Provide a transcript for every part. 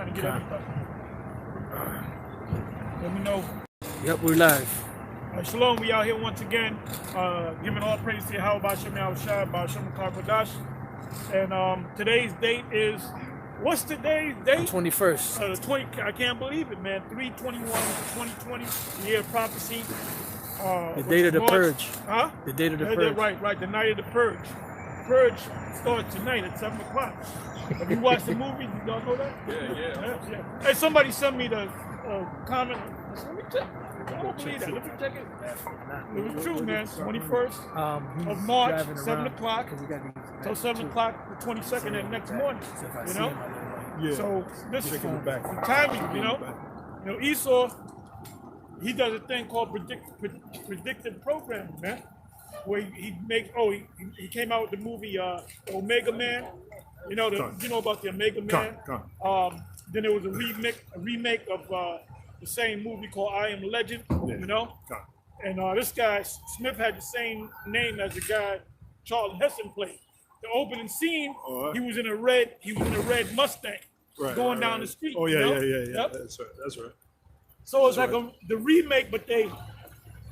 trying to get everybody. Let me know. Yep, we're live. Shalom, we out here once again, giving all praise to Yahweh B'Shem Yahushua, B'Shem Karkodash. And today's date is, what's today's date? 21st. The 20. I can't believe it, man. 3/21/2020, the year of prophecy. The date of the purge. Huh? The date of the purge. Right. The night of the purge. Purge starts tonight at 7 o'clock. Have you watched the movie? You don't know that? Yeah. Hey, somebody sent me the comment. Let me check. I don't believe that. Let me check it. It was true, man. 21st of March, 7 o'clock. Till 7 o'clock, the 22nd, that next morning. You know? Yeah. So this is the timing, you know? Esau, he does a thing called predictive programming, man. Where he makes, he came out with the movie Omega Man. You know about the Omega Man. Then there was a remake of the same movie called I Am Legend. You know, and this guy Smith had the same name as the guy Charlton Heston played. The opening scene, he was in a red Mustang going down the street. Oh yeah. Yep. That's right. So it's like the remake, but they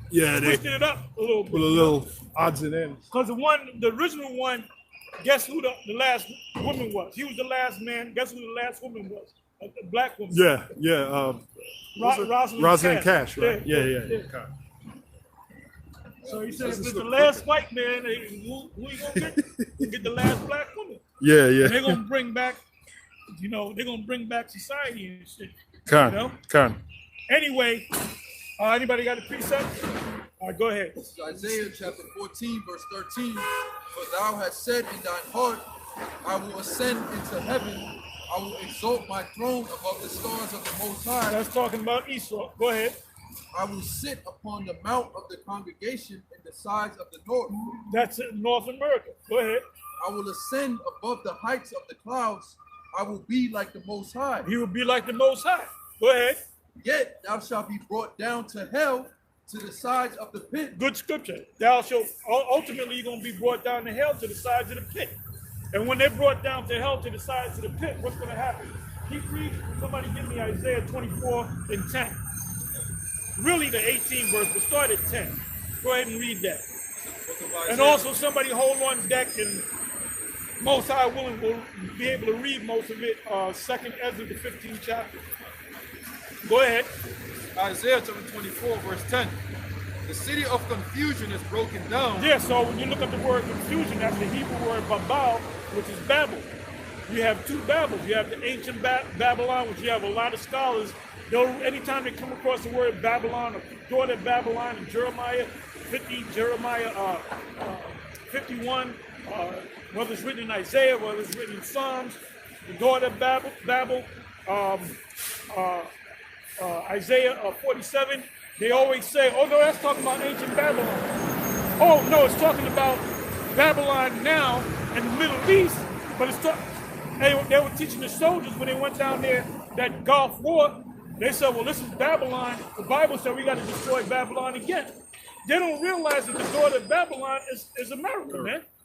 twisted it up a little bit. With a little odds and ends. Because the original one, guess who the last woman was? He was the last man. Guess who the last woman was? A black woman. Yeah. Rosalind Cash, right? Yeah. So he said, if it's the last white man, who you gonna get? You get the last black woman. Yeah. And they're gonna bring back, society and shit. Anyway, anybody got a precept? All right, go ahead. This is Isaiah chapter 14, verse 13. For thou hast said in thine heart, I will ascend into heaven. I will exalt my throne above the stars of the Most High. That's talking about Esau. Go ahead. I will sit upon the mount of the congregation in the sides of the north. That's in North America. Go ahead. I will ascend above the heights of the clouds. I will be like the Most High. He will be like the Most High. Go ahead. Yet thou shalt be brought down to hell, to the sides of the pit. Good scripture. Thou shalt, ultimately you're going to be brought down to hell, to the sides of the pit. And when they're brought down to hell, to the sides of the pit, what's going to happen? Keep reading. Somebody give me Isaiah 24 and 10. Really the 18th verse, but start at 10. Go ahead and read that. And also somebody hold on deck, and Most High willing will be able to read most of it, 2nd Ezra, the 15th chapter. Go ahead. Isaiah chapter 24, verse 10. The city of confusion is broken down. Yeah, so when you look at the word confusion, that's the Hebrew word Babel, which is Babel. You have two Babels. You have the ancient Babylon, which you have a lot of scholars. Anytime they come across the word Babylon or daughter of Babylon in Jeremiah 50, Jeremiah 51, whether it's written in Isaiah, whether it's written in Psalms, the daughter of Babel, Isaiah 47, they always say, oh no, that's talking about ancient Babylon. Oh no, it's talking about Babylon now in the Middle East, but they were teaching the soldiers when they went down there, that Gulf War, they said, well, this is Babylon. The Bible said we got to destroy Babylon again. They don't realize that the daughter of Babylon is America,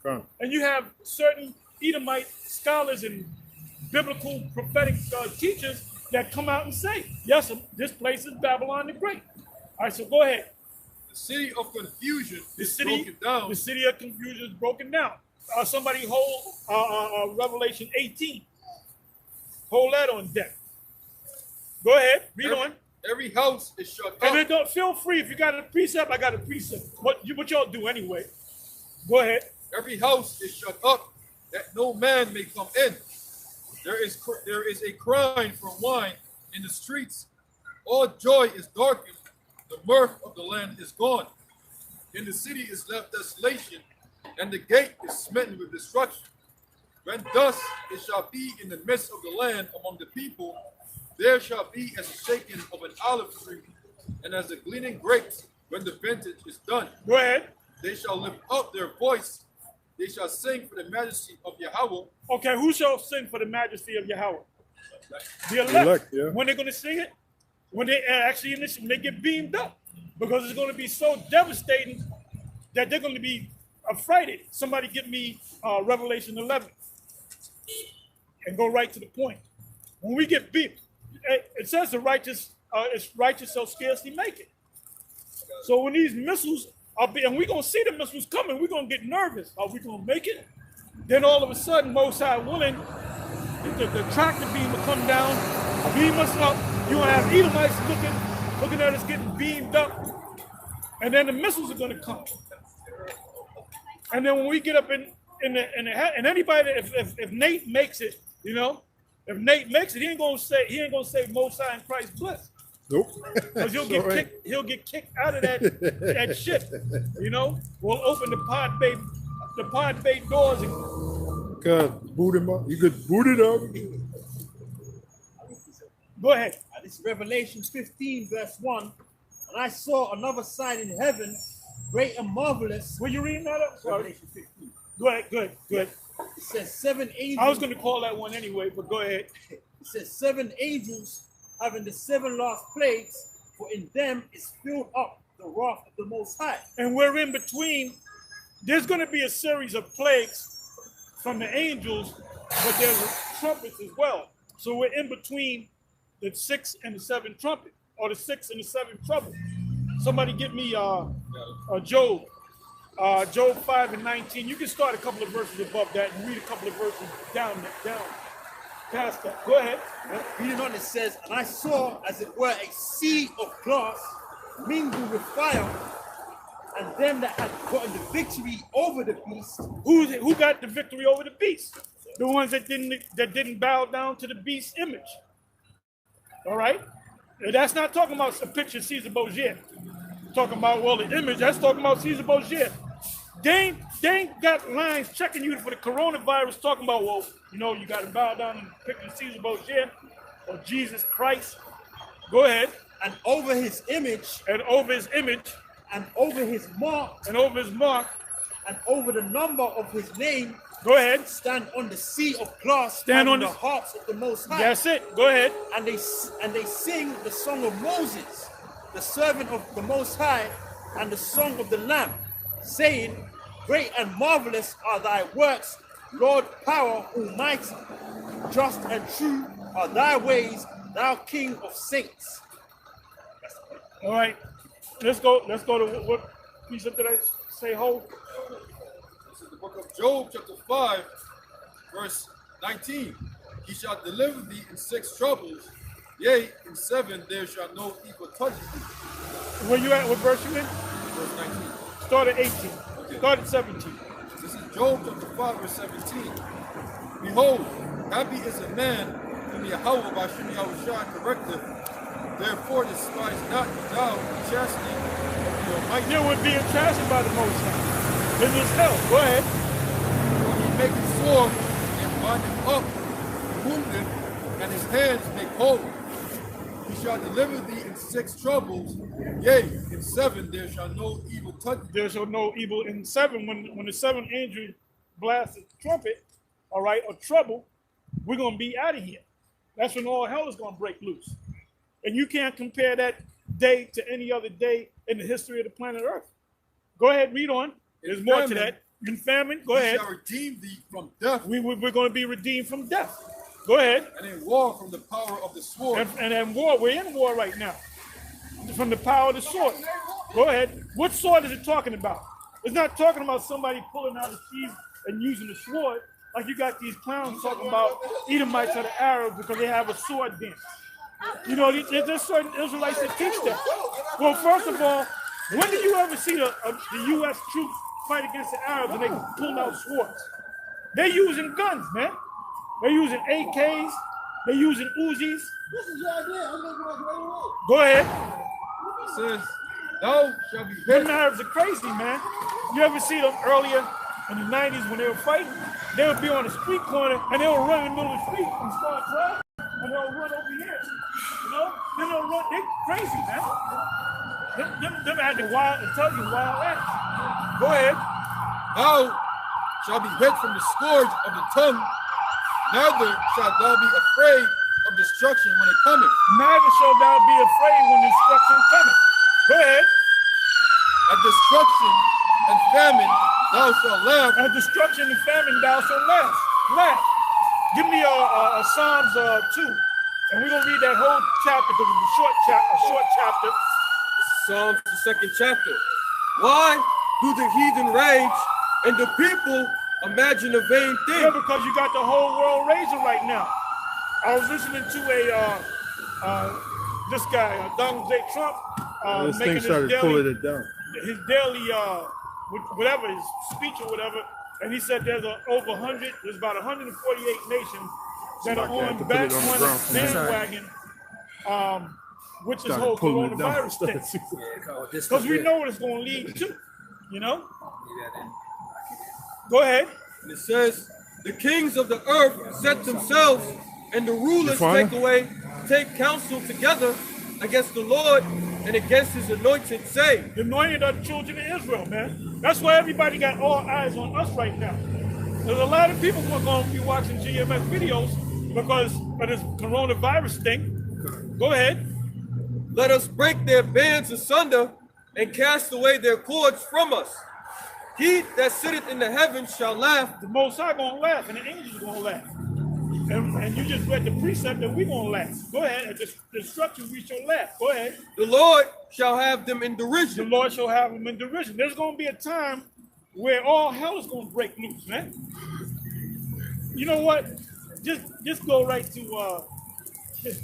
man. And you have certain Edomite scholars and biblical prophetic teachers that come out and say, yes, this place is Babylon the Great. All right, so go ahead. The city of confusion is broken down. The city of confusion is broken down. Somebody hold Revelation 18. Hold that on deck. Go ahead, read on. Every house is shut up. And then feel free, if you got a precept, I got a precept. What y'all do anyway. Go ahead. Every house is shut up, that no man may come in. There is a crying for wine in the streets. All joy is darkened. The mirth of the land is gone. In the city is left desolation, and the gate is smitten with destruction. When thus it shall be in the midst of the land among the people, there shall be as the shaking of an olive tree, and as the gleaning grapes when the vintage is done. Go ahead. They shall lift up their voice. They shall sing for the majesty of Yahweh. Okay, who shall sing for the majesty of Yahweh? The elect. Yeah. When they're going to sing it? When they actually when they get beamed up. Because it's going to be so devastating that they're going to be afraid. Somebody give me Revelation 11. And go right to the point. When we get beat, it says the righteous is righteous shall scarcely make it. So when these missiles are and we're gonna see the missiles coming, we're gonna get nervous. Are we gonna make it? Then all of a sudden, Most High willing, the tractor beam will come down, beam us up. You're gonna have Edomites looking at us getting beamed up, and then the missiles are gonna come. And then when we get up in the and anybody, if Nate makes it, you know, if Nate makes it, he ain't gonna say Most High and Christ bless. Nope. Because he'll get kicked out of that ship. You know, we'll open the pod bay doors and boot him up. You could boot it up. Go ahead. This is Revelation 15, verse 1. And I saw another sign in heaven, great and marvelous. Were you reading that up? Revelation 15. Go ahead, good. It says 7 angels. I was going to call that one anyway, but go ahead. It says 7 angels having the 7 last plagues, for in them is filled up the wrath of the Most High. And we're in between. There's going to be a series of plagues from the angels, but there's trumpets as well. So we're in between the 6 and the 7 trumpet, or the 6 and the 7 trumpet. Somebody get me Job. Job 5 and 19. You can start a couple of verses above that and read a couple of verses down past that. Go ahead. Reading on, it says, and I saw as it were a sea of glass mingled with fire, and them that had gotten the victory over the beast. Who got the victory over the beast? The ones that didn't bow down to the beast's image. All right? And that's not talking about a picture of Caesar Borgia. Talking about, well, the image, that's talking about Caesar Borgia. They ain't got lines checking you for the coronavirus talking about, well, you know, you got to bow down and pick Caesar Borgia or Jesus Christ. Go ahead. And over his image. And over his image. And over his mark. And over his mark. And over the number of his name. Go ahead. Stand on the sea of glass. Stand on the harps of the Most High. That's it. Go ahead. And they sing the song of Moses, the servant of the Most High, and the song of the Lamb, saying, great and marvelous are thy works, Lord power almighty. Just and true are thy ways, thou King of saints. All right. Let's go to what piece of did I say hold? This is the book of Job, chapter 5, verse 19. He shall deliver thee in 6 troubles, yea, in 7 there shall no evil touch thee. Where you at? What verse you in? Verse 19. Start at 18. Okay. Start at 17. This is Job chapter 5, verse 17. Behold, happy is a man whom Yahweh by Shem Yahushua correcteth. Therefore despise not thou the chastity of the Almighty. You would be chastened by the Most High. In this hell. Go ahead. For he maketh sore and bindeth up the wounded, and his hands make whole. He shall deliver thee in 6 troubles, yea, in 7 there shall no evil touch thee. There shall no evil in 7. When the 7th angel blasts the trumpet, all right, or trouble, we're going to be out of here. That's when all hell is going to break loose. And you can't compare that day to any other day in the history of the planet Earth. Go ahead, read on. There's more to that. In famine, go ahead. He shall redeem thee from death. We're going to be redeemed from death. Go ahead. And in war from the power of the sword. And in war, we're in war right now. From the power of the sword. Go ahead. What sword is it talking about? It's not talking about somebody pulling out a sheath and using a sword. Like you got these clowns talking about Edomites or the Arabs because they have a sword dance. You know, there's certain Israelites that teach that. Well, first of all, when did you ever see the U.S. troops fight against the Arabs and they pull out swords? They're using guns, man. They're using AKs. They're using Uzis. Go ahead. It says, thou shalt be Them hid. Arabs are crazy, man. You ever see them earlier in the 90s when they were fighting? They would be on the street corner and they would run in the middle of the street and start crying. And they'll run over here. You know? Then they'll run. They're crazy, man. Them had the wild, intelligent wild acts. Go ahead. Thou shalt be hid from the scourge of the tongue, neither shalt thou be afraid of destruction when it cometh. Neither shall thou be afraid when destruction cometh. Go ahead. At destruction and famine thou shalt laugh. At destruction and famine thou shalt laugh. Laugh. Give me Psalms 2. And we're gonna read that whole chapter because it's a short chapter. Psalms, the 2nd chapter. Why do the heathen rage and the people imagine a vain thing? Yeah, because you got the whole world raging right now. I was listening to this guy, Donald J. Trump, This making thing started pulling it down. his daily, whatever, his speech or whatever, and he said there's about 148 nations that are on the bandwagon, which is whole coronavirus thing. Because we know what it's going to lead to, you know? Go ahead. And it says, the kings of the earth set themselves, and the rulers take counsel together against the Lord and against his anointed, saying, The anointed are the children of Israel, man. That's why everybody got all eyes on us right now. There's a lot of people who are going to be watching GMS videos because of this coronavirus thing. Go ahead. let us break their bands asunder and cast away their cords from us. He that sitteth in the heavens shall laugh. The Most High gonna laugh, and the angels are gonna laugh. And you just read the precept that we gonna laugh. Go ahead. At the instruction, we shall laugh. Go ahead. The Lord shall have them in The derision. Lord shall have them in derision. There's gonna be a time where all hell is gonna break loose, man. You know what? Just go right to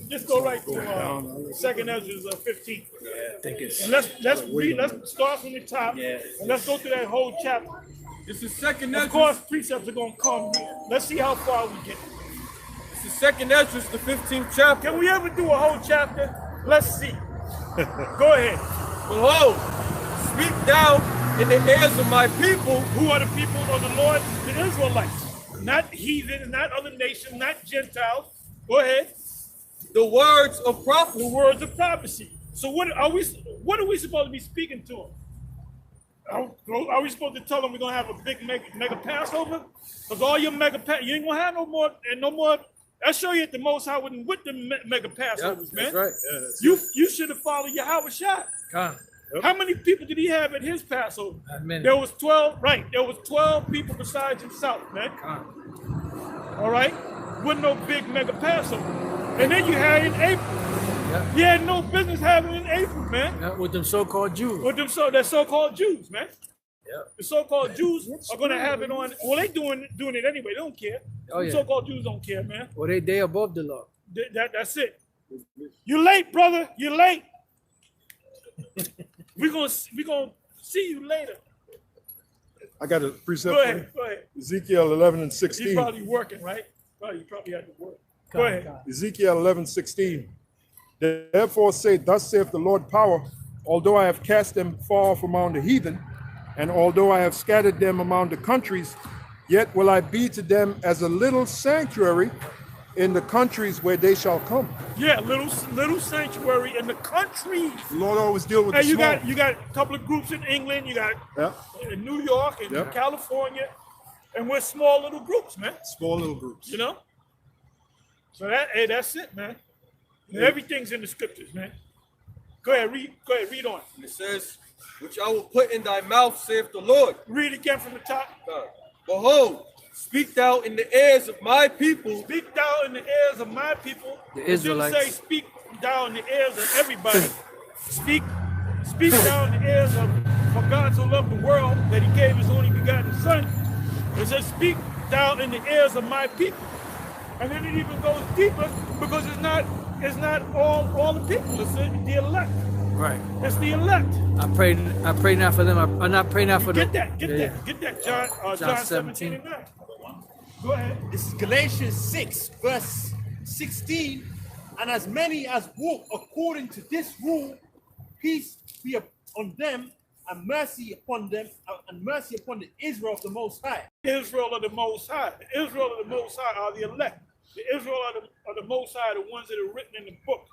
just go right to Second Ezra 15. Yeah, I think it's. And let's read. Let's start from the top. Yeah. And let's go through that whole chapter. This is Second Of Ezra. course, precepts are gonna come. Let's see how far we get. This is Second Ezra, the 15th chapter. Can we ever do a whole chapter? Let's see. Go ahead. Behold, speak thou in the ears of my people. Who are the people of the Lord? The Israelites. Not heathen, not other nations, not Gentiles. Go ahead. The words of The prophecy. words of prophecy. So what are we supposed to be speaking to them? Are we supposed to tell them we're gonna have a big mega Passover? Because all your you ain't gonna have no more. I show you at the Most High with the mega Passovers, man. That's right. You should have followed Yahweh Shai. Come. How many people did he have at his Passover? Not many. There was 12, right? There was 12 people besides himself, man. Come. All right? With no big mega Passover. And then you had it in April. Yeah. You had no business having it in April, man. Yeah, with them so-called Jews. With them that so-called Jews, man. Yeah. The so-called Jews are gonna have it on. Well, they doing it anyway. They don't care. Oh, yeah. The so-called Jews don't care, man. Well, they above the law. That's it. You're late, brother. You're late. We're gonna see you later. I got a precept. Go ahead. Go ahead. Ezekiel 11 and He's 16. probably working, right? You probably had to work. Go ahead. Ezekiel 11:16. Therefore say, thus saith the Lord power, although I have cast them far off among the heathen, and although I have scattered them among the countries, yet will I be to them as a little sanctuary in the countries where they shall come. Yeah, little sanctuary in the country. The Lord always deal with Hey, the you small. got a couple of groups in England. You got Yeah, in New York and Yeah. California, and we're small little groups, man. small little groups. You know. So that's it, man. Everything's in the scriptures, man. Go ahead, read on. And it says, which I will put in thy mouth, saith the Lord. Read again from the top. Behold, speak thou in the ears of my people. Speak thou in the ears of my people. The It didn't Israelites. say speak thou in the ears of everybody. speak thou in the ears of, for God so loved the world that he gave his only begotten son. It says speak thou in the ears of my people. And then it even goes deeper because it's not all the people. It's the elect. Right. It's the elect. I pray not for them. I'm not praying not for them. Get Yeah. that. John 17 and 9. Go ahead. This is Galatians 6, verse 16. And as many as walk according to this rule, peace be upon them, and mercy upon them, and mercy upon the Israel of the Most High. Israel of the Most High. The Israel of the Most High are the elect. The Israel of the Most High are the ones that are written in the book.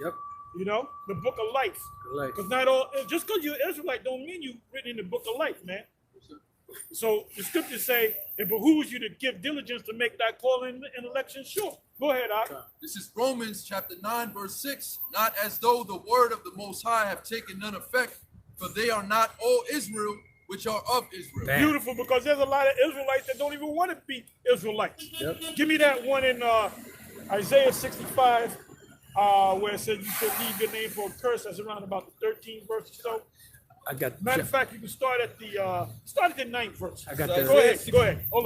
Yep. You know, the book of life. Life. Because not all, just because you're Israelite don't mean you written in the book of life, man. So the scriptures say it behooves you to give diligence to make thy calling and election sure. Go ahead, Ak. This is Romans chapter 9, verse 6. Not as though the word of the Most High have taken none effect, for they are not all Israel which are of Israel. Bam. Beautiful, because there's a lot of Israelites that don't even want to be Israelites. Yep. Give me that one in Isaiah 65, where it says you should leave your name for a curse. That's around about the 13th verse or so. I got. Matter of fact, you can start at the 9th verse. I got Go the. ahead. Go ahead. Hold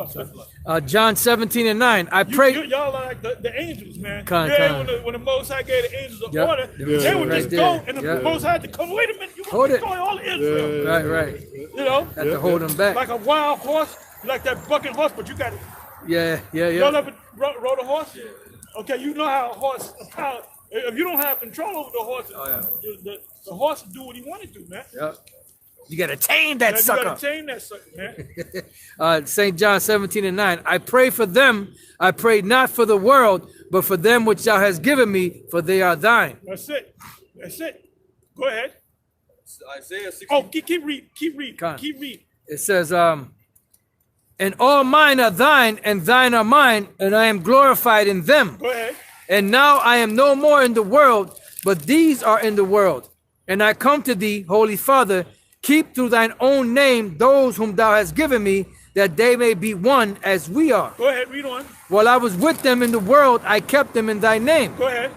on. John 17:9. I pray. Y'all are like the angels, man. Con. When the Most High gave the angels an order, they would Right just there. go, and the Yep. Most High had to come. Wait a minute, you Hold want to it. destroy all Israel? Right. You know, Have to hold them back. like a wild horse, like that bucking horse, but you got it. Yeah. Y'all ever rode a horse? Okay, you know how a horse. If you don't have control over the horse, the horse will do what he want to do, man. Yep. You gotta tame that You sucker. gotta tame that sucker, man. St. John 17:9. I pray for them. I pray not for the world, but for them which thou hast given me, for they are thine. That's it. Go ahead. Isaiah 60. Oh, keep reading. Con. Keep reading. It says, and all mine are thine, and thine are mine, and I am glorified in them. Go ahead. And now I am no more in the world, but these are in the world. And I come to thee, Holy Father, keep through thine own name those whom thou hast given me, that they may be one as we are. Go ahead, read on. While I was with them in the world, I kept them in thy name. Go ahead.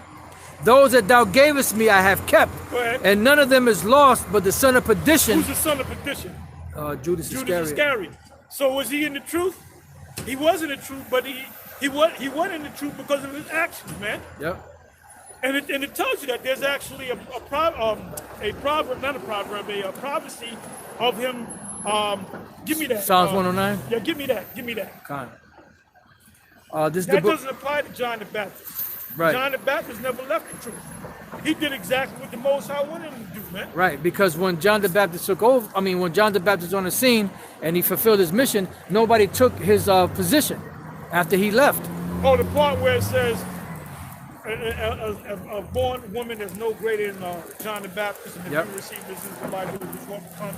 Those that thou gavest me, I have kept. Go ahead. And none of them is lost, but the son of perdition, Who's the son of perdition? Judas Judas Iscariot. Iscariot. So was he in the truth? He was in the truth, but he wasn't in the truth because of his actions, man. Yep. And it tells you that there's actually a prophecy of him. Give me that. Psalms 109? Yeah, give me that. Con. This is the That book. doesn't apply to John the Baptist. Right. John the Baptist never left the truth. He did exactly what the Most High wanted him to do, man. Right, because when John the Baptist took over, when John the Baptist was on the scene and he fulfilled his mission, nobody took his position after he left. Oh, the part where it says, a born woman is no greater than John the Baptist, and if Yep. you receive this in the Bible, which won't come.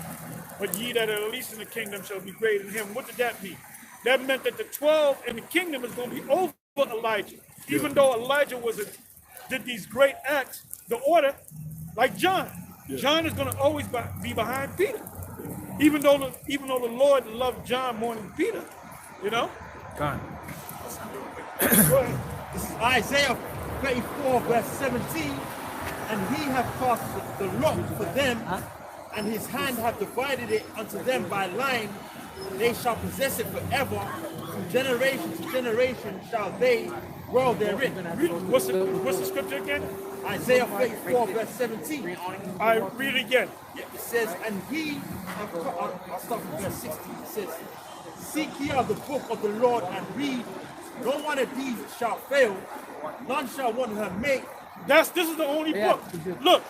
But ye that are least in the kingdom shall be greater than him. What did that mean? That meant that the 12 in the kingdom is going to be over Elijah. Even though Elijah did these great acts, the order, like John. John is going to always be behind Peter. Even though the Lord loved John more than Peter, you know? Con. Go ahead. This is Isaiah 34, verse 17. And he hath cast the lot for them, and his hand hath divided it unto them by line. They shall possess it forever. From generation to generation shall they dwell therein. What's the scripture again? Isaiah 34, verse 17. I read it again. It says, and he, I'll start from verse 16. It says, seek ye out the book of the Lord and read. No one of these shall fail. None shall want her make. This is the only book. Look,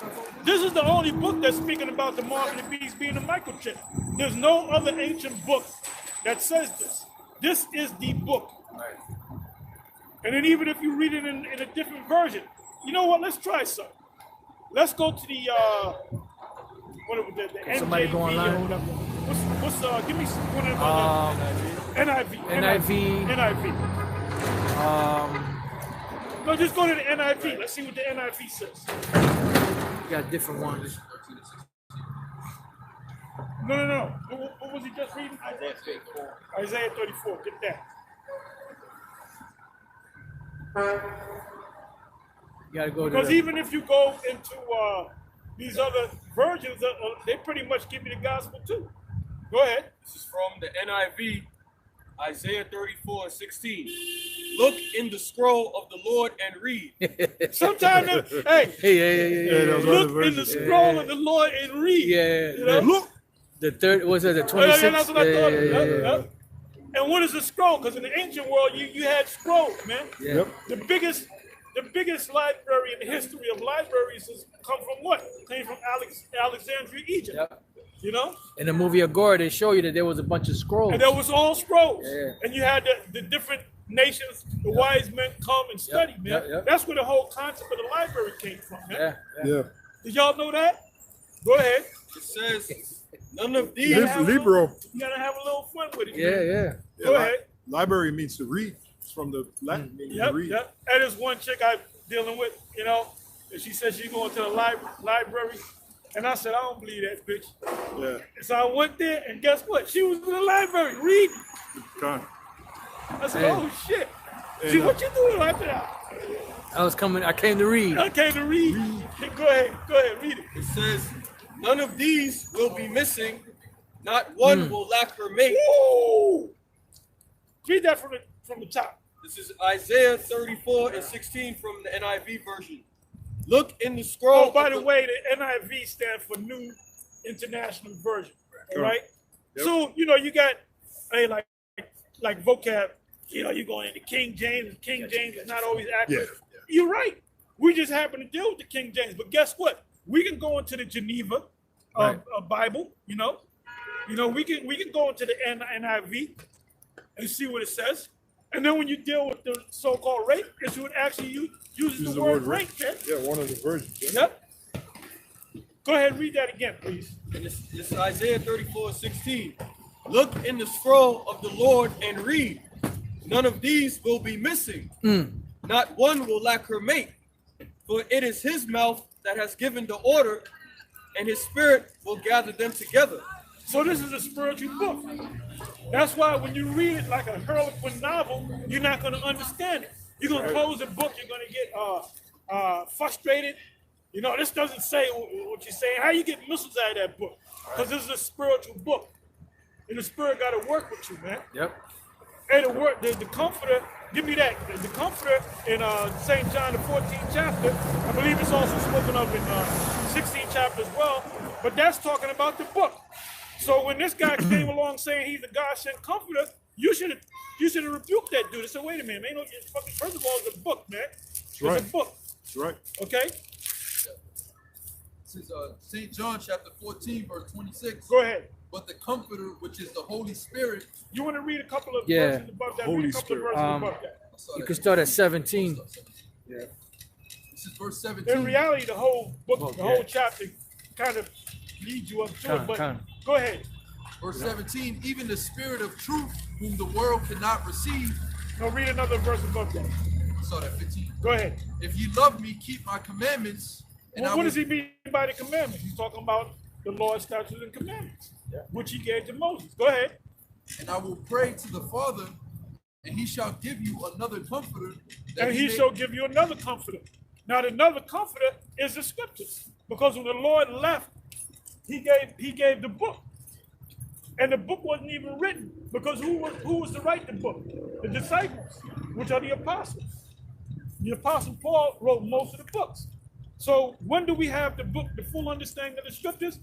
this is the only book that's speaking about the mark of the beast being a microchip. There's no other ancient book that says this. This is the book. And then even if you read it in a different version, you know what? Let's try something. Let's go to the NJV somebody go online? or whatever. What's give me one of the NIV. No, just go to the NIV. Let's see what the NIV says. Got different ones. No. What was he just reading? Isaiah 34. Isaiah 34. Get that. You gotta go to Because the, even if you go into these other versions, they pretty much give you the gospel too. Go ahead. This is from the NIV, Isaiah 34:16. Look in the scroll of the Lord and read. Sometimes, hey, look in the scroll of the Lord and read. Yeah, You know? look. The third, was it the Yeah, 26th? that's what I thought. And what is a scroll? Because in the ancient world, you had scrolls, man. Yeah. The biggest library in the history of libraries has come from what? Came from Alexandria, Egypt. Yep. You know? In the movie Agora, they show you that there was a bunch of scrolls. And there was all scrolls. Yeah. And you had the different nations, the wise men come and study, man. Yep. That's where the whole concept of the library came from, man. Yeah. Did y'all know that? Go ahead. It says, none of these. Libro. You gotta have a little fun with it. Yeah, man. yeah. Go ahead. Library means to read. It's from the Latin meaning to read. Yep. And there's one chick I'm dealing with, you know, and she said she's going to the library. And I said, I don't believe that bitch. Yeah. So I went there, and guess what? She was in the library reading. Con. I said, Hey. oh shit. And, See, what you doing right there? I came to read. I came to read. Go ahead, read it. It says, none of these will be missing, not one will lack her mate. Woo! Read that from the top. This is Isaiah 34:16 from the NIV version. Look in the scroll. Oh, by the way, the NIV stands for New International Version. All right? Yep. So, you got like vocab, you're going into King James, and King James is not always accurate. Yeah. You're right. We just happen to deal with the King James. But guess what? We can go into the Geneva Bible, we can go into the NIV and see what it says. And then when you deal with the so-called rape, it would actually uses the word rape. Yeah, one of the versions. Yeah. Yep. Go ahead and read that again, please. And this is Isaiah 34:16. Look in the scroll of the Lord and read. None of these will be missing. Not one will lack her mate. For it is his mouth that has given the order, and his spirit will gather them together. So this is a spiritual book. That's why when you read it like a Harlequin novel, you're not going to understand it. You're going to close the book. You're going to get frustrated. This doesn't say what you're saying. How you get missiles out of that book? Because this is a spiritual book. And the spirit got to work with you, man. Yep. And the Comforter, give me that. The Comforter in St. John, the 14th chapter, I believe it's also spoken of in 16th chapter as well. But that's talking about the book. So when this guy came along saying he's the God-sent Comforter, you should have rebuked that dude. I said, wait a minute, man. First of all, it's a book, man. It's a book. That's right. Okay? This is St. John chapter 14, verse 26. Go ahead. But the Comforter, which is the Holy Spirit. You want to read a couple of verses above that? Holy read a couple Spirit. of verses above that. You can start at 17. Yeah. This is verse 17. In reality, the whole book, whole chapter kind of leads you up to it. But go ahead. Verse 17, even the Spirit of truth, whom the world cannot receive. No, read another verse above that. Start at 15. Go ahead. If you love me, keep my commandments. And Well, what does he mean by the commandments? He's talking about the Lord's statutes and commandments, which he gave to Moses. Go ahead. And I will pray to the Father, and he shall give you another Comforter. And he shall give you another Comforter. Now, another Comforter is the Scriptures. Because when the Lord left, he gave the book. And the book wasn't even written. Because who was to write the book? The disciples, which are the apostles. The Apostle Paul wrote most of the books. So when do we have the book, the full understanding of the Scriptures?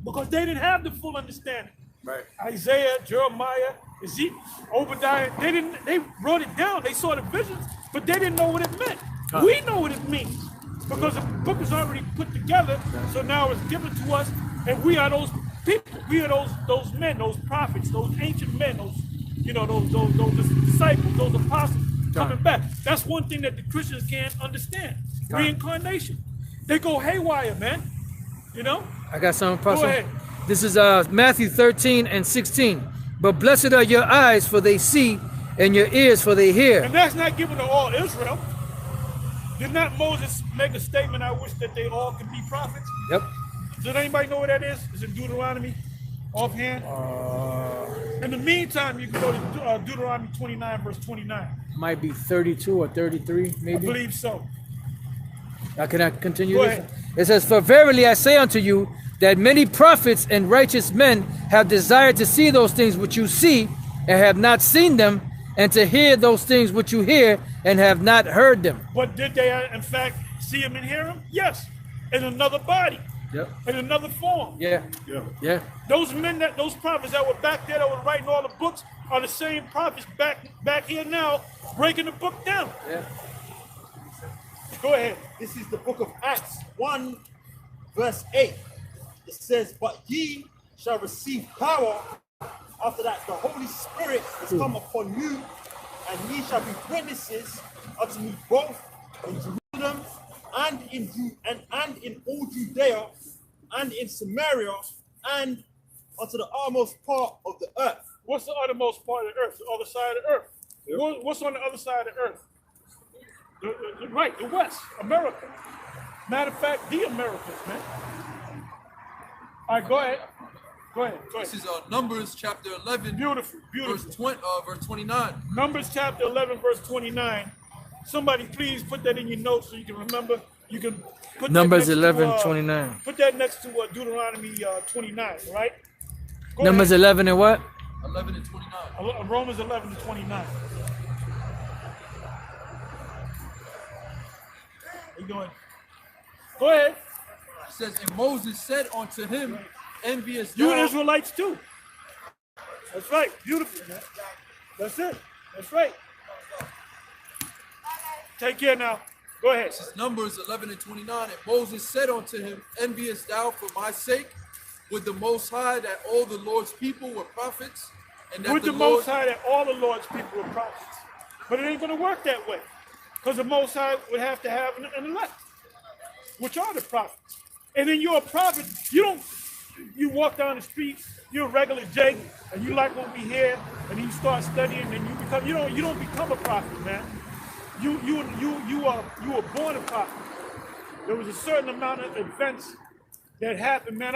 Because they didn't have the full understanding. Right. Isaiah, Jeremiah, Ezekiel, Obadiah, they wrote it down. They saw the visions, but they didn't know what it meant. We know what it means because the book is already put together. So now it's given to us, and we are those people. We are those men, those prophets, those ancient men, those disciples, those apostles coming back. That's one thing that the Christians can't understand. Reincarnation. They go haywire, man. I got something, Go Apostle. ahead. This is Matthew 13:16. But blessed are your eyes, for they see, and your ears, for they hear. And that's not given to all Israel. Did not Moses make a statement, I wish that they all could be prophets? Yep. Does anybody know what that is? Is it Deuteronomy? Offhand? In the meantime, you can go to Deuteronomy 29, verse 29. Might be 32 or 33, I maybe. believe so. Can I continue Go this? ahead. It says, for verily I say unto you, that many prophets and righteous men have desired to see those things which you see, and have not seen them, and to hear those things which you hear, and have not heard them. But did they, in fact, see him and hear him? Yes. In another body. Yep. In another form. Yeah. Yeah. Those prophets that were back there that were writing all the books are the same prophets back here now, breaking the book down. Yeah. Go ahead. This is the book of Acts 1, verse 8. It says, but ye shall receive power. After that, the Holy Spirit is come upon you, and ye shall be witnesses unto me both in Jerusalem and in all Judea and in Samaria and unto the uttermost part of the earth. What's the uttermost part of the earth? The other side of the earth. Yep. What's on the other side of the earth? Right, the West, America. Matter of fact, the Americas, man. All right, go ahead. Go ahead. This is Numbers chapter 11. Beautiful. Verse 29. Numbers chapter 11, verse 29 Somebody please put that in your notes so you can remember. You can put Numbers that next 11:29. Put that next to Deuteronomy 29, right? Go Numbers ahead. 11 and what? 11 and 29. Romans 11 to 29. How you doing? Go ahead. It says, and Moses said unto him, envious You thou, Israelites too. That's right. Beautiful, man. That's it. That's right. Take care now. Go ahead. This is Numbers 11 and 29. And Moses said unto him, envious thou for my sake, with the Most High, that all the Lord's people were prophets, and that With the Lord, Most High, that all the Lord's people were prophets. But it ain't going to work that way. Because the Most High would have to have an elect, which are the prophets. And then you're a prophet. You walk down the street, you're a regular Jake, and you like what we hear, and you start studying, and you don't become a prophet, man. You were born a prophet. There was a certain amount of events that happened, man.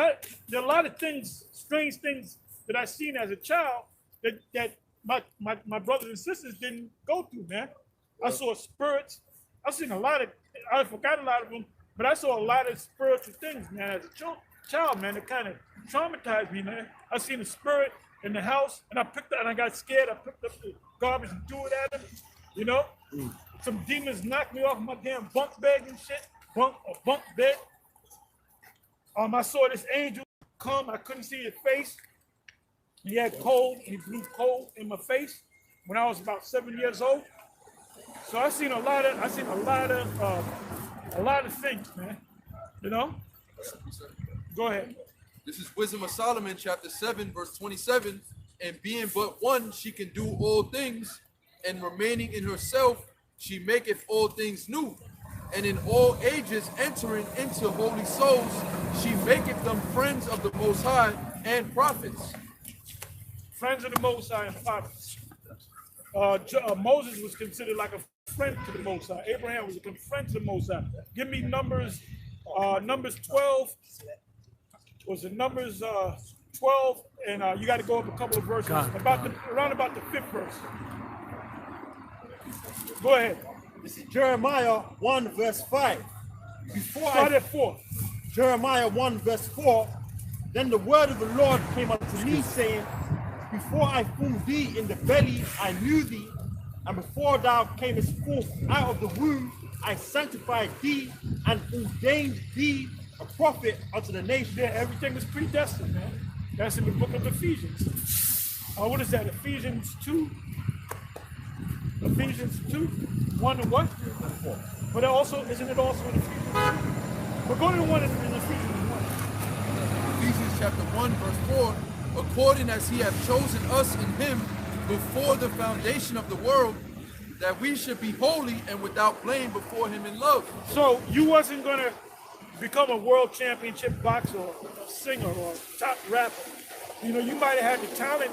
There are a lot of things, strange things that I seen as a child that my brothers and sisters didn't go through, man. I saw spirits. I forgot a lot of them, but I saw a lot of spiritual things, man, as a child, man. It kind of traumatized me, man. I seen a spirit in the house, and I got scared. I picked up the garbage and threw it at him, you know? Some demons knocked me off my damn bunk bed and shit, bunk bed. I saw this angel come. I couldn't see his face. He had cold. He blew cold in my face when I was about 7 years old. So I seen a lot of things, man. You know. Go ahead. This is Wisdom of Solomon, chapter 7, verse 27. And being but one, she can do all things, and remaining in herself, she maketh all things new. And in all ages entering into holy souls, she maketh them friends of the Most High and prophets. Friends of the Most High and prophets. Moses was considered like a friend to the Most High. Abraham was a friend to the Most High. Give me Numbers 12. Was it Numbers 12? And you got to go up a couple of verses. Around about the 5th verse. Go ahead. This is Jeremiah 1 verse 5. Start at 4. Jeremiah 1 verse 4. Then the word of the Lord came unto me, saying, before I formed thee in the belly, I knew thee, and before thou camest forth out of the womb, I sanctified thee and ordained thee a prophet unto the nation. Yeah, everything was predestined, man. That's in the book of Ephesians. What is that? Ephesians 2. Ephesians 2, 1 and what? 4. But isn't it also in Ephesians 2? But go to the one in Ephesians 1. Ephesians chapter 1, verse 4. According as he hath chosen us in him before the foundation of the world, that we should be holy and without blame before him in love. So you wasn't going to become a world championship boxer or a singer or a top rapper. You know, you might have had the talent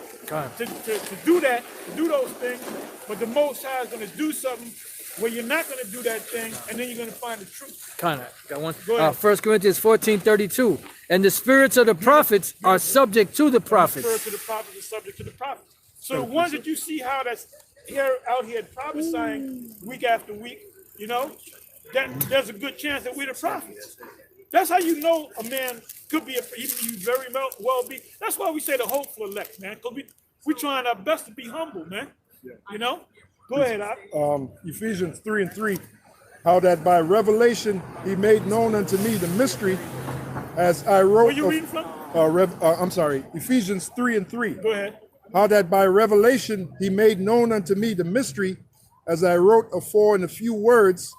to do that, to do those things, but the Most High is going to do something where you're not going to do that thing, and then you're going to find the truth. Got one. Go ahead. 1 Corinthians 14:32. And the spirits of the prophets are subject to the prophets. The spirits of the prophets are subject to the prophets. So the ones that you see how that's out here prophesying week after week, you know, that there's a good chance that we're the prophets. That's how you know a man could be, he very well be. That's why we say the hopeful elect, man. Because we trying our best to be humble, man. You know? Go ahead, Ephesians 3 and 3. How that by revelation he made known unto me the mystery, as I wrote. Where you reading from? I'm sorry, Ephesians 3 and 3. Go ahead. How that by revelation he made known unto me the mystery, as I wrote afore in a few words,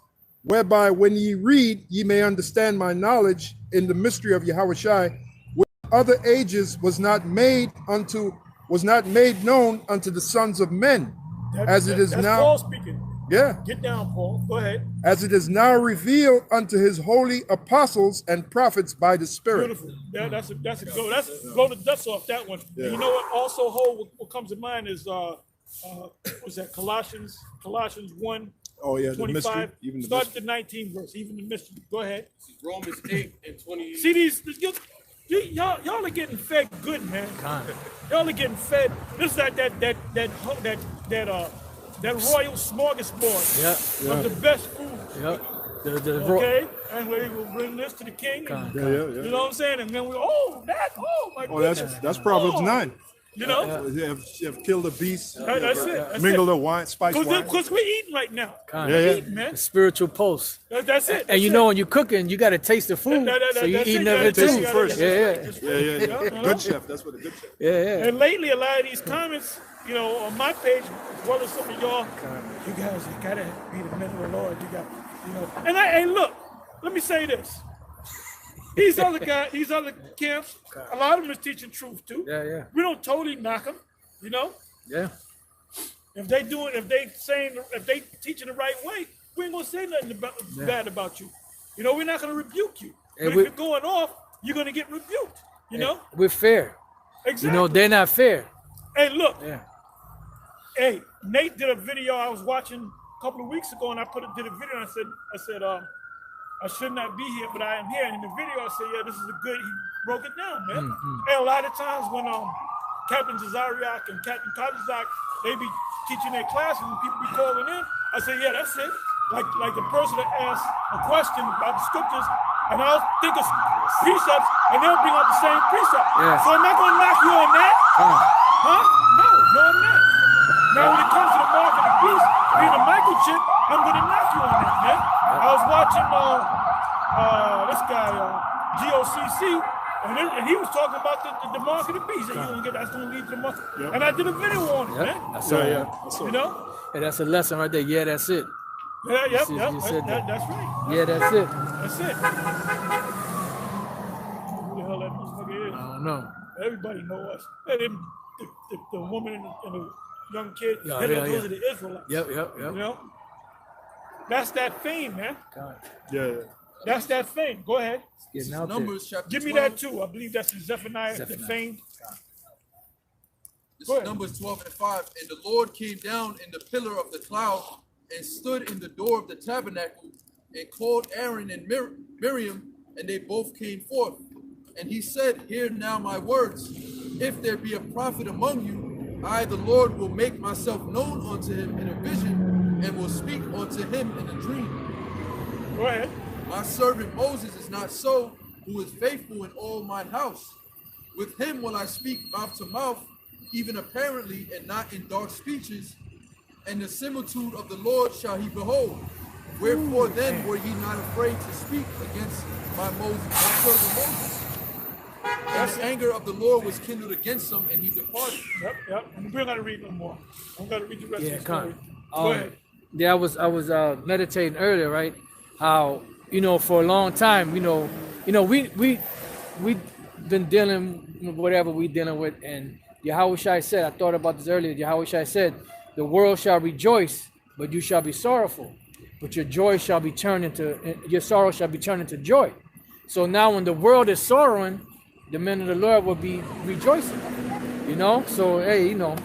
whereby when ye read, ye may understand my knowledge in the mystery of Yahushai, which other ages was not made known unto the sons of men, as it is that's now. Paul speaking. Yeah. Get down, Paul. Go ahead. As it is now revealed unto his holy apostles and prophets by the Spirit. Beautiful. Yeah, that's a go. That's blow the dust off that one. Yeah. And you know what? Also, what comes to mind is what's that? Colossians 1. Oh yeah, the 25. mystery. Even the Start mystery. at the 19th verse. Even the mystery. Go ahead. Romans 8 and 20. See these? Y'all are getting fed good, man. Y'all are getting fed. This is that that royal smorgasbord Yeah, of the best food. yeah. Okay, and we will bring this to the king. And, Yeah. you know what I'm saying? And then we, oh my Oh, goodness. that's Proverbs Oh, 9. You know, You have killed a beast, that's it. That's mingled the wine, spice wine. Because we're eating right now. Yeah. Eating, man. Spiritual pulse. That's it. And you know when you're cooking, you got to taste the food. So you're eating of it Taste too. it first. Yeah. Good chef. That's what a good chef. Yeah. And lately, a lot of these comments, you know, on my page, as well as some of y'all, you guys, you gotta be the men of the Lord. You got, you know. And hey, look, let me say this. These other guys, these other camps, a lot of them is teaching truth too. Yeah. We don't totally knock them, you know. Yeah. If they teaching the right way, we ain't gonna say nothing bad about you. You know, we're not gonna rebuke you. But if you're going off, you're gonna get rebuked. You know. We're fair. Exactly. You know, they're not fair. Hey, look. Yeah. Hey, Nate did a video I was watching a couple of weeks ago, and I did a video, and I said, I should not be here, but I am here. And in the video, I said, yeah, this is a good. He broke it down, man. And a lot of times when Captain Zazariak and Captain Kazazak, they be teaching their classes, and people be calling in, I say, yeah, that's it. Like the person that asked a question about the scriptures, and I'll think of precepts, and they'll bring out the same precept. Yeah. So I'm not going to knock you on that. Huh? No, I'm not. Now, when it comes to the mark of the beast, being a microchip, I'm going to knock you on that, man. I was watching this guy, GOCC, and he was talking about the mark of the beast. And that's going to lead to the mark. Yep. And I did a video on it, man. I saw You know? And that's a lesson right there. Yeah, that's it. Yeah, You said that. That's right. Yeah, that's it. That's it. Who the hell that motherfucker is? I don't know. Everybody know us. And the woman and the young kid, those are the Israelites. Yep. You know? That's that fame, man. God. Yeah. That's that fame. Go ahead. Getting out Numbers chapter Give me 12. that too. I believe that's in Zephaniah. The fame. This is Numbers 12 and 5. And the Lord came down in the pillar of the cloud and stood in the door of the tabernacle and called Aaron and Miriam, and they both came forth. And he said, hear now my words. If there be a prophet among you, I, the Lord, will make myself known unto him in a vision and will speak unto him in a dream. Go ahead. My servant Moses is not so, who is faithful in all mine house. With him will I speak mouth to mouth, even apparently, and not in dark speeches. And the similitude of the Lord shall he behold. Wherefore then were ye not afraid to speak against my servant Moses? And the anger of the Lord was kindled against him, and he departed. Yep. And we're gonna read no more. I'm gonna read the rest of the story. Go ahead. Yeah, I was meditating earlier, right? How, you know, for a long time, we been dealing with whatever we dealing with, and Yahushua said, I thought about this earlier. Yahushua said, the world shall rejoice, but you shall be sorrowful. But your joy shall be turned into, your sorrow shall be turned into joy. So now when the world is sorrowing, the men of the Lord will be rejoicing. You know? So, hey, you know.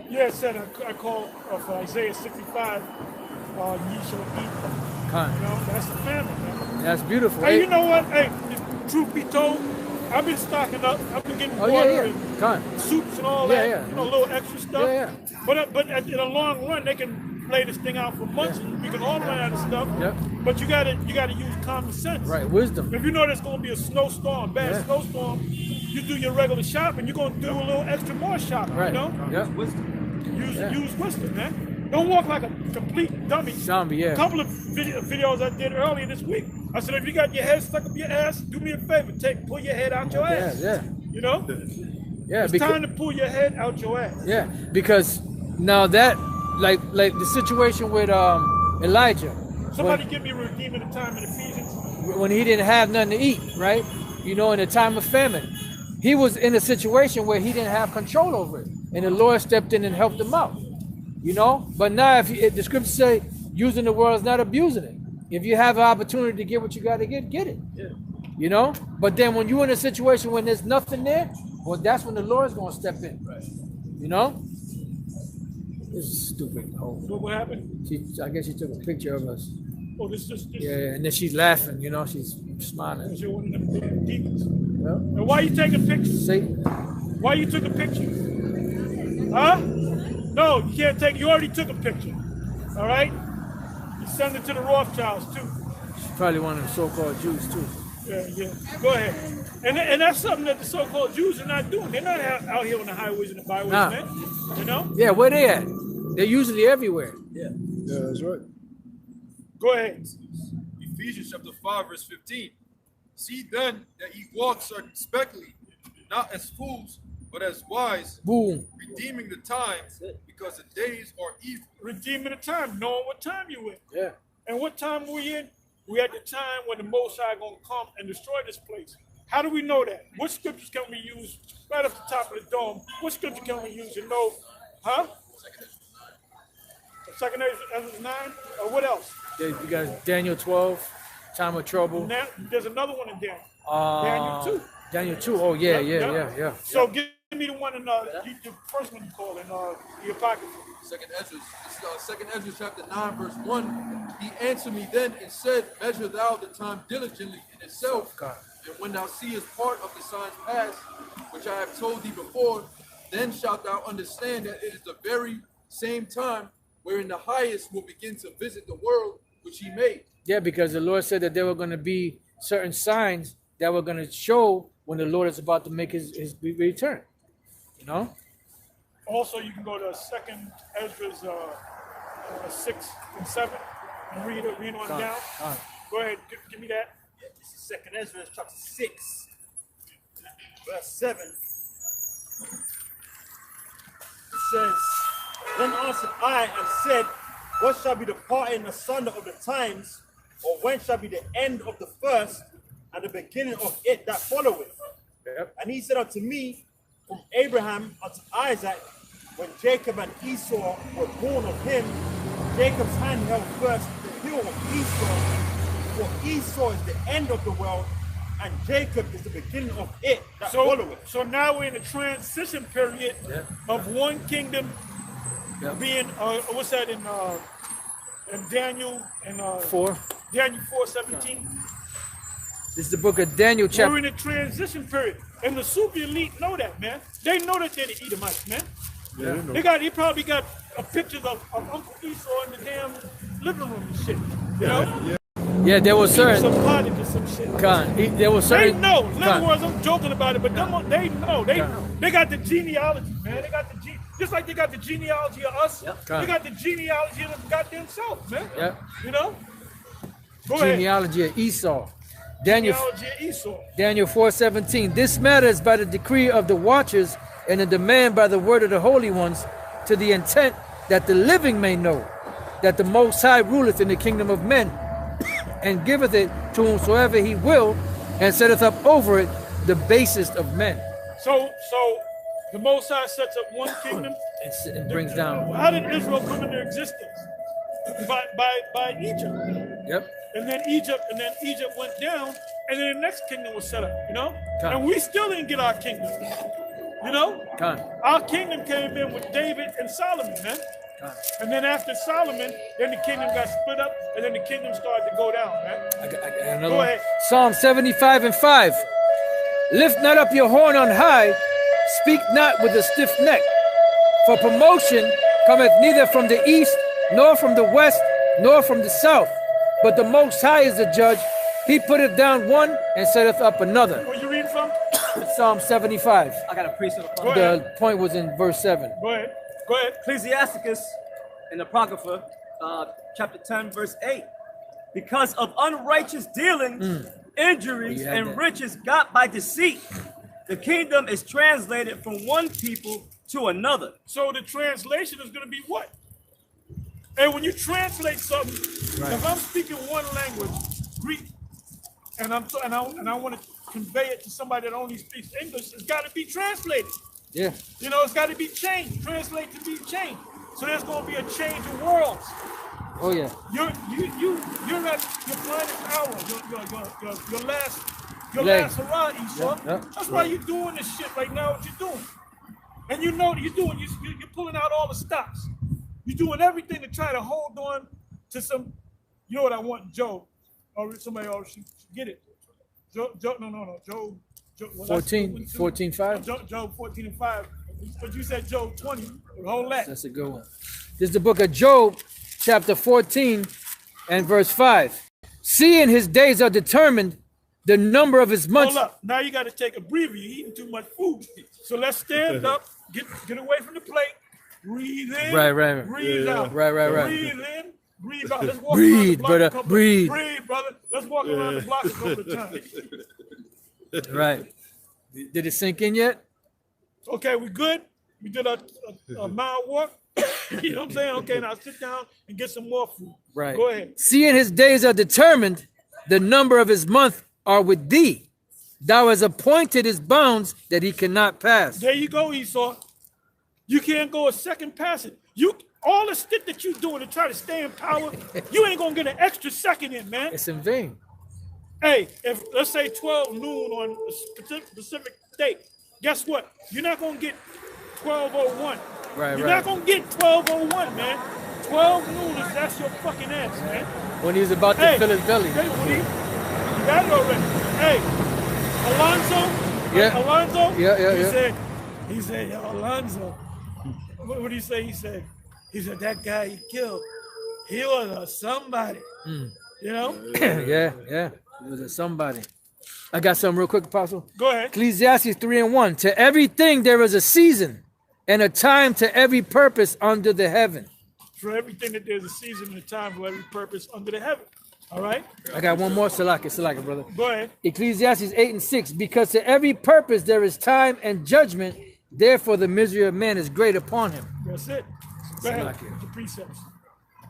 Yeah, it said, I call for Isaiah 65, ye shall eat. You know, that's the family, man. That's beautiful. Hey, you know what? Hey, truth be told, I've been stocking up. I've been getting water and soups and all that. You know, a little extra stuff. But in the long run, they can play this thing out for months, and we can all run out of stuff. But you gotta use common sense. Right, wisdom. If you know there's gonna be a snowstorm, bad snowstorm, you do your regular shopping. You're gonna do a little extra more shopping. Right. You know? Use wisdom. Use wisdom, man. Don't walk like a complete dummy. Zombie, A couple of videos I did earlier this week. I said, if you got your head stuck up your ass, do me a favor, pull your head out your ass. You know? It's time to pull your head out your ass. Yeah, because now that, like the situation with Elijah. Somebody give me a redeeming the time in Ephesians. When he didn't have nothing to eat, right? You know, in a time of famine. He was in a situation where he didn't have control over it. And the Lord stepped in and helped him out. You know? But now if the scriptures say using the world is not abusing it. If you have an opportunity to get what you got to get it. Yeah. You know? But then when you're in a situation when there's nothing there, well, that's when the Lord's going to step in. Right. You know? This is stupid. Oh. What happened? I guess she took a picture of us. Oh, this. Yeah, and then she's laughing, you know, she's smiling. You're one of them demons. Well, and why you taking pictures? Satan. Why you took a picture? Huh? No, you can't take. You already took a picture. All right. You send it to the Rothschilds too. Probably one of them so-called Jews too. Yeah. Go ahead. And that's something that the so-called Jews are not doing. They're not out here on the highways and the byways, Nah. man. You know? Yeah, where they at? They're usually everywhere. Yeah, that's right. Go ahead. Ephesians chapter 5, verse 15. See then that ye walk circumspectly, not as fools, but as wise, Boom. redeeming the time, because the days are evil. Redeeming the time, knowing what time you in. Yeah. And what time we in? We at the time when the Most High gonna come and destroy this place. How do we know that? What scriptures can we use right off the top of the dome? What scripture can we use to know? Huh? Second Ezra 9? Or what else? You got Daniel 12, time of trouble. Now, there's another one in Daniel. Daniel 2. Daniel 2. Oh, yeah. So give me the one in the first one you call in the Apocrypha. Second Ezra, this is Second Ezra chapter 9, verse 1. He answered me then and said, measure thou the time diligently in itself, and when thou seest part of the signs past, which I have told thee before, then shalt thou understand that it is the very same time wherein the highest will begin to visit the world which he made. Yeah, because the Lord said that there were going to be certain signs that were going to show when the Lord is about to make his return. You know? Also, you can go to Second Ezra's 6 and 7 and read on down. Go ahead, give me that. Yeah, this is Second Ezra chapter 6, verse 7. It says, then answered I and said, what shall be the parting asunder of the times, or when shall be the end of the first, and the beginning of it that followeth? Yep. And he said unto me, from Abraham unto Isaac, when Jacob and Esau were born of him, Jacob's hand held first the heel of Esau, for Esau is the end of the world, and Jacob is the beginning of it that followeth. So now we're in a transition period of one kingdom being, what's that in Daniel and 4. Daniel 4:17. This is the book of Daniel chapter. We're in a transition period, and the super elite know that, man. They know that they're the Edomites, man. Yeah, He probably got a picture of Uncle Esau in the damn living room and shit. You know? Yeah, there was certain. Some pottage or some shit. There was certain. They know. In other words, I'm joking about it, but they know. They got the genealogy, man. They got the just like they got the genealogy of us. They got the genealogy of the goddamn self, man. Yeah. You know? Go ahead. Genealogy of Esau. Daniel Genealogy of Esau. Daniel 4:17. This matter is by the decree of the watchers and the demand by the word of the holy ones, to the intent that the living may know that the Most High ruleth in the kingdom of men, and giveth it to whomsoever he will, and setteth up over it the basest of men. So the Most High sets up one kingdom and brings down. How did Israel come into existence? By Egypt. Yep. And then Egypt went down, and then the next kingdom was set up, you know? And we still didn't get our kingdom. You know? Our kingdom came in with David and Solomon, man. And then after Solomon, then the kingdom got split up, and then the kingdom started to go down, man. I got another Go one. ahead. Psalm 75:5. Lift not up your horn on high, speak not with a stiff neck. For promotion cometh neither from the east, nor from the west, nor from the south. But the Most High is the judge. He putteth down one and setteth up another. Where you reading from? Psalm 75. I got a precept. The point was in verse 7. Go ahead. Ecclesiasticus in the Apocrypha, chapter 10, verse 8. Because of unrighteous dealings, injuries, and riches got by deceit, the kingdom is translated from one people to another. So the translation is going to be what? And when you translate something, if I'm speaking one language, Greek, and I want to convey it to somebody that only speaks English, it's got to be translated. Yeah. You know, it's got to be changed. Translate to be changed. So there's going to be a change of worlds. Oh yeah. You're at your finest hour. Your last hurrah, Esau. That's why you're doing this shit right now. What you're doing, and you know what you're doing. You're pulling out all the stops. You're doing everything to try to hold on to some. You know what I want, Joe, or somebody else should get it. Joe, no. Joe 14:5. Job 14:5. But you said Job 20. Hold that. That's a good one. This is the book of Job, chapter 14 and verse 5. Seeing his days are determined, the number of his months. Hold up. Now you got to take a breather. You're eating too much food. So let's stand up, get away from the plate, breathe in, Right. breathe out. Right. Breathe in, breathe out. Let's walk Breathe, around the block brother, a couple breathe. Breathe, brother. Let's walk around the block a couple of times. Right. Did it sink in yet? Okay, we good? We did a mile walk. You know what I'm saying? Okay, now sit down and get some more food. Right. Go ahead. Seeing his days are determined, the number of his months are with thee. Thou hast appointed his bounds that he cannot pass. There you go, Esau. You can't go a second past it. All the shit that you doing to try to stay in power, you ain't gonna get an extra second in, man. It's in vain. Hey, if let's say 12 noon on a specific date, guess what? You're not gonna get 12:01. You're not gonna get 12:01, man. 12 noon that's your fucking ass, man. When he was about to fill his belly. Hey, you got it already. Hey, Alonzo. Yeah. Alonzo. Yeah. He said, yo, Alonzo. What did he say? He said that guy you killed, he was a somebody. You know? Yeah. He was a somebody. I got something real quick, Apostle. Go ahead. Ecclesiastes 3:1. To everything there is a season and a time to every purpose under the heaven. For everything that there's a season and a time for every purpose under the heaven. All right? I got one more, Salaka, brother. Go ahead. Ecclesiastes 8:6. Because to every purpose there is time and judgment, therefore the misery of man is great upon him. That's it. Go ahead. The precepts.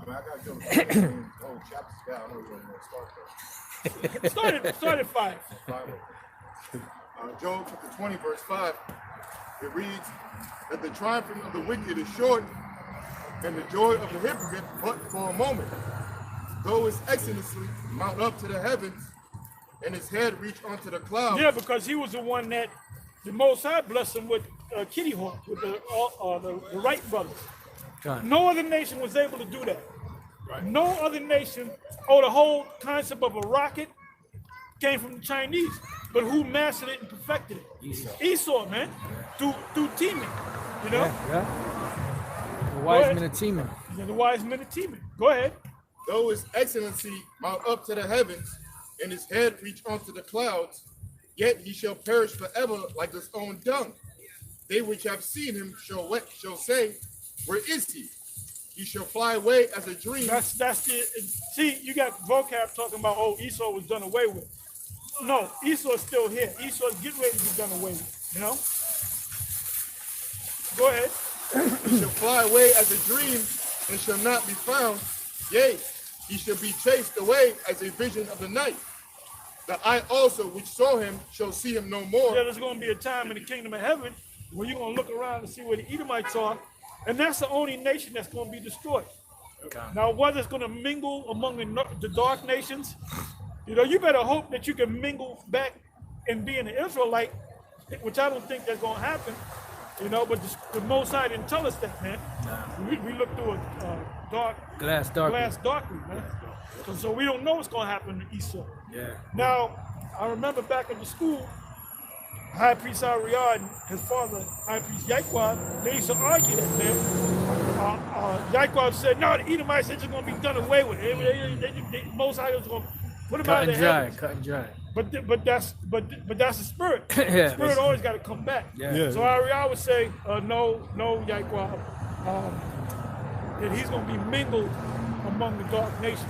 I mean, I got to go to whole chapters down. I don't know where to start though. Start at 5. Job chapter 20, verse 5. It reads that the triumphing of the wicked is short, and the joy of the hypocrite but for a moment. Though his excellency mount up to the heavens, and his head reach onto the clouds. Yeah, because he was the one that the Most High blessed him with Kitty Hawk, with the Wright brothers. No other nation was able to do that. Right. No other nation, the whole concept of a rocket came from the Chinese. But who mastered it and perfected it? Esau, man. Through teaming, you know? Yeah. The wise men are teaming. Yeah, the wise men are teaming. Go ahead. Though his excellency mount up to the heavens, and his head reach onto the clouds, yet he shall perish forever like his own dung. They which have seen him shall say, where is he? He shall fly away as a dream. That's it. See, you got vocab talking about, Esau was done away with. No, Esau's still here. Esau's getting ready to be done away with, you know? Go ahead. He shall fly away as a dream and shall not be found. Yea, he shall be chased away as a vision of the night. The eye also which saw him shall see him no more. Yeah, there's going to be a time in the kingdom of heaven where you're going to look around and see where the Edomites are, and that's the only nation that's going to be destroyed. Okay. Now, whether it's going to mingle among the dark nations, you better hope that you can mingle back and be an Israelite, which I don't think that's going to happen, but the Most High didn't tell us that, man. We looked through a glass darkly, man. So we don't know what's going to happen to Esau. Yeah. Now, I remember back at the school, High Priest Ariad and his father, High Priest Yaikwad, they used to argue that, man. Yaikwad said, no, the Edomites are just going to be done away with. They Most High was going to put them out of their heavens. Cut and dry. But that's the spirit. Yeah, the spirit always got to come back. Yeah. So Ariad would say, no, Yaikwad, that he's going to be mingled among the dark nations.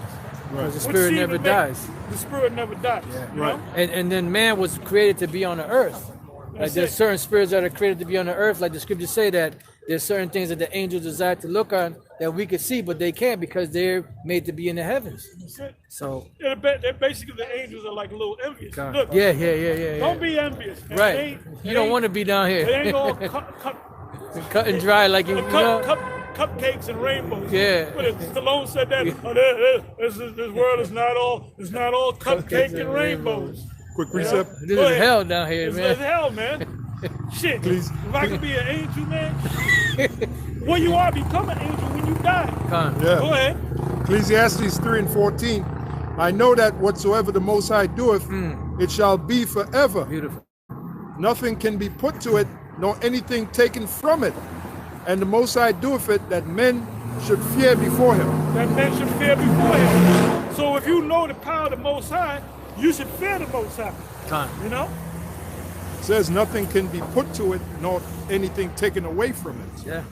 Right. The spirit never dies. The spirit never dies. Yeah. You know? And then man was created to be on the earth. Like there's certain spirits that are created to be on the earth. Like the scriptures say that there's certain things that the angels desire to look on that we could see, but they can't because they're made to be in the heavens. That's it. So they're basically the angels are like a little envious. Look, yeah. Don't be envious. Man. Right. You don't want to be down here. It ain't all cut and dry like you know. Cupcakes and rainbows. Yeah. But Stallone said that this world is not all cupcake and rainbows. Quick precept. This is hell down here, man. It's hell, man. Shit. Please. If I could be an angel, man. Well, you are become an angel when you die. Yeah. Go ahead. Ecclesiastes 3:14. I know that whatsoever the Most High doeth, it shall be forever. Beautiful. Nothing can be put to it nor anything taken from it. And the Most High doeth it, that men should fear before him. That men should fear before him. So if you know the power of the Most High, you should fear the Most High. You know? It says nothing can be put to it, nor anything taken away from it. Yeah.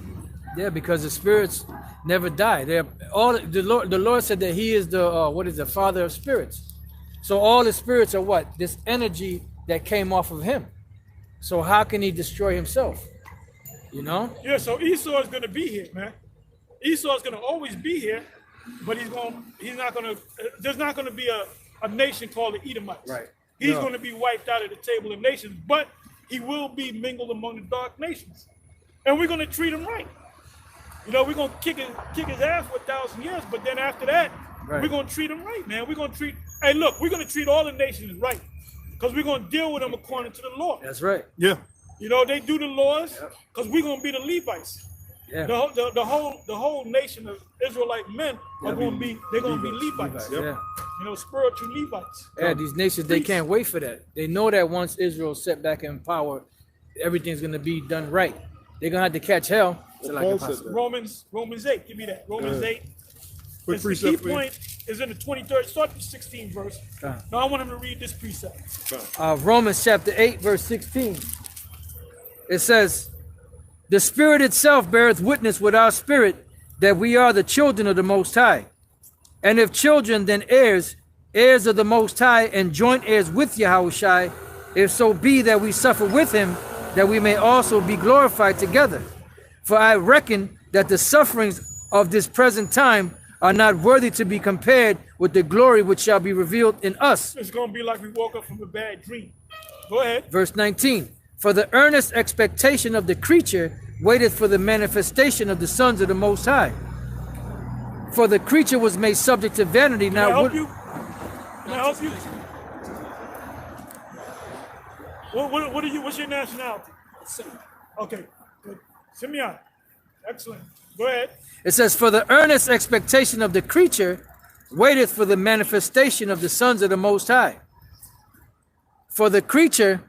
Yeah, because the spirits never die. They're all the Lord said that he is the father of spirits. So all the spirits are what? This energy that came off of him. So how can he destroy himself? You know? Yeah, so Esau is gonna be here, man. Esau is gonna always be here, but there's not gonna be a nation called the Edomites. Right. He's gonna be wiped out of the table of nations, but he will be mingled among the dark nations. And we're gonna treat him right. You know, we're gonna kick his ass for 1,000 years, but then after that, we're gonna treat him right, man. We're gonna treat all the nations right. Because we're gonna deal with them according to the law. That's right. Yeah. You know, they do the laws because we're gonna be the Levites. Yeah. The whole nation of Israelite men are gonna be Levites. Yep. Yeah. You know, spiritual Levites. Yeah, these nations, they can't wait for that. They know that once Israel's set back in power, everything's gonna be done right. They're gonna have to catch hell. Paul said that. Romans 8. Give me that. Romans 8. Quick The key precept for you. point is in the 23rd. Start with 16th verse. Now I want him to read this precept. Romans chapter 8, verse 16. It says, the Spirit itself beareth witness with our spirit that we are the children of the Most High. And if children, then heirs, heirs of the Most High, and joint heirs with Yahushua, if so be that we suffer with him, that we may also be glorified together. For I reckon that the sufferings of this present time are not worthy to be compared with the glory which shall be revealed in us. It's going to be like we woke up from a bad dream. Go ahead. Verse 19. For the earnest expectation of the creature waiteth for the manifestation of the sons of the Most High. For the creature was made subject to vanity. Can I help you? Can I help you? What are you? What's your nationality? Okay, good. Simeon. Excellent. Go ahead. It says, for the earnest expectation of the creature waiteth for the manifestation of the sons of the Most High. For the creature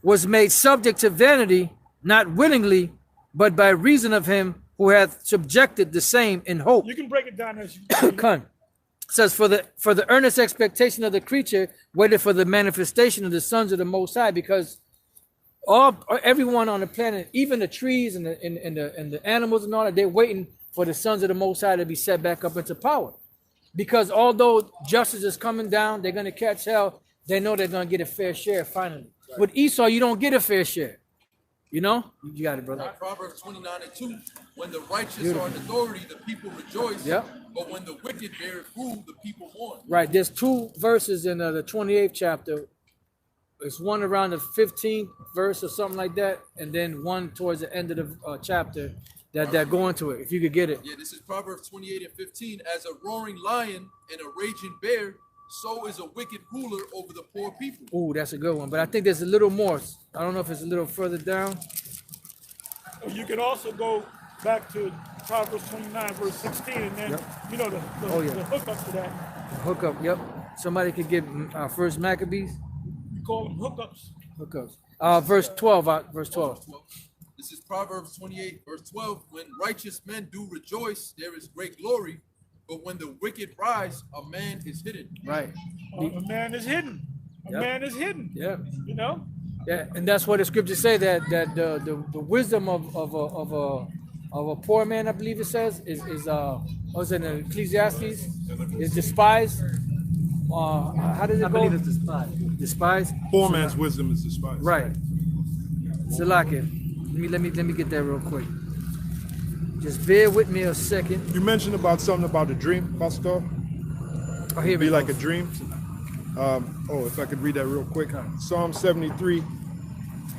was made subject to vanity, not willingly, but by reason of him who hath subjected the same in hope. You can break it down as you It says, for the earnest expectation of the creature waited for the manifestation of the sons of the Most High, because everyone on the planet, even the trees and the animals and all that, they're waiting for the sons of the Most High to be set back up into power. Because although justice is coming down, they're going to catch hell. They know they're going to get a fair share finally. Right. With Esau, you don't get a fair share. You know? You got it, brother. Proverbs 29:2. When the righteous are in authority, the people rejoice. Yep. But when the wicked bear rule, the people mourn. Right. There's two verses in the 28th chapter. It's one around the 15th verse or something like that, and then one towards the end of the chapter that go into it. If you could get it. Yeah, this is Proverbs 28:15. As a roaring lion and a raging bear, so is a wicked ruler over the poor people. Ooh, that's a good one. But I think there's a little more. I don't know if it's a little further down. You can also go back to Proverbs 29, verse 16, and then, you know, the hookup to that. Hookup, yep. Somebody could get First Maccabees. We call them hookups. Hookups. Verse 12. Verse 12. This is Proverbs 28, verse 12. When righteous men do rejoice, there is great glory. But when the wicked rise, a man is hidden. Right. A man is hidden. A man is hidden. Yeah. You know? Yeah, and that's what the scriptures say, that the wisdom of a poor man, I believe it says, is what's in Ecclesiastes, is despised. How does it go? I believe it's despised. Despised. Poor man's wisdom is despised. Right. Salakia. Let me get that real quick. Just bear with me a second. You mentioned about something about a dream, Pastor. Oh, here Be we like go. a dream. If I could read that real quick. Psalm 73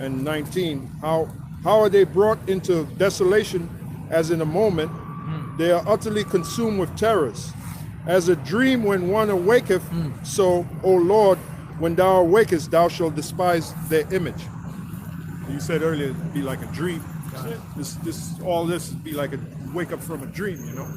and 19. How are they brought into desolation as in a moment? They are utterly consumed with terrors. As a dream when one awaketh, so, O Lord, when thou awakest, thou shalt despise their image. You said earlier it'd be like a dream. All this would be like a wake up from a dream, you know.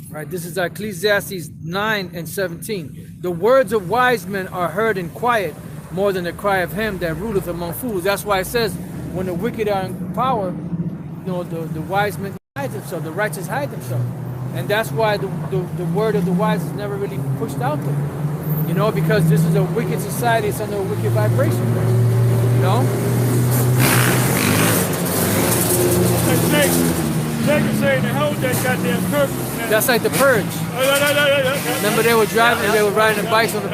Right, this is Ecclesiastes 9 and 17. The words of wise men are heard in quiet, more than the cry of him that ruleth among fools. That's why it says, when the wicked are in power, the wise men hide themselves, the righteous hide themselves. And that's why the word of the wise is never really pushed out there. Because this is a wicked society, it's under a wicked vibration. Jake is saying to hold that goddamn curve. That's like the purge. Remember they were driving, they were riding the bikes on the.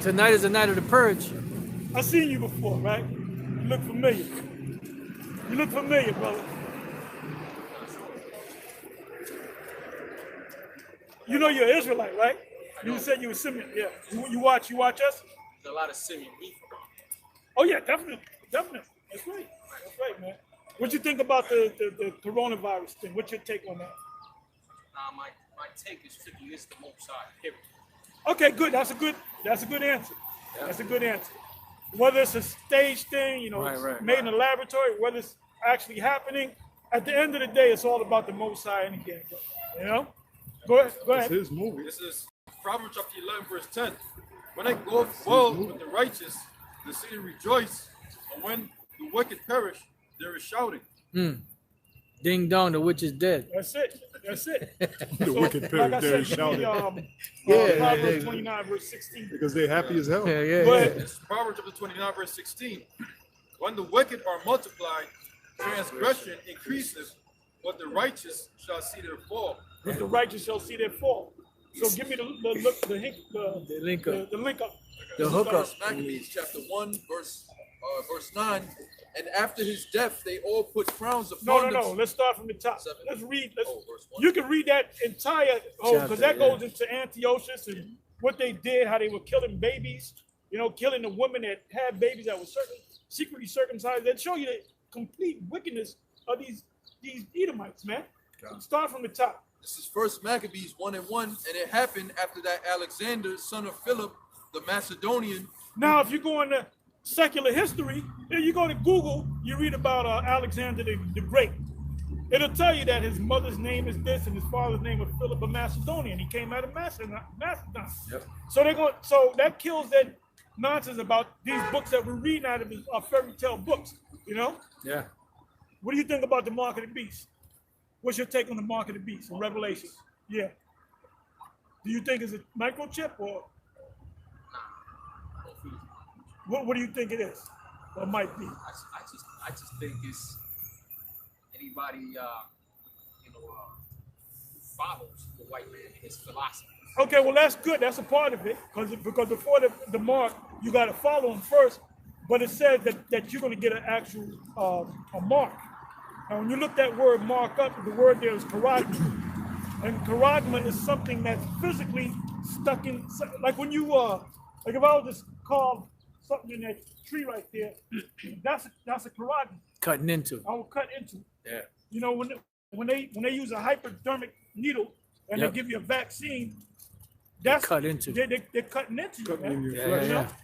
Tonight is the night of the purge. I've seen you before, right? You look familiar. You look familiar, brother. You know you're Israelite, right? You said you were Simeon. Yeah. You watch us? There's a lot of Simeon beef. Oh yeah, definitely. That's right, man. What you think about the coronavirus thing? What's your take on that? My take is strictly it's the Most High. Period. Okay, good. That's a good answer. Yeah. That's a good answer. Whether it's a stage thing, made in a laboratory, whether it's actually happening, at the end of the day, it's all about the Most High and again. Go ahead. It's his movie. This is Proverbs chapter 11, verse 10. When I go well with the righteous, the city rejoice, and when the wicked perish, there is shouting. Ding dong, the witch is dead. That's it. The wicked perish, like there is shouting. Proverbs 29, verse 16. Because they're happy as hell. Yeah. Proverbs chapter 29, verse 16. When the wicked are multiplied, transgression increases, but the righteous shall see their fall. But the righteous shall see their fall. So give me the link up. The hookup. Maccabees chapter 1, verse 9. And after his death, they all put crowns upon No. Let's start from the top. 7. Let's read. verse 1. You can read that entire because Chapter, that goes into Antiochus and what they did, how they were killing babies. Killing the women that had babies that were secretly circumcised. That show you the complete wickedness of these Edomites, man. Start from the top. This is First Maccabees 1:1, and it happened after that Alexander, son of Philip, the Macedonian. Now, if you go into secular history, you go to Google, you read about Alexander the Great. It'll tell you that his mother's name is this and his father's name was Philip of Macedonian. He came out of Macedon. Yep. So that kills that nonsense about these books that we're reading out of are fairy tale books. Yeah. What do you think about the mark of the beast? What's your take on the mark of the beast in Revelation? Yeah. Do you think it's a microchip or what do you think it is? Or might be? I just think it's anybody who follows the white man and his philosophy. Okay, well that's good. That's a part of it because before the mark, you got to follow him first. But it says that you're going to get an actual a mark. Now, when you look that word mark up, the word there is karagma. And karagma is something that's physically stuck in, like when you, like if I was just carve something in that tree right there, that's a karagma. Cutting into. I will cut into. Yeah. When they use a hypodermic needle and they give you a vaccine, that's cut into. They're cutting into you, man.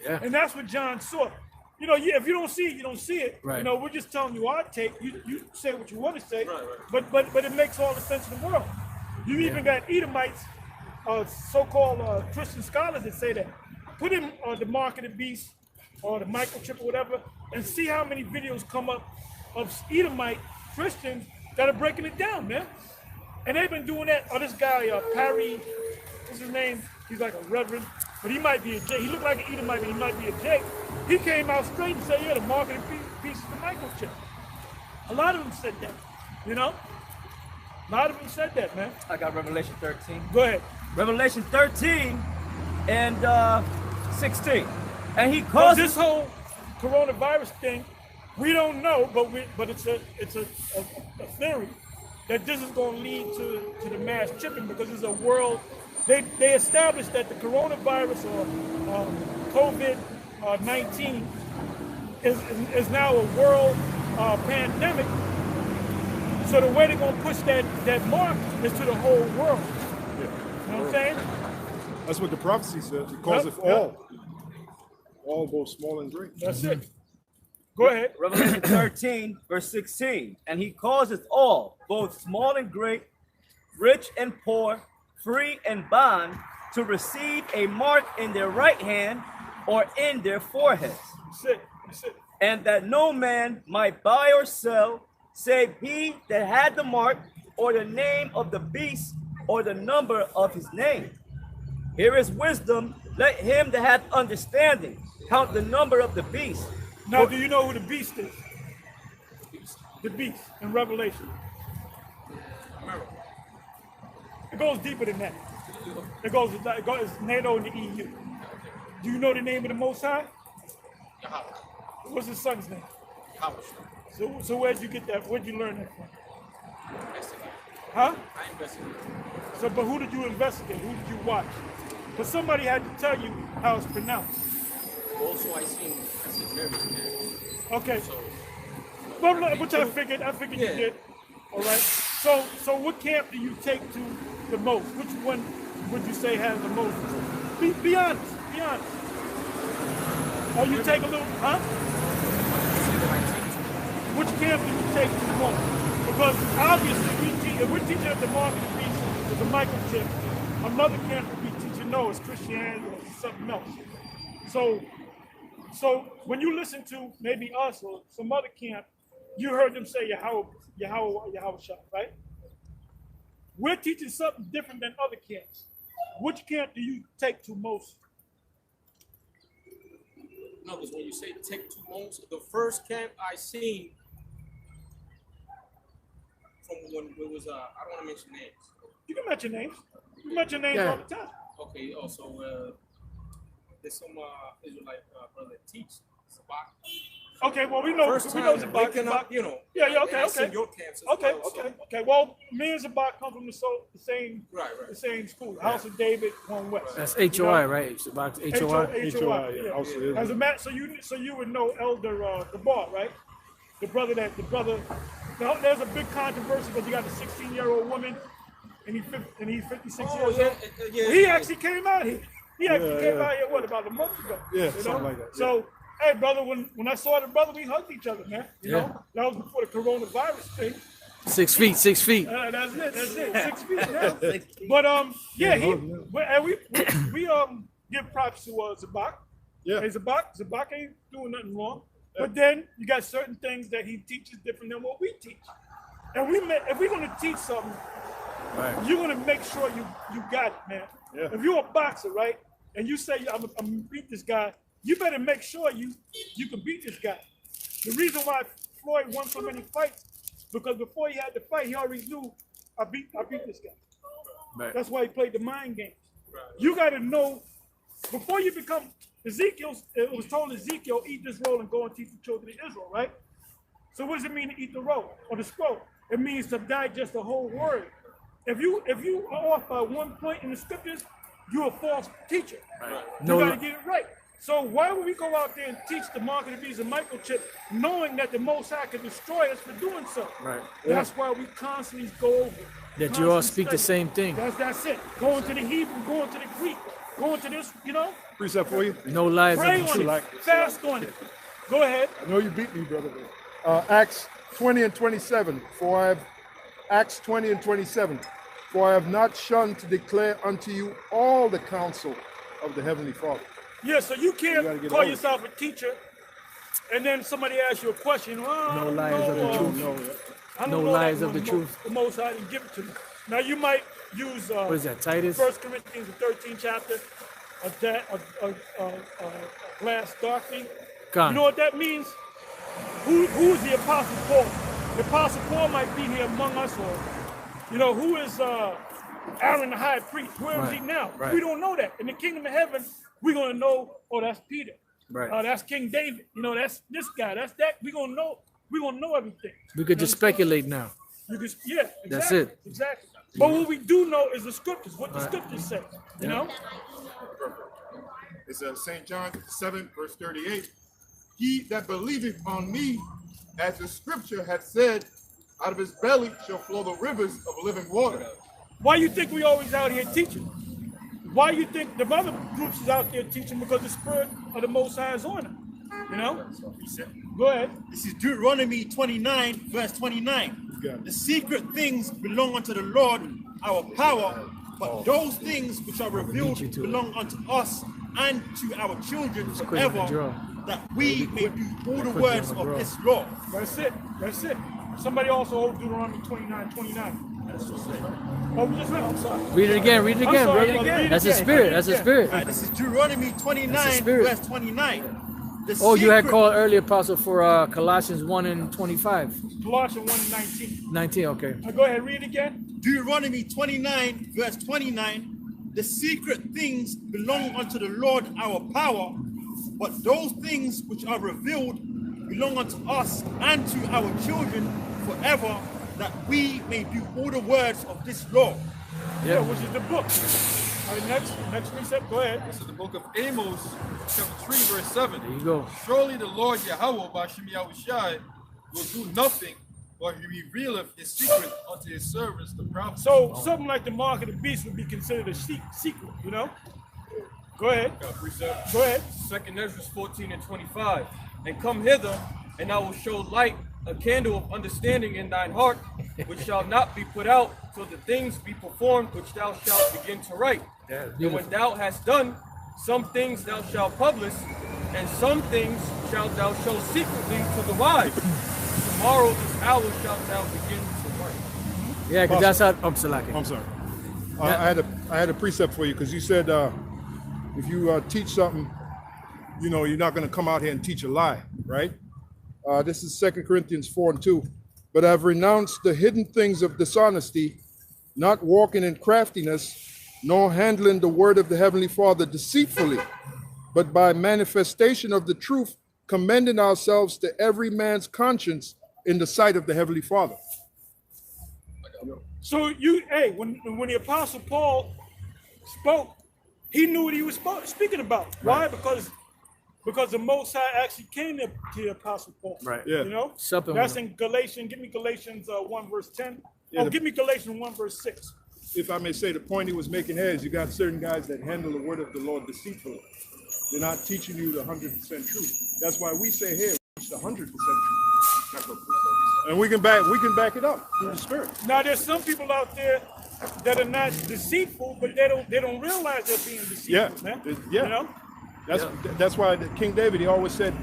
Yeah. And that's what John saw. If you don't see it, you don't see it. Right. We're just telling you our take. You say what you want to say, right. But it makes all the sense in the world. You even got Edomites, so-called Christian scholars that say that. Put in the mark of the beast or the microchip or whatever, and see how many videos come up of Edomite Christians that are breaking it down, man. And they've been doing that. This guy Parry, what's his name? He's like a reverend, but he might be a J. He looked like an Edomite, but he might be a J. He came out straight and said, "Yeah, the mark of the beast is the microchip." A lot of them said that, A lot of them said that, man. I got Revelation 13. Go ahead. Revelation 13 and 16. And he Because caused this whole coronavirus thing, we don't know, but it's a theory that this is going to lead to the mass chipping because it's a world. They established that the coronavirus or COVID-19 is now a world pandemic. So the way they're going to push that mark is to the whole world. Yeah. You know what I'm saying? That's what the prophecy says. It calls it all both small and great. That's it. Go ahead. Revelation 13, verse 16. And he causeth all, both small and great, rich and poor, free and bond, to receive a mark in their right hand or in their foreheads, Sit. Sit. and that no man might buy or sell, save he that had the mark, or the name of the beast, or the number of his name. Here is wisdom. Let him that hath understanding count the number of the beast. Now, do you know who the beast is? The beast in Revelation. It goes deeper than that. It goes it's NATO and the EU. Do you know the name of the Most High? What's his son's name? So where'd you get that? Where'd you learn that from? Huh? I investigated. So, but who did you investigate? Who did you watch? Because somebody had to tell you how it's pronounced. Also, I seen various. Okay. Well, which I figured you did. All right. So what camp do you take to the most? Which one would you say has the most? Be honest. Be honest. Or you take a little, huh? Which camp do you take to the most? Because obviously if we're teaching at the market piece, it's a microchip. Another camp would be teaching no, it's Christianity or something else. So when you listen to maybe us or some other camp, you heard them say Yahweh Shah, right? We're teaching something different than other camps. Which camp do you take to most? No, because when you say take to most, the first camp I seen from when it was I don't want to mention names. You can mention names. You can mention names all the time. Okay, also there's some Israelite brother that teach Sabbath. Okay, well we know Zabak, waking up, you know. Yeah, okay. Your camps as Okay. well, Well, me and Zabak come from the same the same school, House of David, One West. That's HOI, right? Zabak's HOI. HOI, yeah. House of Israel. As a matter, so you would know Elder Gabar, right? The brother. Now, there's a big controversy because you got a 16-year-old woman, and he's 56 years old. He actually came out here. He actually came out here about a month ago? Yeah, something like that. So, hey, brother, when I saw the brother, we hugged each other, man. You know, that was before the coronavirus thing. 6 feet, 6 feet. That's it. 6 feet. Yeah. But we give props to Zabak. Yeah. Hey, Zabak ain't doing nothing wrong. But then you got certain things that he teaches different than what we teach. And if we're gonna teach something, you're gonna make sure you got it, man. Yeah. If you're a boxer, right, and you say I'm gonna beat this guy, you better make sure you can beat this guy. The reason why Floyd won so many fights, because before he had the fight, he already knew I beat this guy. Right. That's why he played the mind games. You got to know before you become Ezekiel. It was told Ezekiel, eat this roll and go and teach the children of Israel, right? So what does it mean to eat the roll or the scroll? It means to digest the whole word. If you are off by one point in the scriptures, you're a false teacher. Right. You got to get it right. So why would we go out there and teach the mark of the beast and microchip, knowing that the Most High can destroy us for doing so? Right. That's why we constantly go over. That you all speak the same thing. That's it. Going to the Hebrew, going to the Greek, going to this, Precept for you. No lies Pray of the on truth. it. Fast on it. Go ahead. I know you beat me, brother. Acts 20 and 27. Acts 20 and 27. For I have not shunned to declare unto you all the counsel of the Heavenly Father. Yeah, so you can't call yourself a teacher and then somebody asks you a question. No lies of the truth. No lies of the truth. The Most High didn't give it to me. Now you might use what is that, Titus? 1 Corinthians, the 13th chapter, glass darkly. You know what that means? Who's the Apostle Paul? The Apostle Paul might be here among us, or who is Aaron the high priest? Where is he now? Right. We don't know that. In the kingdom of heaven, we're gonna know. Oh, that's Peter. Right. That's King David. That's this guy. That's that. We're gonna know. We're gonna know everything. We could just speculate now. You just exactly. That's it. Exactly. But what we do know is the scriptures. What the scriptures say. You know. It's St. John 7, verse 38. He that believeth on me, as the scripture hath said, out of his belly shall flow the rivers of living water. Why you think we always out here teaching? Why you think the other groups is out there teaching? Because the spirit of the Most High is on them. Go ahead. This is Deuteronomy 29, verse 29. The secret things belong unto the Lord, our power, but those things which are revealed belong unto us and to our children quick forever, to draw. that we may do all the quick words to of draw. this law. That's it. That's it. Somebody also hold Deuteronomy 29:29. That's just it. Oh, we just read. I'm sorry. Read it again, I'm brother. sorry, read it That's a again. spirit. That's a spirit. All right, this is Deuteronomy 29, That's the spirit. verse 29. The Oh, you had secret- called earlier, Apostle, for Colossians 1 and 25. Colossians 1:19. 19, okay. Now go ahead, read it again. Deuteronomy 29, verse 29. The secret things belong unto the Lord our power, but those things which are revealed belong unto us and to our children forever, that we may do all the words of this law. Yeah, which is the book. All right, next precept. Go ahead. This is the book of Amos, chapter 3, verse 7. There you go. Surely the Lord Yahweh, Bashem Yahushai, will do nothing, but he revealeth his secret unto his servants, the prophets. So something like the mark of the beast would be considered a secret, you know? Go ahead. Got a precept. Go ahead. 2nd Ezra 14 and 25. And come hither, and I will show light, a candle of understanding in thine heart, which shall not be put out till the things be performed which thou shalt begin to write. And when thou hast done, some things thou shalt publish, and some things shalt thou show secretly to the wise. Tomorrow this hour shalt thou begin to write. Yeah, because that's how. I'm Salaki. I'm sorry. I had a precept for you because you said if you teach something, you know, you're not going to come out here and teach a lie, right? This is 2 Corinthians 4 and 2. But I've renounced the hidden things of dishonesty, not walking in craftiness, nor handling the word of the Heavenly Father deceitfully, but by manifestation of the truth, commending ourselves to every man's conscience in the sight of the Heavenly Father. So when the Apostle Paul spoke, he knew what he was speaking about. Why? Because the Most High actually came to the Apostle Paul. Right. Yeah. You know? Supping That's with in Galatians. Give me Galatians 1 verse 10. Yeah, Give me Galatians 1 verse 6. If I may say, the point he was making here is you got certain guys that handle the word of the Lord deceitfully. They're not teaching you the 100% truth. That's why we say here, it's the 100% truth. And we can back it up through the Spirit. Now there's some people out there that are not deceitful, but they don't realize they're being deceitful, man. Yeah. You know? That's why King David, he always said,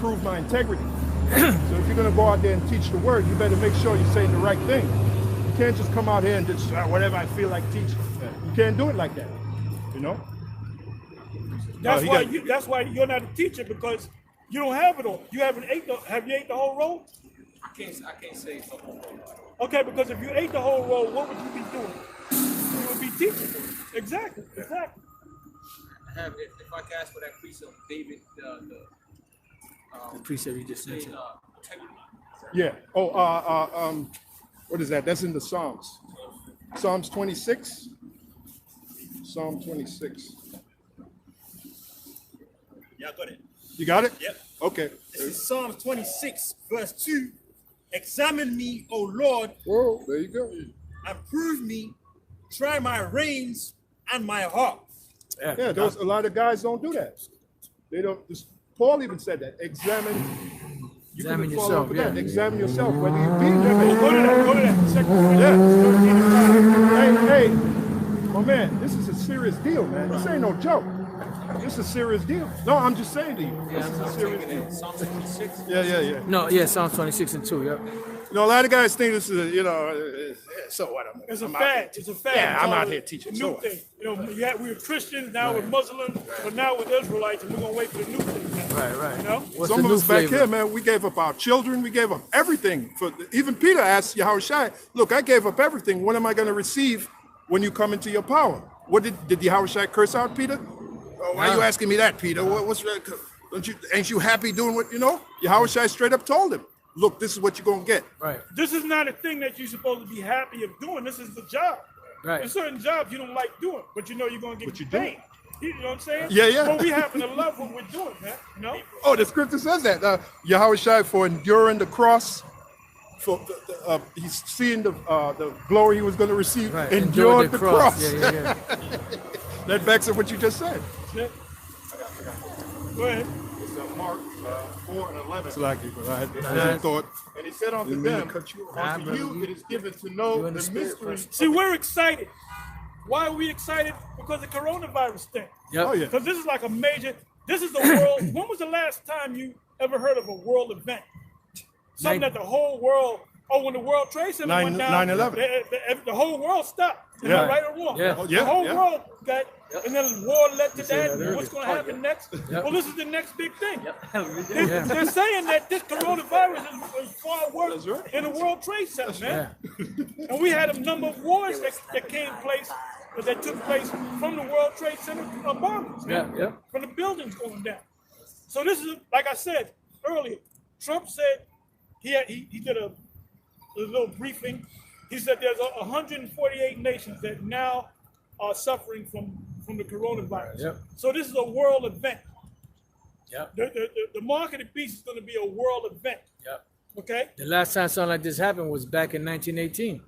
prove my integrity. So if you're going to go out there and teach the word, you better make sure you're saying the right thing. You can't just come out here and just whatever I feel like teaching. You can't do it like that, you know? That's why you're not a teacher, because you don't have it all. You haven't have you ate the whole roll? I can't say something. Okay, because if you ate the whole roll, what would you be doing? You would be teaching. Exactly. I have, if I can ask for that precept, David, the precept you just mentioned. integrity. Yeah. Oh, what is that? That's in the Psalms. Psalms 26. Psalm 26. Yeah, I got it. You got it? Yep. Okay. This is Psalm 26, verse 2. Examine me, O Lord, Whoa, there you go. and prove me. Try my reins and my heart. Yeah, a lot of guys don't do that. They don't. Paul even said that. Examine Yourself. Yeah. Examine yourself. Whether you be there. Go to that. Yeah. Hey, my man, this is a serious deal, man. This ain't no joke. This is a serious deal. No, I'm just saying to you. This is a serious deal. Psalm 26. Yeah. No, yeah, Psalms 26 and 2, yep. You know, a lot of guys think this is, so what? It's a fact. It's a fact. Yeah, I'm It's out all here teaching. a So new what? thing. You know, we were Christians, now we're Muslims, but now we're Israelites, and we're gonna wait for the new thing. Right. You know? What's Some the of new us back flavor? here, man, we gave up our children. We gave up everything. Even Peter asked Yahushua, look, I gave up everything. What am I going to receive when you come into your power? What did Yahushua curse out Peter? Oh, why are you asking me that, Peter? Ain't you happy doing what, Yahushua straight up told him, look, this is what you're going to get. Right. This is not a thing that you're supposed to be happy of doing. This is the job. Right. There's certain jobs you don't like doing, but you know you're gonna get paid. You know what I'm saying? Yeah. But we happen to love what we're doing, man. You know? Oh, the scripture says that. Yahushua, for enduring the cross, he's seeing the glory he was going to receive, Right. endured the cross. Yeah. That backs up what you just said. Yeah. Go ahead. It's Mark 4 and 11. It's like you, but I had thought. And he said unto Didn't mean to them, cut you off. unto you it is given to know the in the spirit mystery. See, we're excited. Why are we excited? Because the coronavirus thing. Yep. Oh yeah. Because this is like a major, this is the world. When was the last time you ever heard of a world event? Something that the whole world, when the World Trade Center went down, 9/11. the whole world stopped. Am Yeah. I right or wrong? Yeah. Oh, yeah, The whole yeah. world got, and then war led to said that. that And what's going to earlier. happen next? Yep. Well, this is the next big thing. Yeah. They're saying that this coronavirus is far worse That's right. than the World Trade Center, man. Yeah. And we had a number of wars that came place, that took place from the World Trade Center bombings, man. Yeah. From the buildings going down. So this is, like I said earlier, Trump said he did a little briefing. He said there's 148 nations that now are suffering from the coronavirus. Yep. So this is a world event. Yep. The mark of the beast is going to be a world event. Yep. Okay? The last time something like this happened was back in 1918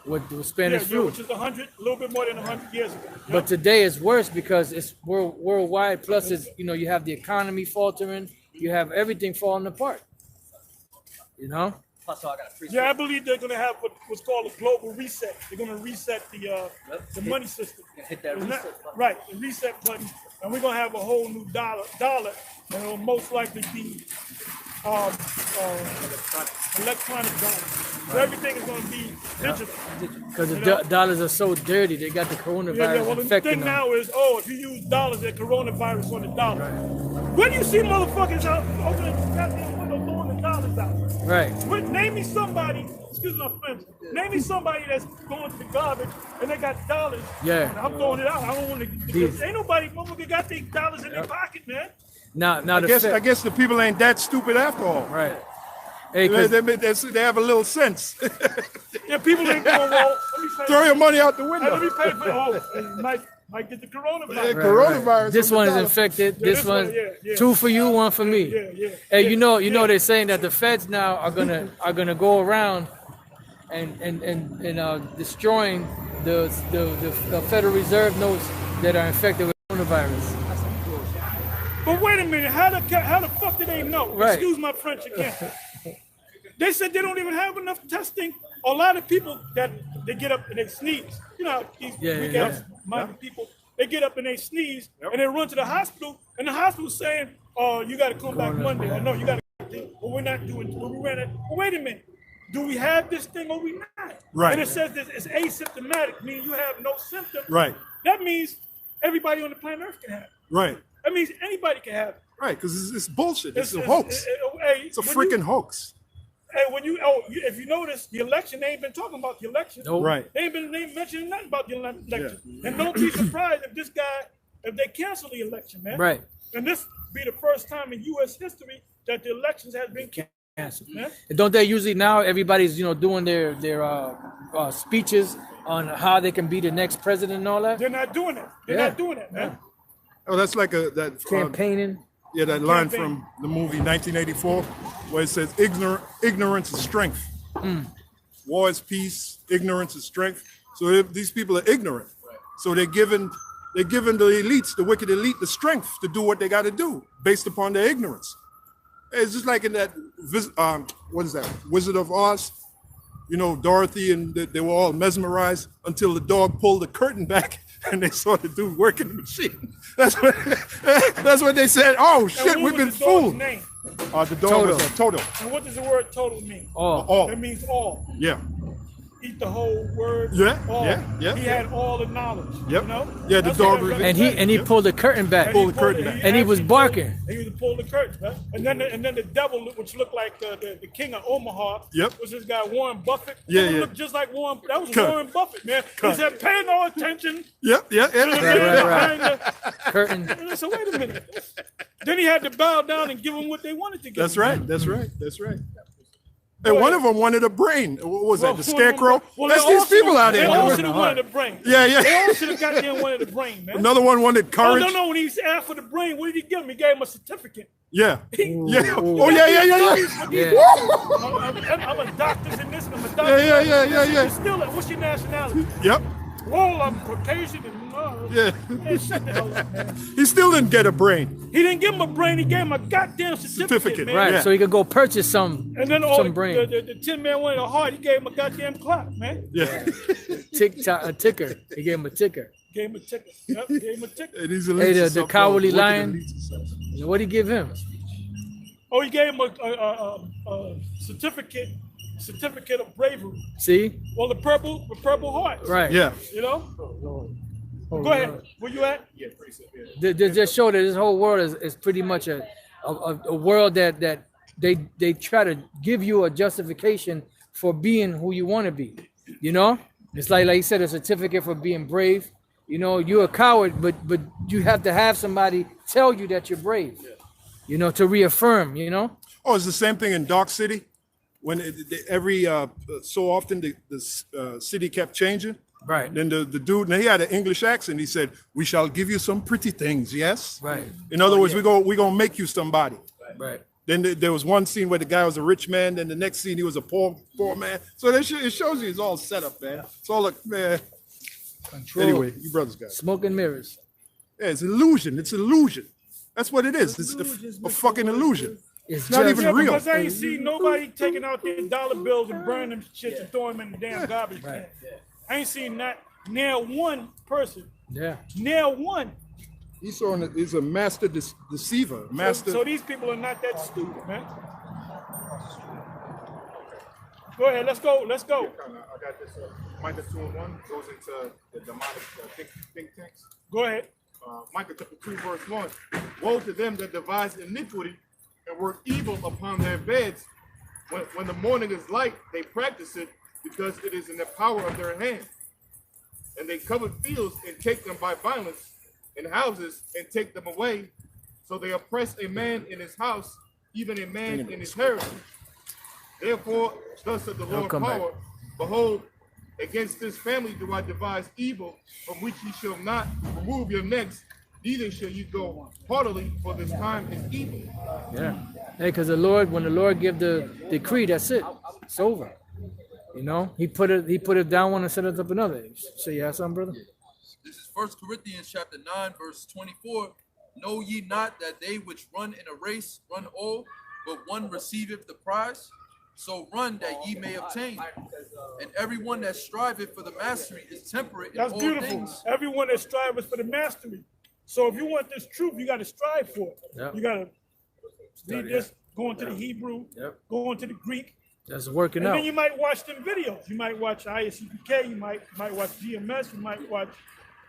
with the Spanish Yeah, flu. which is a little bit more than 100 years ago. But today it's worse because it's worldwide. Plus, it's, you have the economy faltering. You have everything falling apart. You know? Plus, I got a free. Yeah, I believe they're going to have what's called a global reset. They're going to reset the money system. Hit that It's not- reset button. Right, the reset button. And we're going to have a whole new dollar, and it'll most likely be electronic dollars. So everything is going to be digital. Because the dollars are so dirty, they got the coronavirus Well, the infecting thing them. now is, if you use dollars, there's coronavirus on the dollar. When do you see motherfuckers out opening the goddamn window, throwing the dollars out? Right. Name me somebody, excuse my French, name me somebody that's going to the garbage and they got dollars. Yeah. And I'm throwing it out. I don't want to. Ain't nobody motherfucker got their dollars in their pocket, man. Now I the guess the people ain't that stupid after all. right. Hey, 'cause- They have a little sense. Yeah, people ain't going, well, let me say, Throw your money out the hey, let me window. pay for might get the coronavirus. Yeah, coronavirus. this on the one is dollar. infected. Yeah, This this one, one, yeah. 2 for you, 1 for me. Yeah. Hey, you know they're saying that the feds now are gonna go around and destroying the Federal Reserve notes that are infected with coronavirus. But wait a minute, how the fuck do they know? Right. Excuse my French again. They said they don't even have enough testing. A lot of people that they get up and they sneeze. You know, these weak-ass-minded people, they get up and they sneeze and they run to the hospital, and the hospital's saying, "Oh, you got to come back Monday." Or no, you got to. Well, we're not doing. Well, wait a minute. Do we have this thing or we not? Right. And it says this it's asymptomatic, meaning you have no symptoms. Right. That means everybody on the planet Earth can have it. Right. That means anybody can have it. Right. Because it's bullshit. It's a hoax. It's a when freaking hoax. Hey, if you notice, the election, they ain't been talking about the election. Nope. Right. They ain't mentioning nothing about the election. And don't be surprised if they cancel the election, man. Right. And this be the first time in U.S. history that the elections has been canceled, man. And don't they usually now everybody's doing their speeches on how they can be the next president and all that? They're not doing it. They're Yeah. not doing it, man. Oh, that's like that Campaigning. that line Campaign. from the movie 1984 where it says ignorance is strength. War is peace, ignorance is strength. So these people are ignorant. So they're giving the elites, the wicked elite, the strength to do what they got to do based upon their ignorance. It's just like in that what is that? Wizard of Oz. Dorothy and they were all mesmerized until the dog pulled the curtain back and they saw the dude working the machine. That's what they said. Oh And shit, what we've was been the dog's fooled. name? The dog was Toto. And what does the word total mean? All. That means all. Yeah. Eat the whole word. Yeah, All. yeah. He had all the knowledge. Yep. You know? Yeah, the That's dog what was- And he pulled the curtain back. Pulled the curtain back. And he was actually barking. He was pulled the curtain, right? And then the devil, which looked like the king of Omaha, Yep. was this guy Warren Buffett. Yeah, That yeah. looked just like Warren. That was Cut. Warren Buffett, man. He said, "Pay no attention." Yep. Right. Curtain. And I said, "Wait a minute." Then he had to bow down and give them what they wanted to give. That's them. right. That's right. That's right. And one of them wanted a brain. What was that? The scarecrow? Well, That's they all these people should've- out They there. all should have wanted the brain. Yeah, yeah. They all should have got there and wanted the brain, man. Another one wanted Oh, courage. no. When he asked for the brain, what did he give him? He gave him a certificate. Yeah. Yeah. Oh yeah. Yeah. I'm a doctor in this, and I'm a doctor. Yeah. Still, what's your nationality? Yep. Well, I'm Caucasian and Yeah. Hey, shut the hell up, man. He still didn't get a brain. He didn't give him a brain. He gave him a goddamn certificate, man. Right, Yeah. so he could go purchase some brain. The 10 man wanted a heart. He gave him a goddamn clock, man. Yeah. A ticker. He gave him a ticker. Gave him a ticket. Yep, gave him a ticket. And he's Hey, the cowardly lion. himself. What'd he give him? Oh, he gave him a certificate of bravery. See? Well, the purple heart. Right. Yeah. You know? Go ahead. Where you at? They just show that this whole world is pretty much a world that they try to give you a justification for being who you want to be. You know? It's like you said, a certificate for being brave. You know, you're a coward, but you have to have somebody tell you that you're brave. You know, to reaffirm, you know? Oh, it's the same thing in Dark City. When every so often the city kept changing. Right. Then the dude, and he had an English accent. He said, "We shall give you some pretty things, yes." Right. In other words, we gonna make you somebody. Right. Then there was one scene where the guy was a rich man. Then the next scene he was a poor man. So it shows you it's all set up, man. It's all like, man. Control. Anyway, you brothers got it. Smoke and mirrors. Yeah, it's illusion. It's illusion. That's what it is. It's a fucking illusion. It's not just- even real. Because I ain't seen nobody taking out their dollar bills and burning them shits and throwing them in the damn garbage can. I ain't seen that. Nail one person. Yeah. Nail one. He's a master deceiver. Master. So these people are not that stupid, man. Go ahead. Let's go. I got this. Micah 2:1 goes into the demonic think tanks. Go ahead. Micah chapter 2, verse 1. Woe to them that devise iniquity and work evil upon their beds. When the morning is light, they practice it because it is in the power of their hand. And they cover fields and take them by violence, and houses and take them away. So they oppress a man in his house, even a man in his heritage. Therefore, thus said the Lord power, behold, against this family do I devise evil, from which ye shall not remove your necks, neither shall you go heartily, for this time is evil. Yeah. Hey, because when the Lord give the decree, that's it. It's over. You know, he put it down one and set it up another. So you have something, brother? This is 1 Corinthians chapter 9, verse 24. Know ye not that they which run in a race run all, but one receiveth the prize? So run that ye may obtain. And everyone that striveth for the mastery is temperate in That's all beautiful. things. Everyone that strives for the mastery. So if you want this truth, you got to strive for it. Yep. You got to read this, go into the Hebrew, go into the Greek. That's working And out. then you might watch them videos. You might watch ISCPK. You might watch GMS. You might watch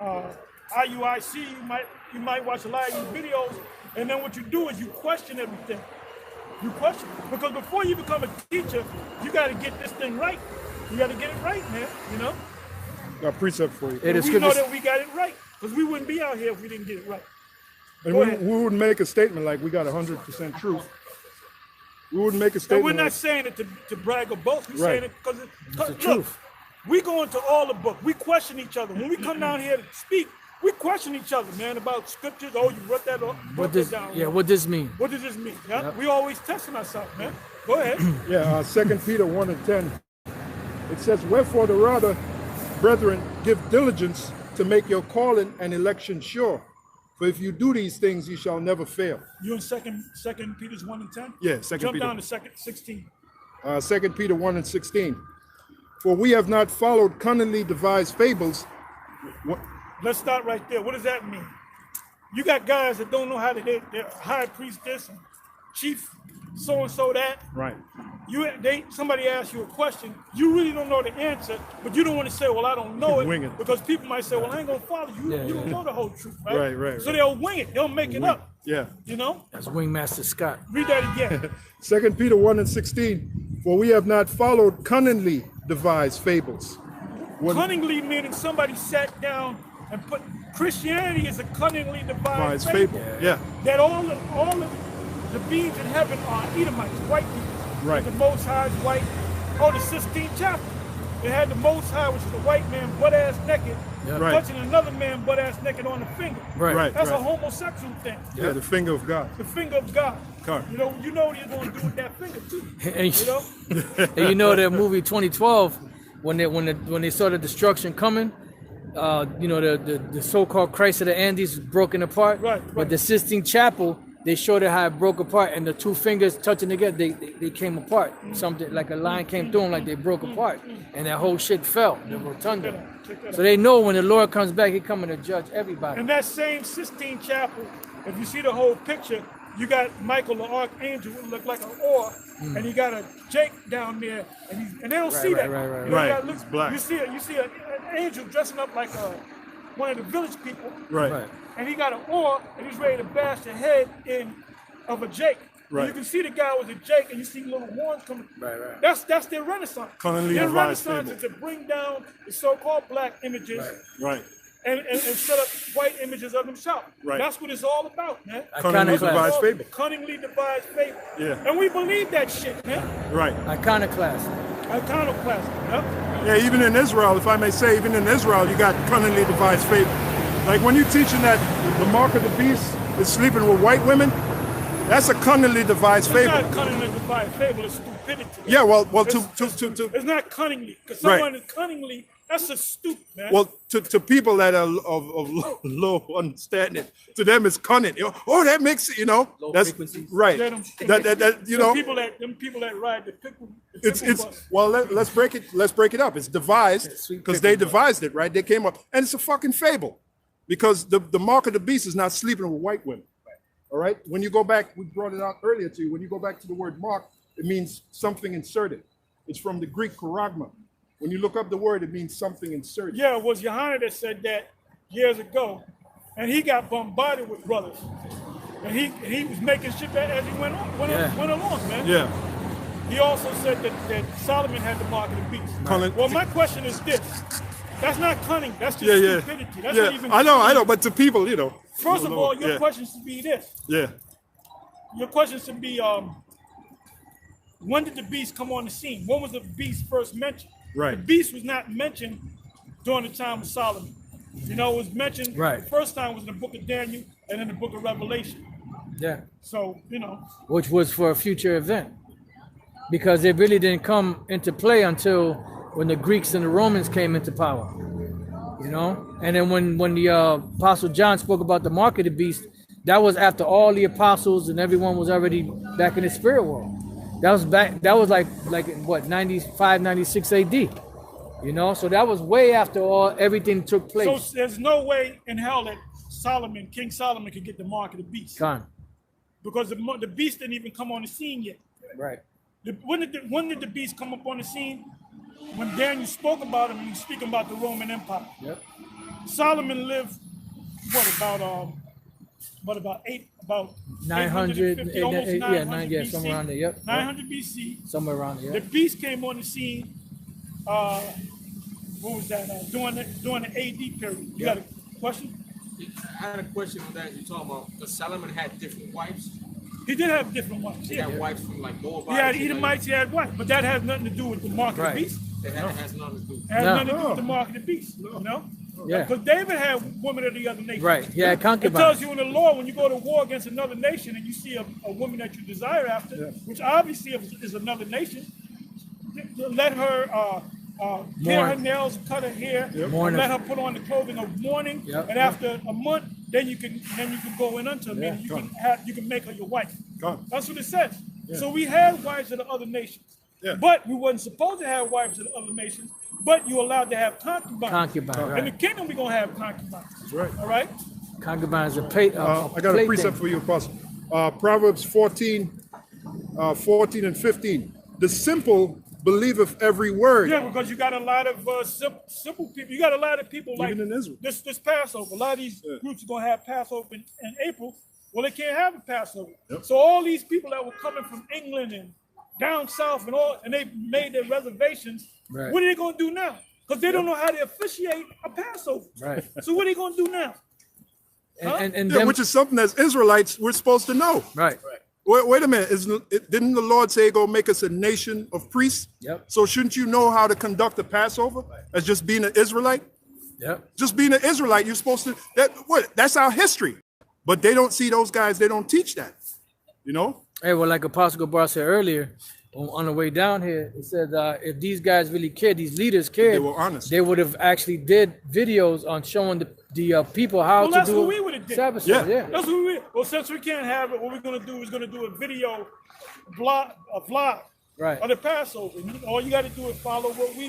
IUIC. You might watch a lot of these videos. And then what you do is you question everything. You question, because before you become a teacher, you got to get this thing right. You got to get it right, man. You know. Got precept for you. It is We know that we got it right, because we wouldn't be out here if we didn't get it right. And Go we ahead. wouldn't make a statement like we got 100% truth. We wouldn't make a And statement. we're not like, saying it to brag or boast. We're Right. saying it because the look, truth. we go into all the book. We question each other. When we come down here to speak, we question each other, man, about scriptures. Oh, you wrote that down. What this mean? What does this mean? Yeah? We always testing ourselves, man. Go ahead. Yeah, 2 Peter 1 and 10. It says, "Wherefore the rather, brethren, give diligence to make your calling and election sure. For if you do these things, you shall never fail." You in second Peter's 1 and 10? Yeah, 2 Jump Peter. down to 16. 2 Peter 1 and 16. "For we have not followed cunningly devised fables." Let's start right there. What does that mean? You got guys that don't know how to, they're high priest this and chief so-and-so that. Right. Somebody asks you a question, you really don't know the answer, but you don't want to say, well, I don't know Wing it, it. because people might say, well, I ain't going to follow you. You don't know the whole truth, right? Right. So they'll wing it. They'll make it up, Yeah. you know? That's Wingmaster Scott. Read that again. 2 Peter 1 and 16. "For we have not followed cunningly devised fables." Cunningly meaning somebody sat down and put, Christianity is a cunningly devised Devised fable. fable. Yeah. That all the beings in heaven are Edomites, white people. Right. The Most High is white. Oh, the 16th chapter. It had the Most High, which is the white man, butt-ass naked, Right. touching another man butt-ass naked on the finger. Right. That's a Right. homosexual thing. Yeah, the finger of God. The finger of God. Correct. You know what you're going to do with that finger, too. And You know? and you know that movie 2012, when they saw the destruction coming, you know, the so-called Christ of the Andes was broken apart. Right, But right. the Sistine Chapel, they showed it how it broke apart, and the two fingers touching together, they came apart. Something like a line came through them, like they broke apart, and that whole shit fell. The rotunda. So they know when the Lord comes back, He coming to judge everybody. And that same Sistine Chapel, if you see the whole picture, you got Michael the Archangel, who look like an oar, and you got a Jake down there, and they don't see that. right. You know, Right, that looks- it's black. You see an angel dressing up like one of the village people, Right. and he got an oar, and he's ready to bash the head in of a Jake. Right. You can see the guy with a Jake, and you see little horns coming. Right. That's their Renaissance. Cunningly Their devised Renaissance fable. is to bring down the so-called black images Right. and set up white images of themselves. Right. That's what it's all about, man. Cunningly Iconoclast. devised fable. Cunningly devised fable. Yeah. And we believe that shit, man. Right. Iconoclast. Iconoclasm. Yep. Yeah, even in Israel, if I may say, even in Israel, you got cunningly devised fable. Like when you're teaching that the mark of the beast is sleeping with white women, that's a cunningly devised It's fable. not cunningly devised fable, it's stupidity. Yeah, well, It's- it's not cunningly. Because Right. someone is cunningly, that's just stupid, man. well, to people that are of low understanding, to them it's cunning. You know, oh, that makes it, you know, that's right. Yeah, them- That you know, them people that ride the pickle it's bus. well, let's break it up. It's devised because they devised it, right? They came up, and it's a fucking fable because the mark of the beast is not sleeping with white women. All right. When you go back, we brought it out earlier to you. When you go back to the word mark, it means something inserted. It's from the Greek charagma. When you look up the word, it means something inserted. Yeah, it was Johanna that said that years ago, and he got bombarded with brothers, and he was making shit that as he went along, man. Yeah. He also said that Solomon had the mark of the beast. Cunning. Well, my question is this: that's not cunning. That's just Yeah. stupidity. That's not even. I know. But to people, you know. First of all, your yeah. question should be this: Yeah. your question should be, when did the beast come on the scene? When was the beast first mentioned? Right. The beast was not mentioned during the time of Solomon. You know, it was mentioned Right. the first time was in the book of Daniel and in the book of Revelation. Yeah. So, you know, Which was for a future event. Because it really didn't come into play until when the Greeks and the Romans came into power. You know? And then when the Apostle John spoke about the mark of the beast, that was after all the apostles and everyone was already back in the spirit world. That was like in what, 95, 96 AD. You know? So that was way after everything took place. so there's no way in hell that King Solomon could get the mark of the beast. Gone. Because the beast didn't even come on the scene yet. Right. When did the beast come up on the scene? When Daniel spoke about him, and he was speaking about the Roman Empire. Yep. Solomon lived about 900, 850, almost 900 BC. somewhere around there. Yep. 900 BC. Somewhere around there. The beast came on the scene. What was that? During the AD period. You got a question? I had a question on that. You're talking about because Solomon had different wives. He did have different wives. He had wives from like Moabite. He had Edomites. He had wives, but that has nothing to do with the mark of the beast. It has nothing to do. It has nothing to do with the mark of the beast. You know? Yeah. Because David had women of the other nation. Right. He had It concubines. tells you in the law when you go to war against another nation and you see a woman that you desire after, which obviously is another nation, to let her tear her nails, cut her hair, and let her put on the clothing of mourning, and after a month, then you can go in unto her, meaning you can make her your wife. That's what it says. So we had wives of the other nations, but we wasn't supposed to have wives of the other nations. But you're allowed to have concubines. Concubines, In the kingdom, we're gonna have concubines. That's right. All right. Concubines are I got a precept for you, Apostle. Proverbs 14, 14 and 15. The simple believeth every word. Yeah, because you got a lot of simple people. You got a lot of people like Even in Israel. this Passover. A lot of these groups are gonna have Passover in April. Well, they can't have a Passover. So all these people that were coming from England and down south and they made their reservations. Right. What are they gonna do now? Because they don't know how to officiate a Passover. Right. So what are they gonna do now? And Which is something as Israelites we're supposed to know. right. Wait a minute. Didn't the Lord say go make us a nation of priests? Yep. So shouldn't you know how to conduct a Passover as just being an Israelite? Yep. Just being an Israelite, you're supposed to. That's our history. But they don't see those guys. They don't teach that. You know. Hey, well, like Apostle Gabar said earlier, on the way down here, it said if these guys really cared, these leaders cared, They were honest. they would have actually did videos on showing the people how Well, to that's do what we would have did. Sabbath. Yeah. Yeah. That's what we. Well, since we can't have it, what we're gonna do is gonna do a video, a vlog Right. of the Passover. All you got to do is follow what we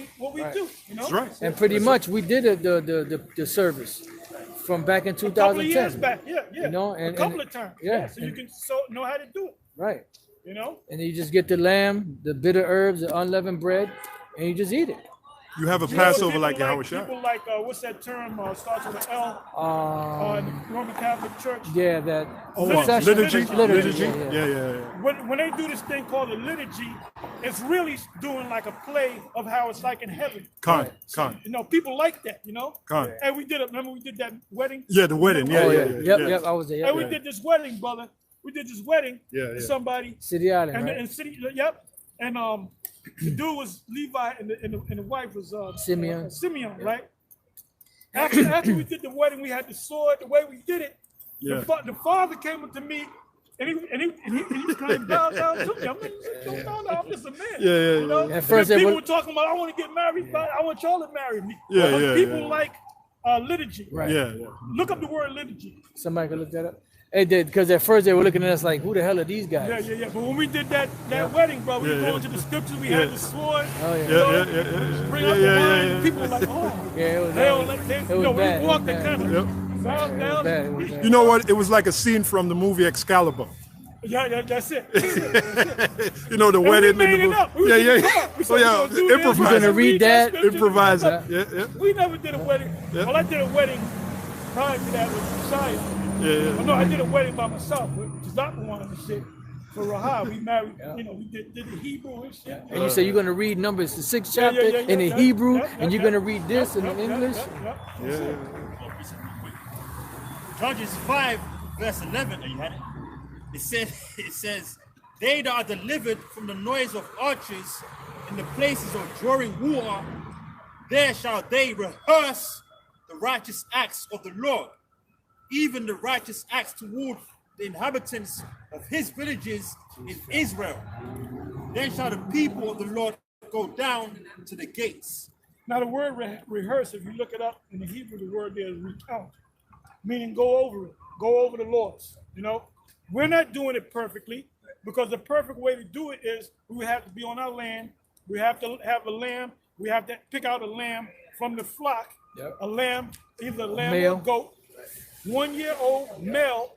do. You know. That's right. And pretty much we did the service from back in A couple of 2010. years back, yeah. You know, a couple of times. yeah, So you and- can know how to do it. Right. You know. And you just get the lamb, the bitter herbs, the unleavened bread, and you just eat it. You have a You know, Passover people like Yahweh Shai. People like what's that term? Starts with an L. In the Roman Catholic Church. Yeah, that Liturgy. procession- Liturgy. Yeah. Yeah. When they do this thing called a liturgy, it's really doing like a play of how it's like in heaven. Con. You know, people like that. You know. Con. And we did it. Remember we did that wedding? Yeah, the wedding. Yeah, Oh, yeah, yeah. yeah. Yep, I was there. Yep, And we yeah. did this wedding, brother. We did this wedding Yeah, to yeah. somebody. City Island, And right? the city, yep. And the dude was Levi, and the wife was Simeon. Simeon, right? After we did the wedding, we had the sword. The way we did it, Yeah. the father came up to me, and he kind of bowed down to me. I'm like, don't bow down. I'm just a man. Yeah, yeah, You know? yeah. At first And they people were- were talking about, I want to get married, but I want y'all to marry me. Yeah, But yeah, people yeah. like liturgy. Right. Yeah. Look up the word liturgy. Somebody could look that up. They did, because at first they were looking at us like, who the hell are these guys? Yeah. But when we did that wedding, bro, we Yeah, go yeah. into the scriptures. We Yeah. had the sword. Oh, yeah. you know, Yeah. Bring Yeah, up the yeah, wine. yeah. People were like, oh. Yeah, it was They don't bad. like, they, It you was know, bad. we It walked was the bad. kind Yep. of bow It down. was bad. It was bad. You know what? It was like a scene from the movie Excalibur. Yeah, that's it. That's it. You know, the And we wedding made in the it up. We Yeah, was yeah. just taught. We Oh, said, yeah. we're gonna do this. Improvise. We're gonna read that. scripture. Improvise it. Yeah. We never did a wedding. Yeah. Well, I did a wedding prior to that with Messiah. Yeah. Well, no, I did a wedding by myself with Zakwan and shit. For Rahab, we married, you know, we did the Hebrew and shit. And you say you're going to read Numbers, the 6th Yeah, chapter, in the Hebrew, and you're going to read this in the English? Yeah. Judges 5, verse 11, you had it. It says, they that are delivered from the noise of archers in the places of drawing water, there shall they rehearse the righteous acts of the Lord, even the righteous acts toward the inhabitants of his villages in Israel. Then shall the people of the Lord go down to the gates. Now the word rehearse, if you look it up in the Hebrew, the word there is recount, meaning go over it, go over the laws. You know, we're not doing it perfectly because the perfect way to do it is we have to be on our land. We have to have a lamb. We have to pick out a lamb from the flock. Yep. A lamb, either a lamb Male. or a goat, 1 year old, male,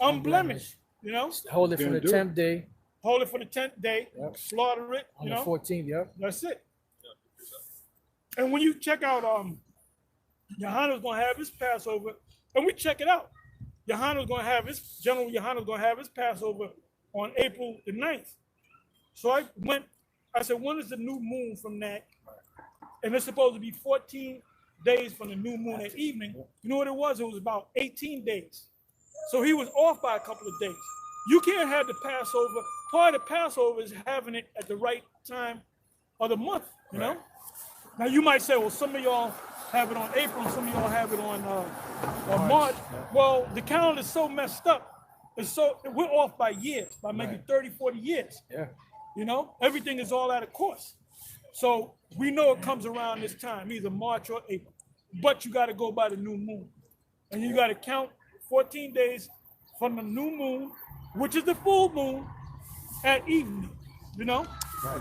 unblemished. You know, Hold it for the 10th day, hold it for the 10th day, Yep. slaughter it. on You the know, 14th, yep. that's it. And when you check out, Yohana's gonna have his Passover, and we check it out. Yohana's gonna have his General Yohana's gonna have his Passover on April the 9th. So I said, when is the new moon from that? And it's supposed to be 14 days from the new moon at evening. You know what it was? It was about 18 days. So he was off by a couple of days. You can't have the Passover. Part of the Passover is having it at the right time of the month, you know? Now you might say, well, some of y'all have it on April, and some of y'all have it on March. Well, the calendar is so messed up. We're off by years, by maybe 30, 40 years. Yeah. You know, everything is all out of course. So we know it comes around this time, either March or April. But you got to go by the new moon. And you got to count 14 days from the new moon, which is the full moon, at evening. You know?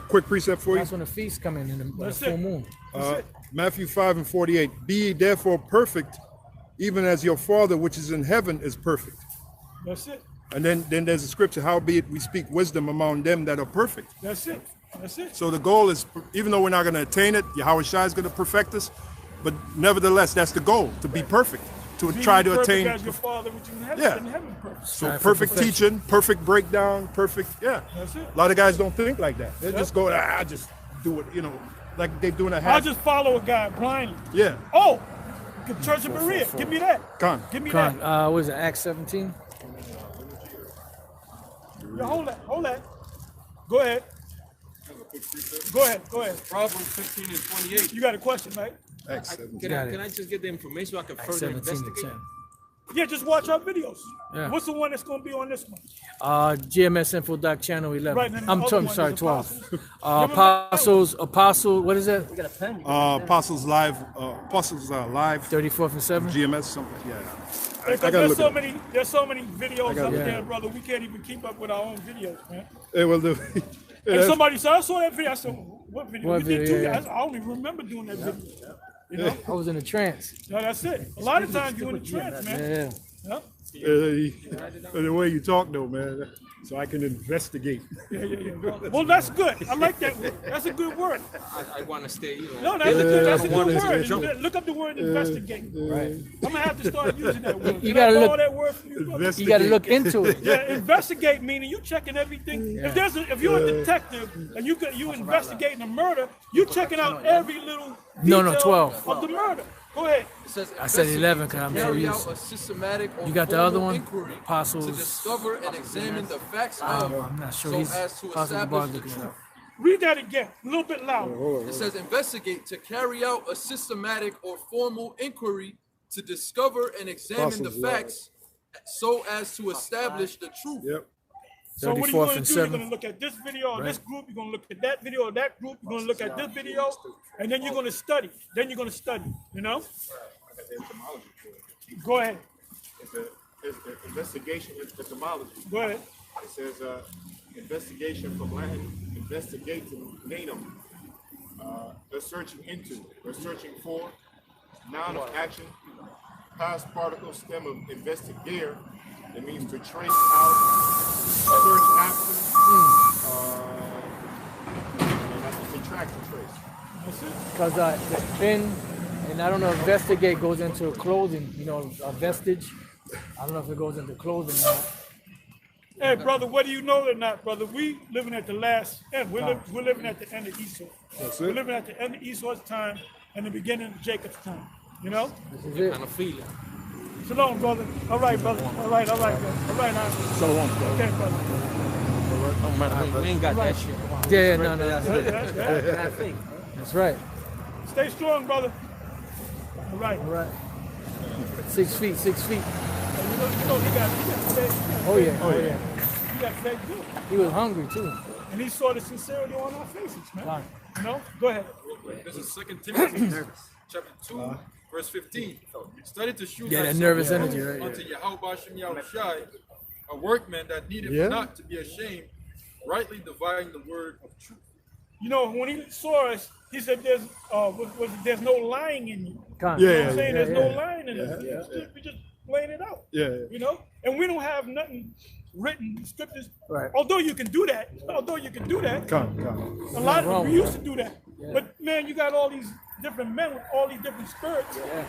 Quick precept for you. That's when the feast come in the That's full it. moon. Matthew 5:48. Be ye therefore perfect, even as your Father which is in heaven is perfect. That's it. And then there's a scripture, howbeit we speak wisdom among them that are perfect. That's it. That's it. So the goal is, even though we're not going to attain it, Yahweh Shai is going to perfect us, but nevertheless, that's the goal, to be perfect, to Be try to perfect attain. as your Father, which is in heaven, Yeah. in heaven perfect. So Strive for perfect perfection. teaching, perfect breakdown, perfect, yeah. That's it. A lot of guys don't think like that. They just go, just do it, you know, like they're doing a I'll half. just follow a guy blindly. Yeah, Oh, the Church of Berea. Give me that. Con. Give me Con, that. what is it, Acts 17? Yeah, hold that. Hold that. Go ahead. Go ahead. Go ahead. Proverbs 15 and 28. You got a question, right? Acts 17. Got it. Can I just get the information so I can Acts further 17 to investigate? Yeah, just watch our videos. Yeah. What's the one that's going to be on this one? GMS Info Doc Channel 11. Right, and then the I'm other sorry, one sorry, is 12. Apostles. Apostle, what is that? We got a pen. Apostles Live, Apostles Live, 34th and 7? GMS, something. Yeah. I Because gotta there's look so at many, there's so many videos up look. there, brother. We can't even keep up with our own videos, man. it. Will do. And somebody said, I saw that video. I said, what video? What We did video, two. yeah. I don't even remember doing that video. You know? I was in a trance. No, that's it. A lot of times you're in a trance, man. Yeah. Yeah. The way you talk, though, man, so I can investigate. Yeah. Well, that's good. I like that word. That's a good word. I want to stay, you know. No, that's a one good is word. good. Look up the word investigate. Right. I'm gonna have to start using that word. You Can gotta I borrow look- that word from you, brother? You got to look into it. Yeah, investigate meaning you checking everything. If you're a detective and you investigating a murder, you checking out every little No, detail 12. of the murder. Go ahead. It says I said 11 'cause investigate I'm to so carry used. out a systematic or You got the other formal one? inquiry Apostles. to discover and examine the facts I'm of, not sure so he's as to Apostle establish Gabar the looking it truth. up. Read that again, a little bit louder. It says investigate to carry out a systematic or formal inquiry to discover and examine the Apostles, yeah. facts so as to establish the truth. Yep. So what are you 34th going and to do? You're 7. going to look at this video or this group. You're going to look at that video or that group. You're going to look at this video, and then you're going to study. Then you're going to study. You know? Go ahead. It's the investigation is etymology. Go ahead. It says investigation from Latin, investigating, natum. They're searching into, they're searching for, noun of action, past particle stem of investigare. It means to trace out, search after, and that's to track and trace. That's it. Because the in, and I don't know, investigate goes into clothing, you know, a vestige. I don't know if it goes into clothing or not. Hey, brother, whether you know it or not, brother, we living at the last end. We're living at the end of Esau. That's We're it. living at the end of Esau's time and the beginning of Jacob's time. You know? This is it. Kind of feeling. Shalom, brother. All right, brother. All right, brother. All right, now. So on. Okay, brother. Oh, man, we ain't got that shit. Yeah, no. Yeah. That's right. Stay strong, brother. All right. All right. 6 feet, 6 feet. You know, he got fed. Oh, yeah. He got fed good. He was hungry, too. And he saw the sincerity on our faces, man. Right. You know? Go ahead. This is 2 Timothy chapter 2, verse 15. Study to shoot Yeah, that nervous energy, right? unto Yahweh Shem Yahushai, a workman that needeth Yeah. not to be ashamed, rightly dividing the word of truth. You know, when he saw us, he said, there's no lying in you. Con. You know what Yeah, I'm saying? yeah, There's yeah. no lying in us. We just laying it out. Yeah. You know? And we don't have nothing written in scriptures. Right. Although you can do that. Come. A lot of wrong we with used to do that. But man, you got all these different men with all these different spirits. Yeah.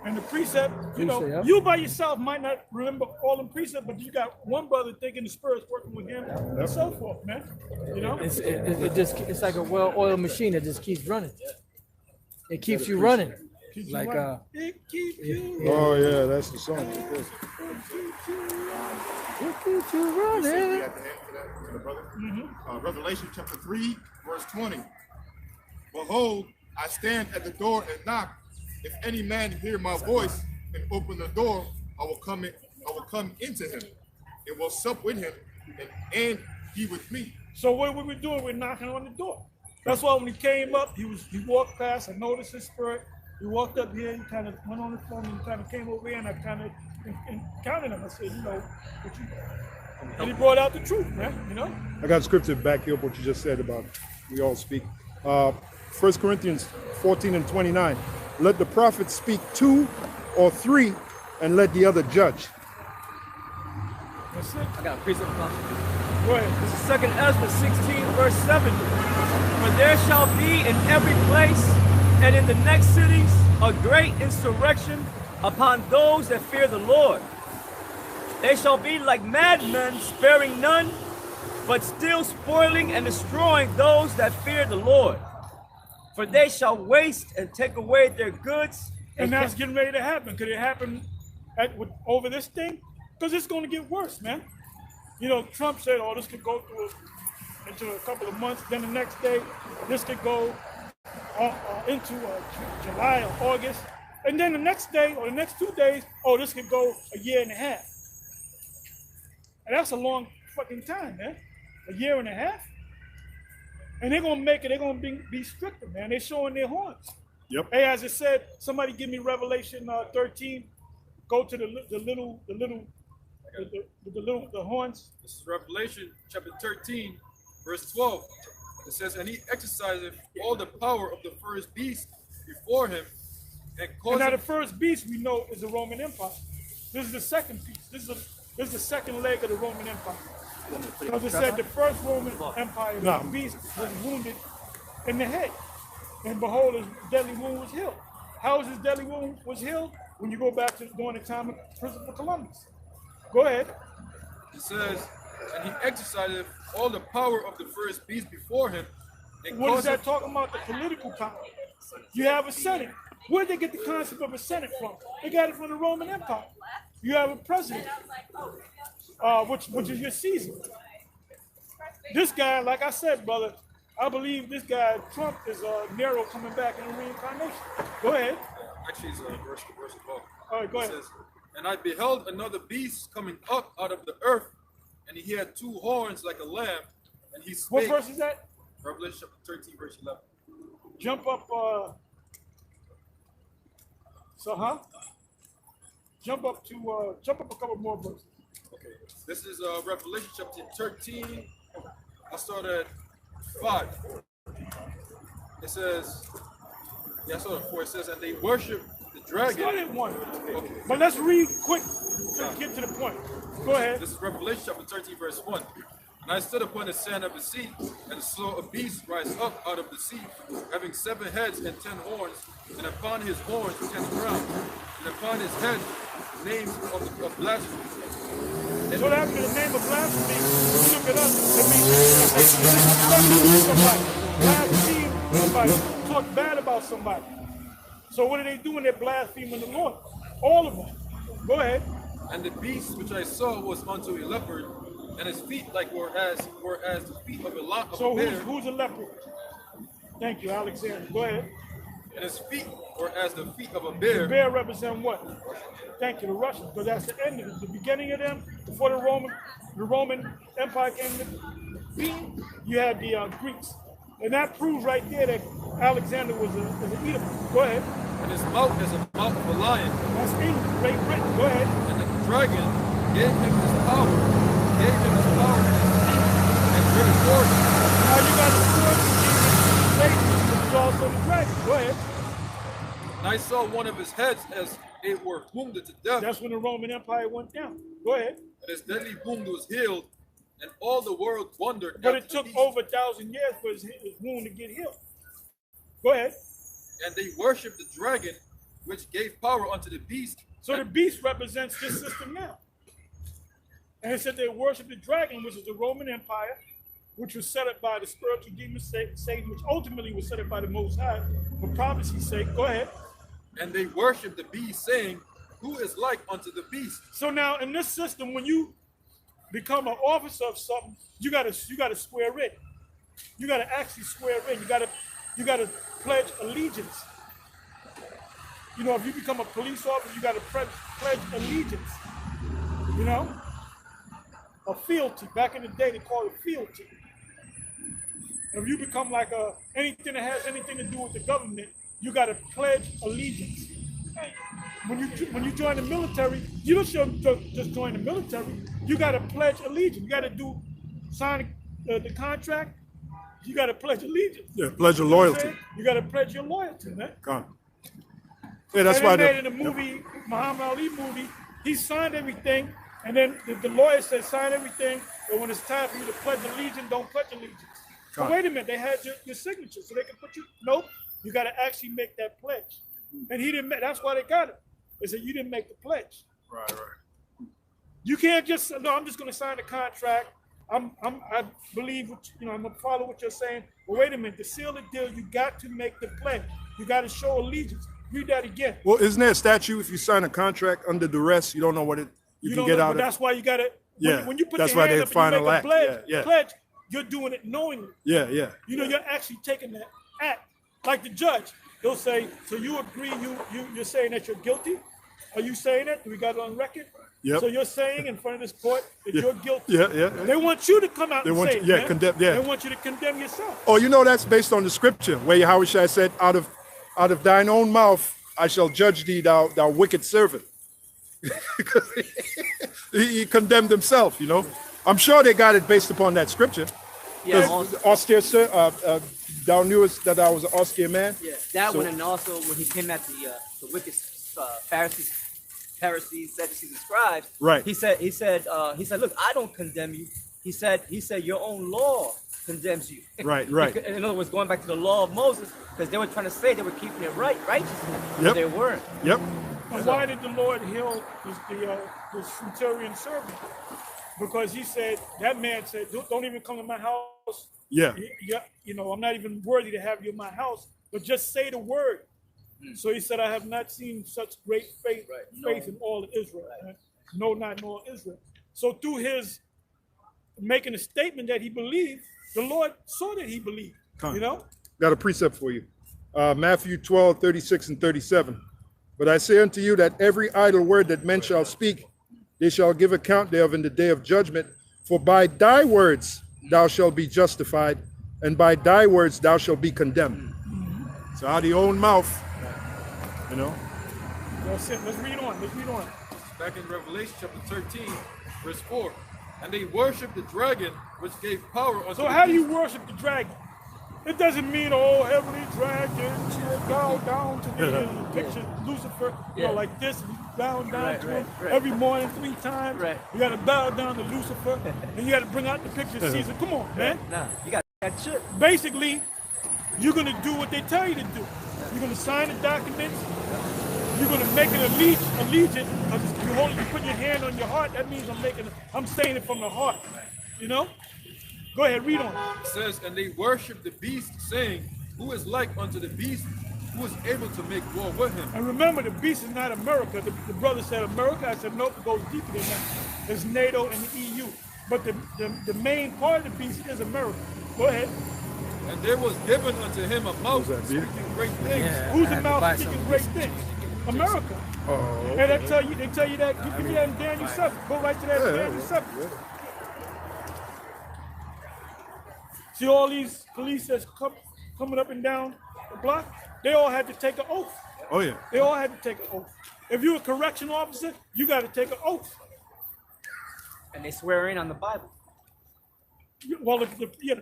And the precept, you know, Precept, yeah. you by yourself might not remember all the precepts, but you got one brother thinking the spirit's working with him and so forth, man. You know? It's like a well-oiled machine that just keeps running. It keeps you running. Keeps you Like running. It keeps you Oh yeah, that's the song. it keeps you Safety running. at the end for that, to the brother. Revelation chapter 3, verse 20. Behold, I stand at the door and knock. If any man hear my voice and open the door, I will come into him and will sup with him, and he with me. So what were we doing? We're knocking on the door. That's why when he came up, he walked past. I noticed his spirit. He walked up here. He kind of went on the phone and kind of came over here, and I kind of encountered him. I said, you know, what you. And he brought out the truth, man. You know. I got scripture to back you up what you just said about we all speak. 1 Corinthians 14 and 29. Let the prophet speak 2 or 3, and let the other judge. That's it. I got a precept. Go ahead. This is 2 Ezra 16, verse 7. For there shall be in every place and in the next cities a great insurrection upon those that fear the Lord. They shall be like madmen, sparing none, but still spoiling and destroying those that fear the Lord. For they shall waste and take away their goods. And that's getting ready to happen. Could it happen over this thing? Because it's going to get worse, man. You know, Trump said, oh, this could go through into a couple of months. Then the next day, this could go into July or August. And then the next day or the next 2 days, oh, this could go a year and a half. And that's a long fucking time, man. A year and a half. And they're gonna make it. They're gonna be stricter, man. They're showing their horns. Yep. Hey, as it said, somebody give me Revelation 13. Go to the horns. This is Revelation chapter 13, verse 12. It says, and he exerciseth all the power of the first beast before him, and And now causeth the first beast we know is the Roman Empire. This is the second beast. This is the second leg of the Roman Empire. Because it said the first Roman Empire, the beast was wounded in the head. And behold, his deadly wound was healed. How is his deadly wound was healed? When you go back to during the time of Christopher Columbus. Go ahead. it says, and he exerciseth all the power of the first beast before him, and What is that causeth talking about? The political power. You have a Senate. Where did they get the concept of a Senate from? They got it from the Roman Empire. You have a president, which is your Caesar. This guy, like I said, brother, I believe this guy, Trump, is Nero coming back in a reincarnation. Go ahead. actually it's a verse above. All right, go It ahead. says, and I beheld another beast coming up out of the earth, and he had 2 horns like a lamb, and he What spake. verse is that? Revelation chapter 13, verse 11. Jump up. Jump up a couple more verses. Okay, this is Revelation chapter 13. I start at 5. It says, I start at 4. It says, and they worship the dragon. Start at 1. Okay. But let's read quick to get to the point. Go ahead. This is Revelation chapter 13, verse 1. And I stood upon the sand of the sea, and saw a beast rise up out of the sea, having 7 heads and 10 horns, and upon his horns 10 crowns, and upon his head names of blasphemy. And So after the name of blasphemy, when you look it up, it means somebody. Blaspheme somebody. Talk bad about somebody. So what are they doing? They're blaspheming the Lord. All of them. Go ahead. And the beast which I saw was unto a leopard, and his feet were as the feet of a So bear, who's a leopard? Thank you, Alexander. Go ahead. and his feet were as the feet of a The bear. bear represent what? Thank you, the Russians, because that's the end of it. The beginning of them, before the Roman Empire came to being, you had the Greeks. And that proves right there that Alexander was an Edomite. Go ahead. And his mouth is a mouth of a lion. That's England, Great Britain. Go ahead. And the dragon gave him his power and his feet, and driven forth. Now you got the sword, Satan, which is also the dragon. Go ahead. And I saw one of his heads as it were wounded to death, That's when the Roman Empire went down. Go ahead. and his deadly wound was healed, and all the world wondered. But at it the took beast. over 1,000 years for his wound to get healed. Go ahead. And they worshipped the dragon, which gave power unto the beast. So the beast represents this system now. And it said they worship the dragon, which is the Roman Empire, which was set up by the spiritual demon Satan, which ultimately was set up by the Most High for prophecy's sake. Go ahead. And they worshipped the beast, saying, who is like unto the beast? So now in this system, when you become an officer of something, you gotta swear in. You gotta actually swear in. You gotta pledge allegiance. You know, if you become a police officer, you gotta pledge allegiance. You know? A fealty. Back in the day, they called it fealty. If you become like anything that has anything to do with the government, you got to pledge allegiance. When you join the military, you don't just join the military. You got to pledge allegiance. You got to sign the contract. You got to pledge allegiance. Yeah, pledge of You know what I'm loyalty. saying? You got to pledge your loyalty, man. Come. Yeah, that's And why they made in the movie, Muhammad Ali movie, he signed everything, and then the lawyer said sign everything, but when it's time for you to pledge allegiance, don't pledge allegiance. But wait a minute, they had your signature, so they can put you, nope, you got to actually make that pledge. And he didn't make, that's why they got him. They said you didn't make the pledge. Right. You can't just say, no, I'm just going to sign the contract. I believe what I'm going to follow what you're saying. But wait a minute, to seal the deal, you got to make the pledge. You got to show allegiance. Read that again. Well, isn't there a statute if you sign a contract under duress, you don't know what you can don't get know, out but of? that's why you got to. Yeah, When you put that's your why hand they up and final you make a act. pledge, you're doing it knowingly. Yeah. You know, you're actually taking that act. Like the judge. he'll say, so you agree, you're saying that you're guilty? Are you saying it? Do we got it on record? Yep. So you're saying in front of this court that you're guilty. Yeah. They want you to come out and say it, man. Condemn. Yeah. They want you to condemn yourself. Oh, you know that's based on the scripture where Yahushua said, out of thine own mouth I shall judge thee, thou wicked servant. he condemned himself, you know. I'm sure they got it based upon that scripture. Yeah, Austere, thou knewest that I was an austere man. yeah, that one, and also when he came at the wicked Pharisees, Sadducees, and scribes. Right. He said, look, I don't condemn you. He said, your own law condemns you. Right. In other words, going back to the law of Moses, because they were trying to say they were keeping it righteous, but Yep. they weren't. Yep. And why did the Lord heal the centurion servant? Because he said, that man said, don't even come to my house. Yeah. You know, I'm not even worthy to have you in my house, but just say the word. So he said, I have not seen such great faith in all of Israel. Right? No, not in all Israel. So through his making a statement that he believed, the Lord saw that he believed. You know? Got a precept for you. Matthew 12, 36 and 37. But I say unto you that every idle word that men shall speak, they shall give account thereof in the day of judgment. For by thy words thou shalt be justified, and by thy words thou shalt be condemned. So out of your own mouth, you know. That's it. Let's read on. Back in Revelation chapter 13, verse 4. And they worship the dragon, which gave power unto So the how do you beast. worship the dragon? It doesn't mean, oh, heavenly dragon, bow down to the picture Lucifer, you know, like this, down to him every morning 3 times. Right. You got to bow down to Lucifer, and you got to bring out the picture of Caesar. Come on, man. Nah, you got that shit. Basically, you're going to do what they tell you to do. You're going to sign the documents. You're going to make an allegiance. You put your hand on your heart. That means I'm saying it from the heart. You know? Go ahead, read on. It says, and they worship the beast, saying, who is like unto the beast, who is able to make war with him? And remember, the beast is not America. The brother said America. I said, nope, it goes deeper than that. It's NATO and the EU. But the main part of the beast is America. Go ahead. And there was given unto him a mouth speaking great things. Yeah. Who's I the had to mouth buy speaking some. great things? America. Oh, And they tell you that. Give me that in Daniel 7. Go right to that in Daniel 7. See all these police that's coming up and down the block? They all had to take an oath. Oh, yeah. They all had to take an oath. If you're a correction officer, you got to take an oath. And they swear in on the Bible. Well, the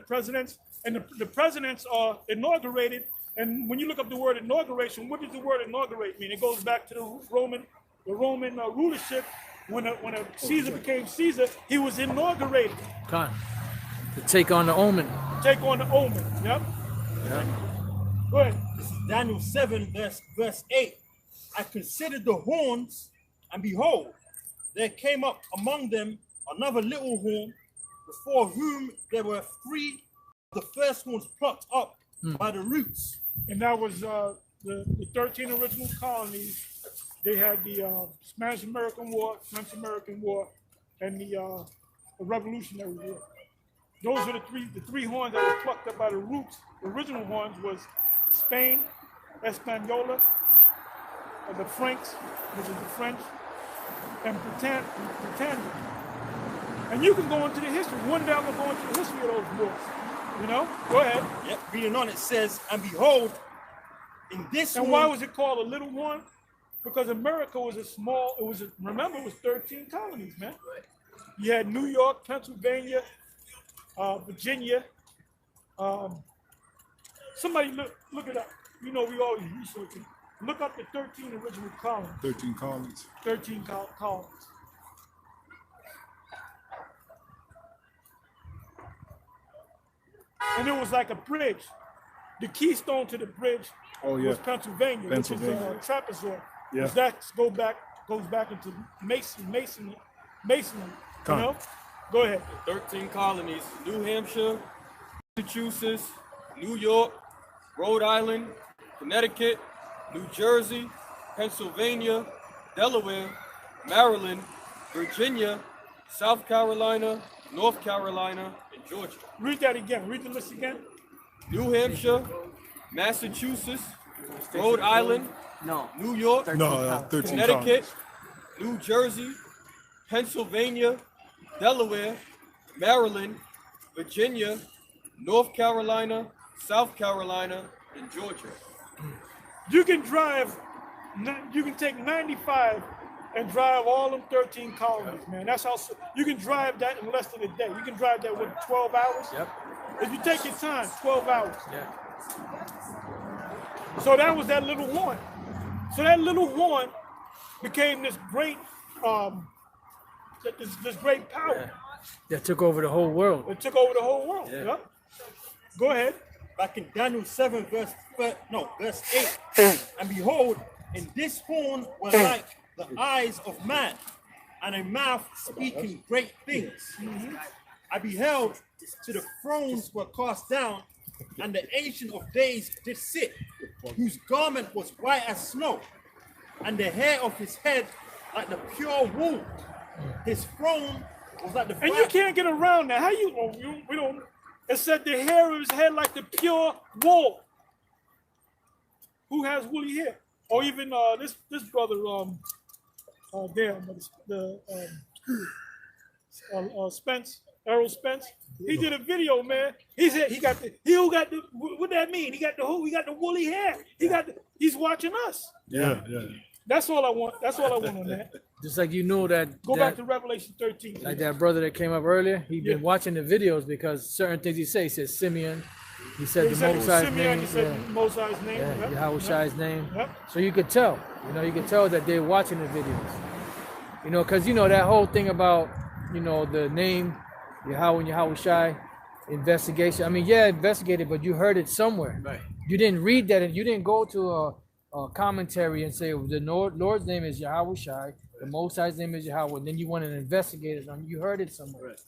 presidents and the presidents are inaugurated. And when you look up the word inauguration, what does the word inaugurate mean? It goes back to the Roman rulership. When a Caesar became Caesar, he was inaugurated. Con. To take on the omen. Take on the omen. Yep. Go ahead. This is Daniel 7, verse 8. I considered the horns, and behold, there came up among them another little horn, before whom there were 3 of the first horns plucked up by the roots. And that was the 13 original colonies. They had the Spanish-American War, French-American War, and the Revolutionary War. Those are the three horns that were plucked up by the roots. The original horns was Spain, Hispaniola, the Franks, which is the French, and Britannia. And you can go into the history. One day I'm going to go into the history of those wars. You know? Go ahead. Yep. Reading on, it says, and behold, in this And horn, why was it called a little one? Because America was remember, it was 13 colonies, man. You had New York, Pennsylvania, Virginia. Somebody look it up. You know, we always research it. Look up the 13 original colonies. 13 colonies. 13 colonies. And it was like a bridge. The keystone to the bridge was Pennsylvania, which is trapezoid. Yeah. Which that goes back into masonry. You know? Go ahead. 13 colonies: New Hampshire, Massachusetts, New York, Rhode Island, Connecticut, New Jersey, Pennsylvania, Delaware, Maryland, Virginia, South Carolina, North Carolina, and Georgia. Read that again. Read the list again. New Hampshire, Massachusetts, Rhode Island, No. New York, No, 13 Connecticut, colonies. New Jersey, Pennsylvania, Delaware, Maryland, Virginia, North Carolina, South Carolina, and Georgia. You can drive, you can take 95 and drive all them 13 colonies, man. That's how, you can drive that in less than a day. You can drive that with 12 hours. Yep. If you take your time, 12 hours. Yeah. So that was that little one. So that little one became this great, this great power. That took over the whole world. It took over the whole world. Yeah. Yep. Go ahead. Back in Daniel 7, verse 8. And behold, in this horn were like the eyes of man, and a mouth speaking great things. I beheld till the thrones were cast down, and the Ancient of Days did sit, whose garment was white as snow, and the hair of his head like the pure wool. His throne was like the And you can't get around that. How we don't, it said the hair of his head like the pure wool. Who has woolly hair? Or even this brother, Spence, Errol Spence. He did a video, man. He said he got the what that mean? He got the woolly hair. He's watching us. Yeah. That's all I want. That's all I want on that. Just like you know that. Go back to Revelation 13. Like that brother that came up earlier, he been watching the videos because certain things he said Simeon, he said the Most High's name, He said Most High's name. yeah, Yahweh Shai's name. Yep. So you could tell, you could tell that they're watching the videos. Because that whole thing about, the name, Yahweh and Yahweh Shai, investigation. I mean, investigated, but you heard it somewhere. Right. You didn't read that, and you didn't go to a commentary and say the Lord's name is Yahweh Shai, the Most High's name is Yahweh. Then you went and investigated on. You heard it somewhere. Right.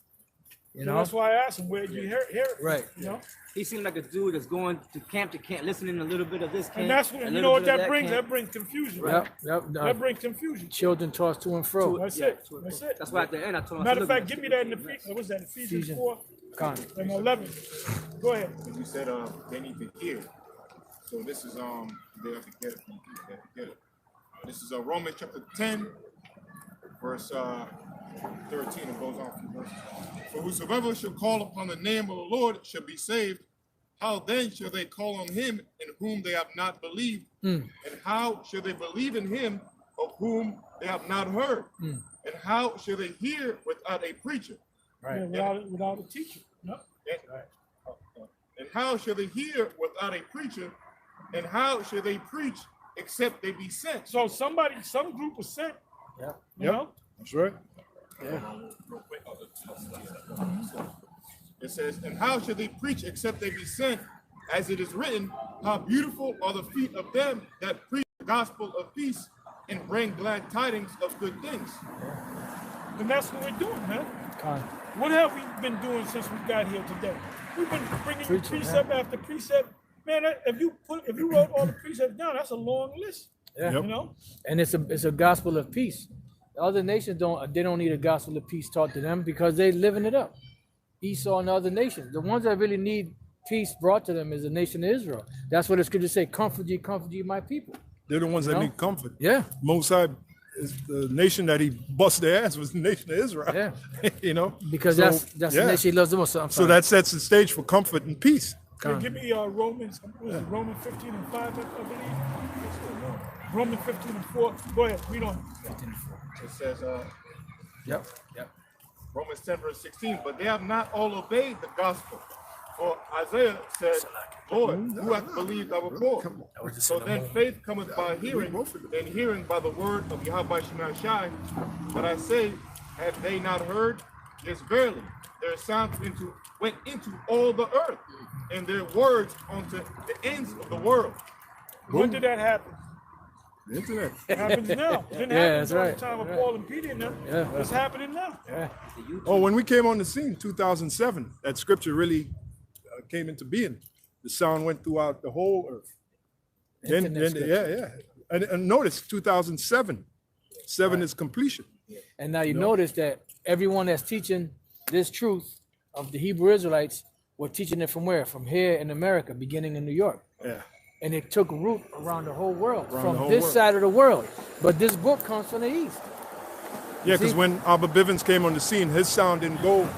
So that's why I asked him where you hear it. Right. He seemed like a dude that's going to camp, listening a little bit of this camp. And that's what what that brings. That brings confusion. Yep. That brings confusion. Children tossed to and fro. That's it. That's it. That's why at the end I told him. Matter of fact, give me that in what was that? Ephesians 4 and 11. Go ahead. You said they need to hear. So this is they have to get it. They have to get it. This is Romans chapter 10, verse 13. It goes on a few verses. For whosoever shall call upon the name of the Lord shall be saved. How then shall they call on him in whom they have not believed? And how shall they believe in him of whom they have not heard? And how shall they hear without a preacher? Right. Without a teacher. No. And how shall they hear without a preacher? And how shall they preach except they be sent? So some group was sent. Yeah. You know? That's right. It says, and how shall they preach except they be sent? As it is written, how beautiful are the feet of them that preach the gospel of peace and bring glad tidings of good things. And that's what we're doing, man. What have we been doing since we got here today? We've been bringing you precept after precept. Man, if you wrote all the precepts down, that's a long list. Yeah. You know? And it's a gospel of peace. The other nations don't need a gospel of peace taught to them because they're living it up. Esau and other nations. The ones that really need peace brought to them is the nation of Israel. That's what the scriptures say, comfort ye, my people. They're the ones that need comfort. Yeah. Most High is the nation that he bust their ass was the nation of Israel. Yeah. Because that's the nation he loves the most. So that sets the stage for comfort and peace. Give me Romans 15 and 5, I believe. Romans 15 and 4. Go ahead, read on. It says, Yep. Romans 10 verse 16, but they have not all obeyed the gospel. For Isaiah said, Lord, who hath believed our report? So then faith cometh by hearing, and hearing by the word of Yahweh Shai. But I say, have they not heard? Yes, verily, their sound went into all the earth, and their words unto the ends of the world. When did that happen? The internet. It happens now. It didn't happen during the time of Paul and Peter and them. It's happening now. Oh, when we came on the scene, 2007, that scripture really came into being. The sound went throughout the whole earth. Then and notice 2007. 7 is completion. And now you notice that everyone that's teaching this truth of the Hebrew Israelites were teaching it from where? From here in America, beginning in New York. Yeah. and it took root around the whole world, Around from the whole this world. side of the world. But this book comes from the east. Yeah, because see? when Abba Bivens came on the scene, his sound didn't go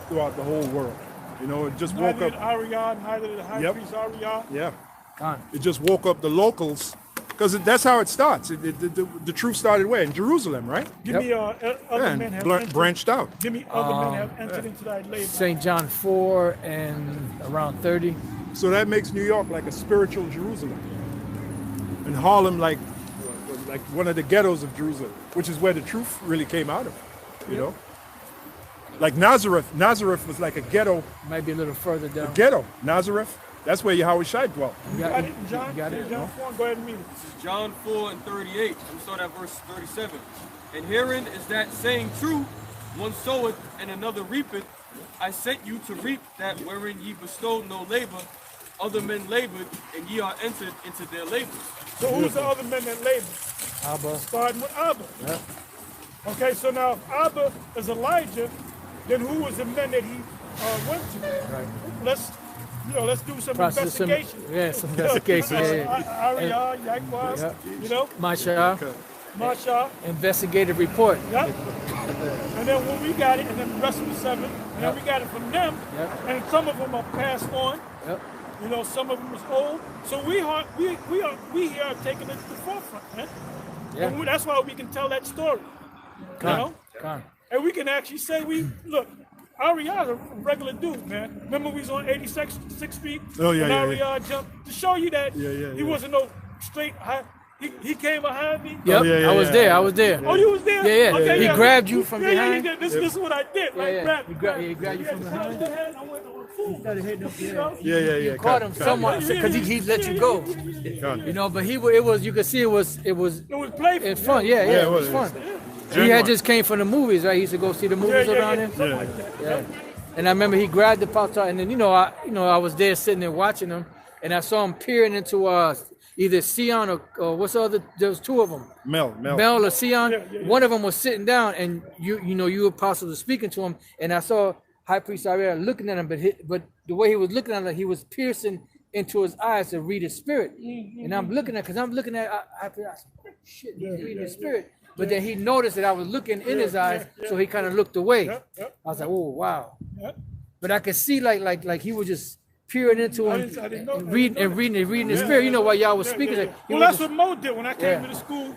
throughout the whole world. You know, it just woke Neither did up. Ariad, neither did the high Yep. priest Ariad. Yeah, Con. it just woke up the locals, because that's how it starts. The truth started where? In Jerusalem, right? Give me other Yeah, men have and entered. branched out. Give me other men have entered into thy labor. St. John 4 and around 30. So that makes New York like a spiritual Jerusalem, and Harlem like one of the ghettos of Jerusalem, which is where the truth really came out of. You know, like Nazareth. Nazareth was like a ghetto. Might be a little further down. Ghetto. Nazareth. That's where Yahweh Shai dwelt. You Got got it, it? John? You got it? John 4, go ahead and read it. This is John 4 and 38. I'm start at verse 37. And herein is that saying true, one soweth and another reapeth. I sent you to reap that wherein ye bestowed no labor. Other men labored, and ye are entered into their labors. So who's the other men that labor? Abba. Starting with Abba. Yeah. Okay, so now if Abba is Elijah, then who was the men that he went to? Right. Let's do some Process some, investigation. yeah, some investigation. Yeah. Ariad, Yaquas, Yeah. you know, Masha, Masha. investigative report. Yep. And then when we got it, and then the rest of the 7, and then we got it from them, Yep. and some of them are passed on. Yep. You know, some of them is old. So we here are taking it to the forefront, man. Yeah. And that's why we can tell that story. You know? Con. And we can actually say look, Ariad's a regular dude, man. Remember we was on 86th Street? Oh, yeah, and yeah, Ariad jumped to show you that he wasn't no straight high. He came behind me. Yep. Oh, yeah, I was yeah, there. yeah. I was there. Oh, you was there? Yeah, yeah. Okay, He yeah. grabbed you from Yeah, behind. yeah. This is what I did. Like, yeah. grab, He grabbed you from behind. I went on fool. Started hitting him. You know? Yeah. You caught him somewhat because he let you go. You know, but it was, you could see it was It was playful. it's fun. Yeah, it it was was. fun. He had just came from the movies, right? He used to go see the movies around here. Something like that. Yeah. And I remember he grabbed the pop tart, and then I was there sitting there watching him, and I saw him peering into either Sion or what's the other? There was 2 of them. Mel. Mel or Sion. One of them was sitting down, and you apostle was speaking to him, and I saw High Priest Ariel looking at him, but the way he was looking at him, like he was piercing into his eyes to read his spirit. And I'm looking at, High Priest, I said, oh, shit, he's reading his spirit. But then he noticed that I was looking in his eyes, so he kind of looked away. I was like, oh wow. But I could see like he was just peering into him, I didn't know that. reading his spirit. You know why y'all was speaking. Like, he Well, was that's just- what Mo did when I came Yeah. to the school.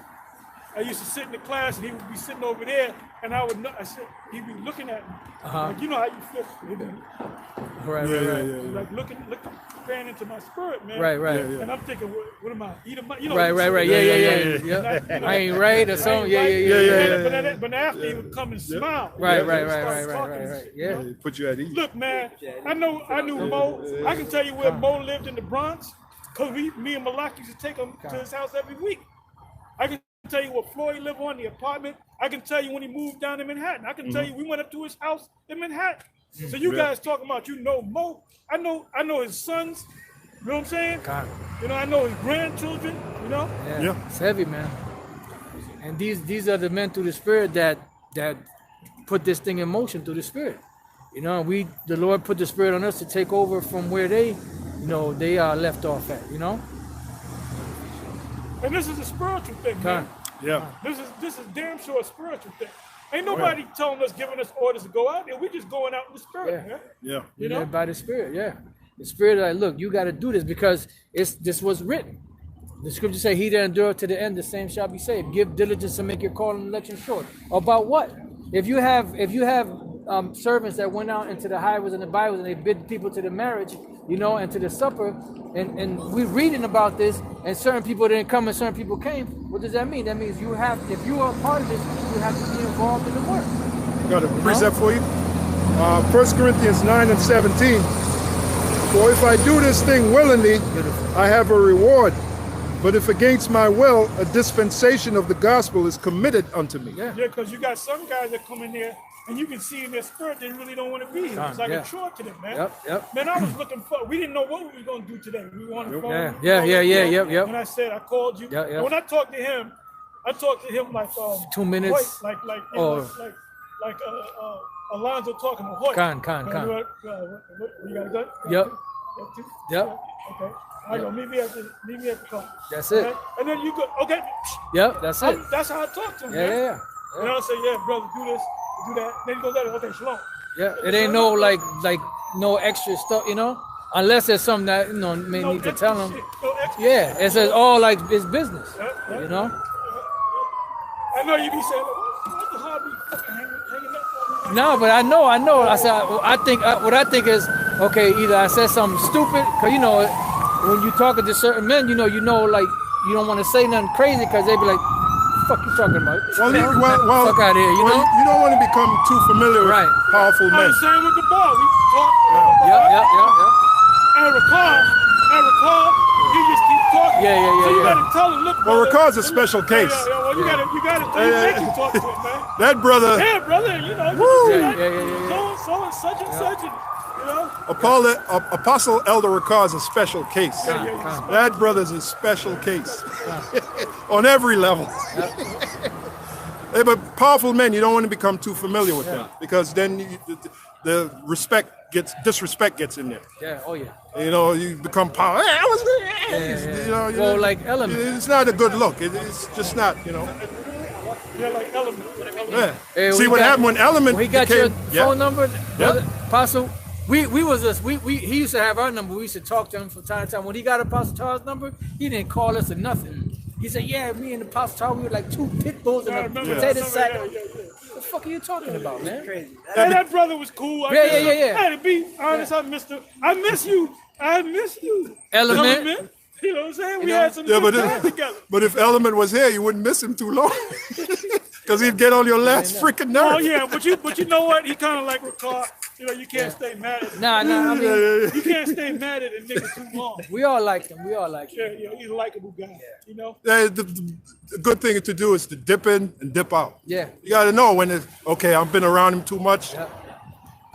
I used to sit in the class, and he would be sitting over there, and he'd be looking at me. Like, you know how you feel. He'd be right. like looking, praying into my spirit, man. Right. And I'm thinking, what am I? Eating my, you know. Right. Yeah. I ain't right or something. Yeah. But after he would come and smile. Right. Yeah, Yeah. put you at ease. Look, man, I knew Mo. I can tell you where Mo lived in the Bronx, because me and Malak used to take him to his house every week. I can tell you what floor he lived on, the apartment. I can tell you when he moved down to Manhattan. I can tell you we went up to his house in Manhattan. So you guys talking about Mo. I know his sons. You know what I'm saying? God. You know, I know his grandchildren, you know? Yeah. It's heavy, man. And these are the men through the spirit that put this thing in motion through the spirit. You know, the Lord put the spirit on us to take over from where they are left off at, you know? And this is a spiritual thing, man. Yeah. This is damn sure a spiritual thing. Ain't nobody telling us, giving us orders to go out there. We just going out in the spirit, man. Yeah. You know? Led by the spirit, yeah. The spirit, like, look, you got to do this because this was written. The scripture say, "He that endureth to the end, the same shall be saved." Give diligence to make your call and election short. About what? If you have servants that went out into the highways and the byways and they bid people to the marriage, and to the supper, and we're reading about this, and certain people didn't come and certain people came. What does that mean? That means if you are a part of this, you have to be involved in the work. Got a precept for you. 1 Corinthians 9 and 17. For if I do this thing willingly, I have a reward. But if against my will, a dispensation of the gospel is committed unto me. Yeah, because you got some guys that come in there and you can see in their spirit they really don't want to be here. It's like a chore to them, man. Yep. Man, I was looking for. We didn't know what we were going to do today. We were on the phone. Yeah. When I said I called you, Yeah. And when I talked to him, like 2 minutes. Hoyt, like Oh. Alonzo talking to Hoyt. Con. What, you got a gun? Yep. Got two? Yep. Okay. I go, meet me at the car. That's it. Okay? And then you go, okay. Yep, that's it. That's how I talk to him. Yeah, man. yeah. And I'll say, yeah, brother, do this, do that. Then he goes, okay, shalom. Yeah, it ain't no like no extra stuff, you know, unless there's something that may No need to extra tell them. shit, no extra Yeah, shit. it says all like it's business, Yeah. you know. I know you be saying, what the hell be fucking hanging up on me? No, but I know. I said, I think what I think is okay. Either I said something stupid, cause you know, when you talking to certain men, you know, like you don't want to say nothing crazy, cause they be like, "Fuck you talking about?" Well, fuck out of here, you know. You don't want to become too familiar with Right. powerful I'm men. the same with the ball. We talk. Yeah. I recall, he just keep talking. Yeah. So you gotta tell him, look, Well, brother. Ricard's a special case. Yeah, well, you gotta make him talk to him, man. That brother, Yeah, brother, you know, Woo! you Yeah. so and such and such, and, you know. Apostle Elder Ricard's a special case. Yeah. That brother's a special case on every level. Hey, but powerful men, you don't want to become too familiar with them, because then the disrespect gets in there. Yeah. Oh yeah. You know, you become powerful. You know, Well, like Element. it's not a good look. It's just not, you know. Yeah, like Element. Yeah. Hey, See we what got- happened when Element We got became, your phone number, Yeah. brother, Apostle. We he used to have our number. We used to talk to him from time to time. When he got Apostle Charles' number, he didn't call us or nothing. He said, "Yeah, me and Apostle Charles, we were like two pit bulls in I a remember potato that. sack." Yeah. What the fuck are you talking about, man? Crazy. Hey, that brother was cool. Yeah. I had to be honest. I miss you. I miss you. Element. You know what I'm saying? We know? had some Yeah, good times together. but if Element was here, you wouldn't miss him too long, because he'd get on your last freaking nerve. Oh yeah, but you know what? He kind of like Ricard. You know, you can't stay mad at him. Nah. I mean, You can't stay mad at a nigga too long. we all like him. Yeah, he's a likable guy. You know. The good thing to do is to dip in and dip out. Yeah. You got to know when it's okay. I've been around him too much. Yeah.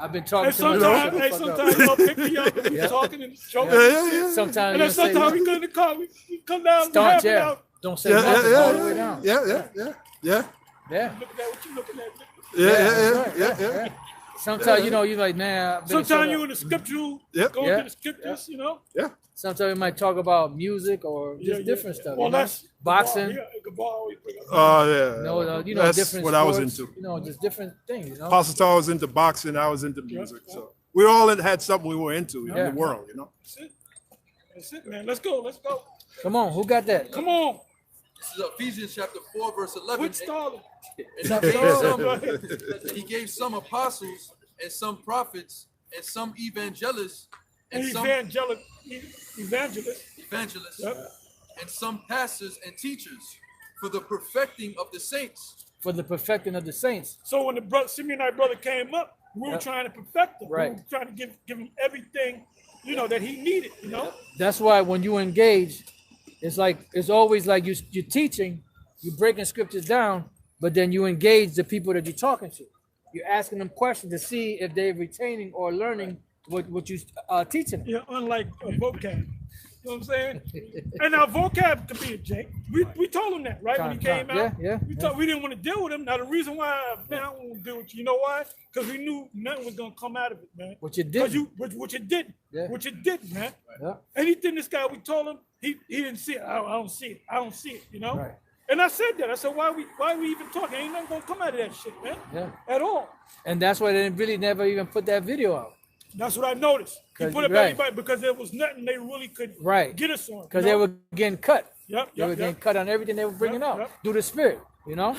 I've been talking And to him. sometimes he'll pick me up and we talking and joking. Yeah. Sometimes And then sometimes we go in the car, we come down, we staunch, have it yeah. out. Don't say nothing all the way down. Yeah. Yeah. Look at that, what you looking at? Yeah. Sometimes, you know, you're like, man. I've been Sometimes you in the scriptural, Yep. going Yeah. to the scriptures, you know. Yeah. Sometimes we might talk about music or just Yeah. different stuff. Well, you know? that's Boxing. Gabar always bring up. Yeah. Know, That's different what I was sports, into. You know, just different things. You know. Apostle Charles was into boxing. I was into music. So we all had something we were into in Yeah. the world, you know. That's it, man. Let's go. Come on, who got that? Come on. This is Ephesians chapter 4, verse 11. Quit stalling. And he gave some apostles, and some prophets, and some evangelists, and some Evangelist. evangelists, Yep. and some pastors and teachers for the perfecting of the saints. For the perfecting of the saints. So when the brother Simeonite brother came up, we were Yep. trying to perfect him. Right. We were trying to give him everything, you know, that he needed, you know. That's why when you engage, it's always like you're teaching, you're breaking scriptures down, but then you engage the people that you're talking to. You're asking them questions to see if they're retaining or learning what you teaching them. Yeah, unlike vocab. You know what I'm saying? And our vocab could be a jank. We told him that, right? When he came out. Yeah. We didn't want to deal with him. Now the reason why, man, I don't want to deal with you. You know why? Because we knew nothing was gonna come out of it, man. What you did. Which it didn't. Yeah. Which it didn't, man. Yeah. Anything this guy we told him, he didn't see it. I don't see it. I don't see it. You know. Right. And I said that. I said, why we even talking? Ain't nothing gonna come out of that shit, man. Yeah. At all. And that's why they really never even put that video out. That's what I noticed. He put it right. everybody because there was nothing they really could Right. get us on. Because they were getting cut. Yep. They were getting cut on everything they were bringing out Yep. through the spirit, you know?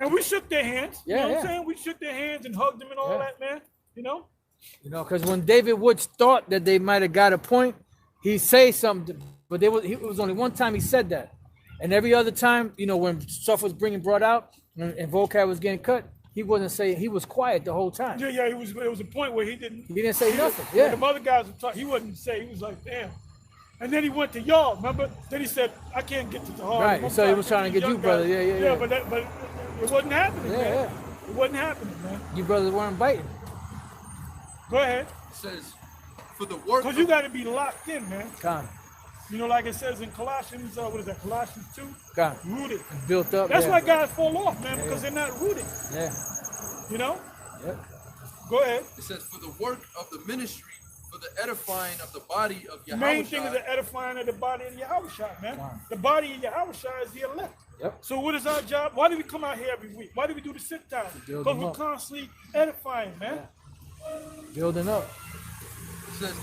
And we shook their hands. Yeah, You know what yeah. I'm saying? We shook their hands and hugged them and all Yeah. that, man. You know? You know, because when David Woods thought that they might have got a point, he say something, but it was only one time he said that. And every other time, you know, when stuff was brought out and vocab was getting cut, he wasn't saying, he was quiet the whole time. Yeah, it was a point where he didn't say nothing. When Yeah. the other guys were talking, he wasn't say, he was like, damn. And then he went to y'all, remember? Then he said, I can't get to the heart. Right, so he was trying to get you, young brother. guys. Yeah. Yeah, but it wasn't happening, Yeah, man. yeah. It wasn't happening, man. You brothers weren't biting. Go ahead. It says, for the work Because you got to be locked in, man. Gone. You know, like it says in Colossians, what is that, Colossians 2? Gone. Rooted. Built up. That's yeah. why guys fall off, man, because they're not rooted. Yeah. You know? Yep. Go ahead. It says, for the work of the ministry, for the edifying of the body of The main thing is Yahushua. the edifying of the body of Yahushua, man. Wow. The body of Yahushua is the elect. Yep. So what is our job? Why do we come out here every week? Why do we do the sit down? build Because them we're up. constantly edifying, man. Building up. It says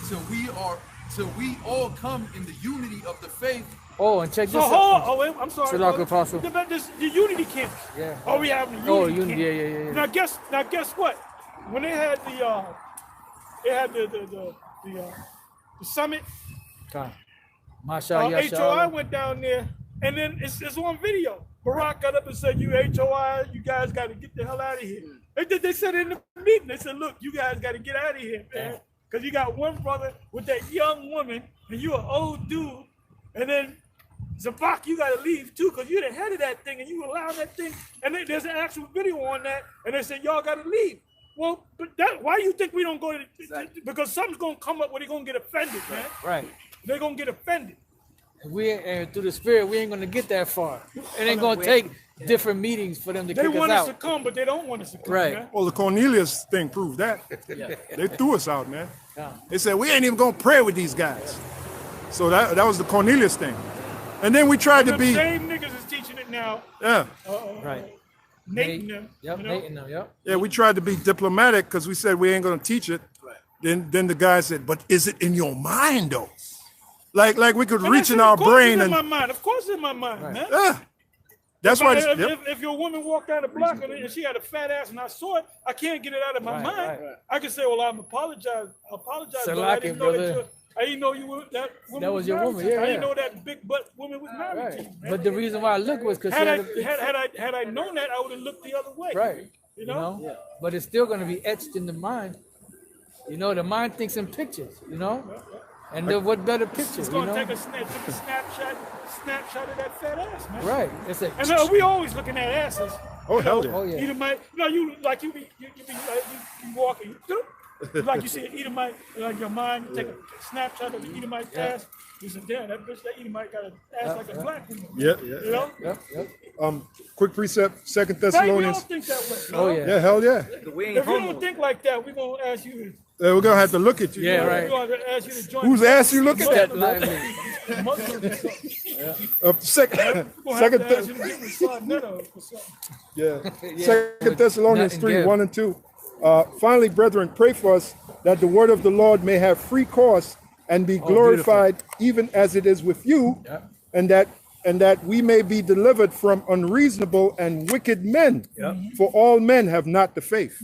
till we all come in the unity of the faith. Oh, and check this So out. hold on, I'm sorry. Shalom, brother. Apostle. The unity camp. Yeah. Oh, we have the unity Oh, camp. unity, yeah. Now guess what? When they had the summit, Come. Masha HOI went down there, and then it's on video. Barack got up and said, "You HOI, you guys got to get the hell out of here." They said in the meeting, they said, "Look, you guys got to get out of here, man, because you got one brother with that young woman, and you an old dude, and then Zabak, you got to leave too, because you're the head of that thing, and you allow that thing." And then there's an actual video on that, and they said, "Y'all got to leave." Well, but why do you think we don't go to? Because something's gonna come up where they're gonna get offended, man. Right. They're gonna get offended. And through the spirit, we ain't gonna get that far. It ain't gonna take different meetings for them to They kick us want us to out. come, but they don't want us to come. Right. Man. Well, the Cornelius thing proved that. They threw us out, man. Yeah. They said, we ain't even going to pray with these guys. So that was the Cornelius thing. And then we tried to The be, same niggas is teaching it now. yeah, Right. Nate and them. Yep, you know? Nate and them, yep. yeah, we tried to be diplomatic because we said we ain't going to teach it. Then the guy said, but is it in your mind, though? Like we could And I reach said, in of our course brain it's and, in my mind. Of course, it's in my mind, man. yeah. That's why, If your woman walked down the block and she had a fat ass and I saw it, I can't get it out of my Right, mind. right. I can say, well, I apologize, but I Salaki, didn't know brother. I didn't know you were that woman. That was your married woman, to you. yeah, I didn't yeah. know that big butt woman was married to Right. you, man. But the reason why I looked was because she had had a big had I known that, I would have looked the other way. right. You know? Yeah. But it's still gonna be etched in the mind. You know, the mind thinks in pictures, you know? And what better picture, It's you gonna know? take a snapshot of that fat ass, man. Right. It's a And we always looking at asses. oh, hell yeah. oh yeah. Edomite, you walking, like you see an Edomite, like your mind, you take a snapshot of the Edomite ass. You say, damn, that Edomite got an ass like a black woman. Yeah. You know? Yep. Quick precept, 2 Right, we don't Thessalonians. think that way. Oh no? yeah. Yeah, hell yeah. We ain't If you humble. don't think like that, we're gonna ask you. We're going to have to look at you. Yeah, right. We're gonna ask you to join. Whose ass you looking at? That lively. Muslims or something. Second, We're gonna have to ask Thess- you to get with Son Neto or something. yeah. Second Thessalonians Not 3, in 1 and 2. Finally, brethren, pray for us that the word of the Lord may have free course and be glorified even as it is with you, Yeah. and that we may be delivered from unreasonable and wicked men. For all men have not the faith.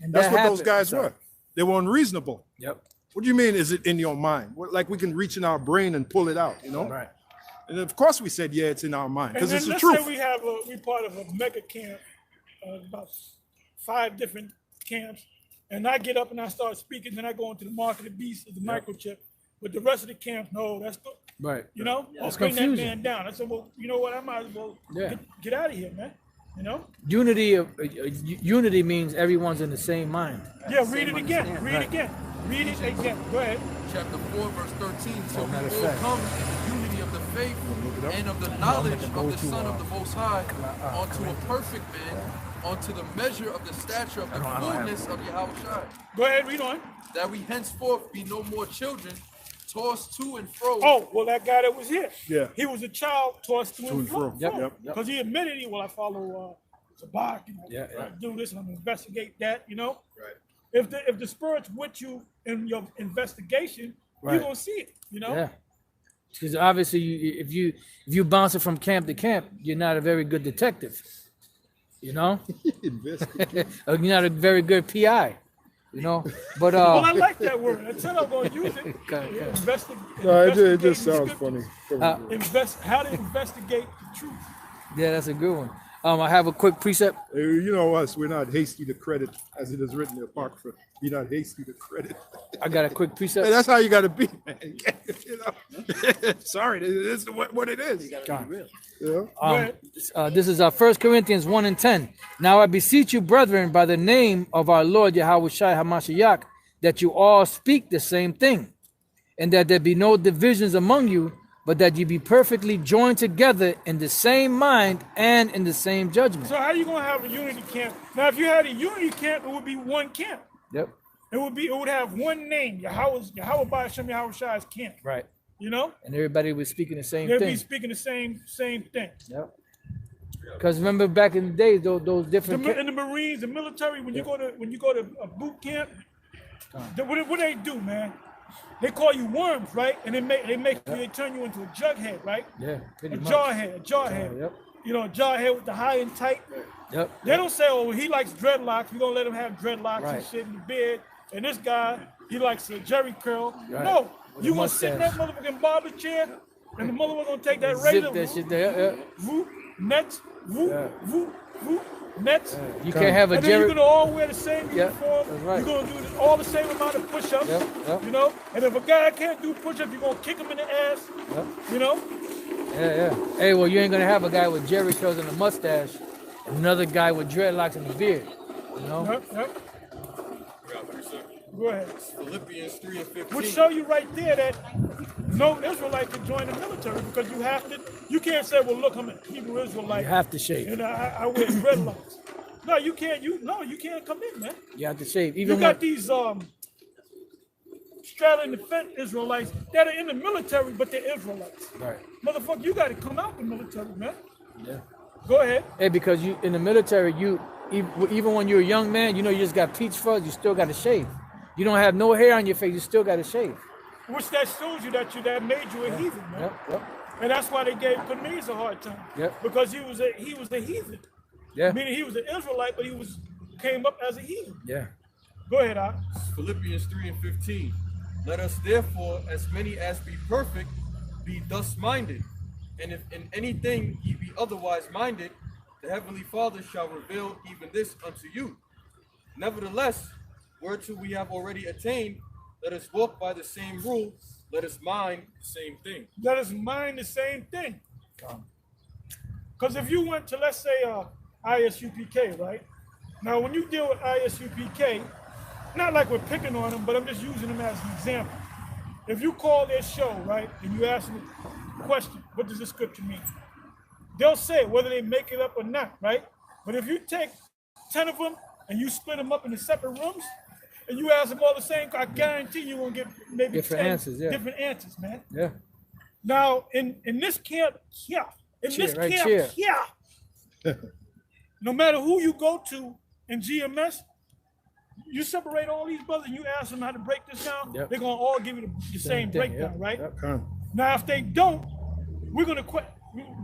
And That's that what those happened. guys were. They were unreasonable. Yep. What do you mean, is it in your mind? Like we can reach in our brain and pull it out, you know? Right. And of course we said, yeah, it's in our mind, And because then it's the let's truth. say we part of a mega camp, about 5 different camps, and I get up and I start speaking, then I go into the mark of the beast of the microchip. But the rest of the camp, no, that's good. Right. You know, I'll It's bring that confusion. man down. I said, well, you know what? I might as well get out of here, man. You know? Unity means everyone's in the same mind. Yeah, read it again. Read Right. it again. Read it again. Go ahead. Chapter 4, verse 13. So matter of we all fact. come in the unity of the faith and of the knowledge of the Son of the Most High, unto a perfect man, unto the measure of the stature of the fullness of Yahushua, Go ahead, read on. that we henceforth be no more children, tossed to and fro. Oh, well, that guy that was here. Yeah. He was a child tossed to and fro. Yep. Because he admitted I follow Zabak, Yeah, yeah. I do this and I'm gonna investigate that, you know? Right. If the spirit's with you in your investigation, Right. you're gonna see it, you know? Yeah. Because obviously, if you bounce it from camp to camp, you're not a very good detective. You know, or you're not a very good PI. You know, but Well, I like that word. I said I'm gonna use it. Okay. No, it Investigate just the sounds scriptures. funny. How to investigate the truth. yeah, that's a good one. I have a quick precept. You know us, we're not hasty to credit, as it is written in the Apocrypha. Be not hasty to credit. I got a quick precept. Hey, that's how you got to be, man. You know? Sorry, it is what it is. John. Yeah. This is 1 Corinthians 1 and 10. Now I beseech you, brethren, by the name of our Lord Yahushua HaMashiach, that you all speak the same thing, and that there be no divisions among you, but that you be perfectly joined together in the same mind and in the same judgment. So how you gonna have a unity camp? Now, if you had a unity camp, it would be one camp. Yep. it would have one name, Yahweh by Hashem Yahweh Shai's camp. Right. You know? And everybody was speaking the same They'd thing. be speaking the same thing. Yep. Because remember back in the days, those different In the Marines, the military, when you go to a boot camp, what they do, man? They call you worms, right? And they turn you into a jughead, right? Yeah, pretty much. A jawhead. Yep. You know, a jawhead with the high and tight. Yep. They don't say, oh, he likes dreadlocks. We're gonna let him have dreadlocks and Right. shit in the beard. And this guy, he likes a Jerry curl. Right. No, With you a gonna sit in that mustache. motherfucking barber chair, and the motherfucker gonna take that Zip razor. that shit there. Whoop, nets, whoop, Yeah. whoop, whoop, nets. You can't have a And then you're Jerry. gonna all wear the same Yeah, uniform. that's right. You're gonna do all the same amount of push-ups. Yep. You know, and if a guy can't do push-ups, you're gonna kick him in the ass. Yep. You know. Yeah. Hey, well, you ain't gonna have a guy with Jerry curls and a mustache, and another guy with dreadlocks and a beard. You know. Yep. Go ahead. Philippians 3 and 15. Which show you right there that no Israelite can join the military because you can't say, well, look, I'm a Hebrew Israelite. You have to shave. And I wear dreadlocks. No, you can't. You can't come in, man. You have to shave. You Even got when, these straddling the fence Israelites that are in the military, but they're Israelites. right. Motherfucker, you got to come out the military, man. Yeah. Go ahead. Hey, because you in the military, even when you're a young man, you know you just got peach fuzz. You still got to shave. You don't have no hair on your face. You still got to shave. Which that shows you that made you a heathen, man. Yep. And that's why they gave Cornelius a hard time. Yep. Because he was a heathen. Yeah. Meaning he was an Israelite, but he came up as a heathen. Yeah. Go ahead, Al. Philippians 3 and 15. Let us therefore, as many as be perfect, be thus minded. And if in anything ye be otherwise minded, the heavenly Father shall reveal even this unto you. Nevertheless, whereto we have already attained, let us walk by the same rule, let us mind the same thing. Let us mind the same thing. Because if you went to, let's say, ISUPK, right? Now, when you deal with ISUPK, not like we're picking on them, but I'm just using them as an example. If you call their show, right, and you ask them a question, what does the scripture mean? They'll say it, whether they make it up or not, right? But if you take 10 of them and you split them up into separate rooms, and you ask them all the same, I guarantee you're going to get maybe Different 10 answers, yeah. different answers, man. Yeah. Now, in this camp, no matter who you go to in GMS, you separate all these brothers and you ask them how to break this down, Yep. they're going to all give you the same thing, breakdown, yep. right? Yep. Now, if they don't, we're going to quit.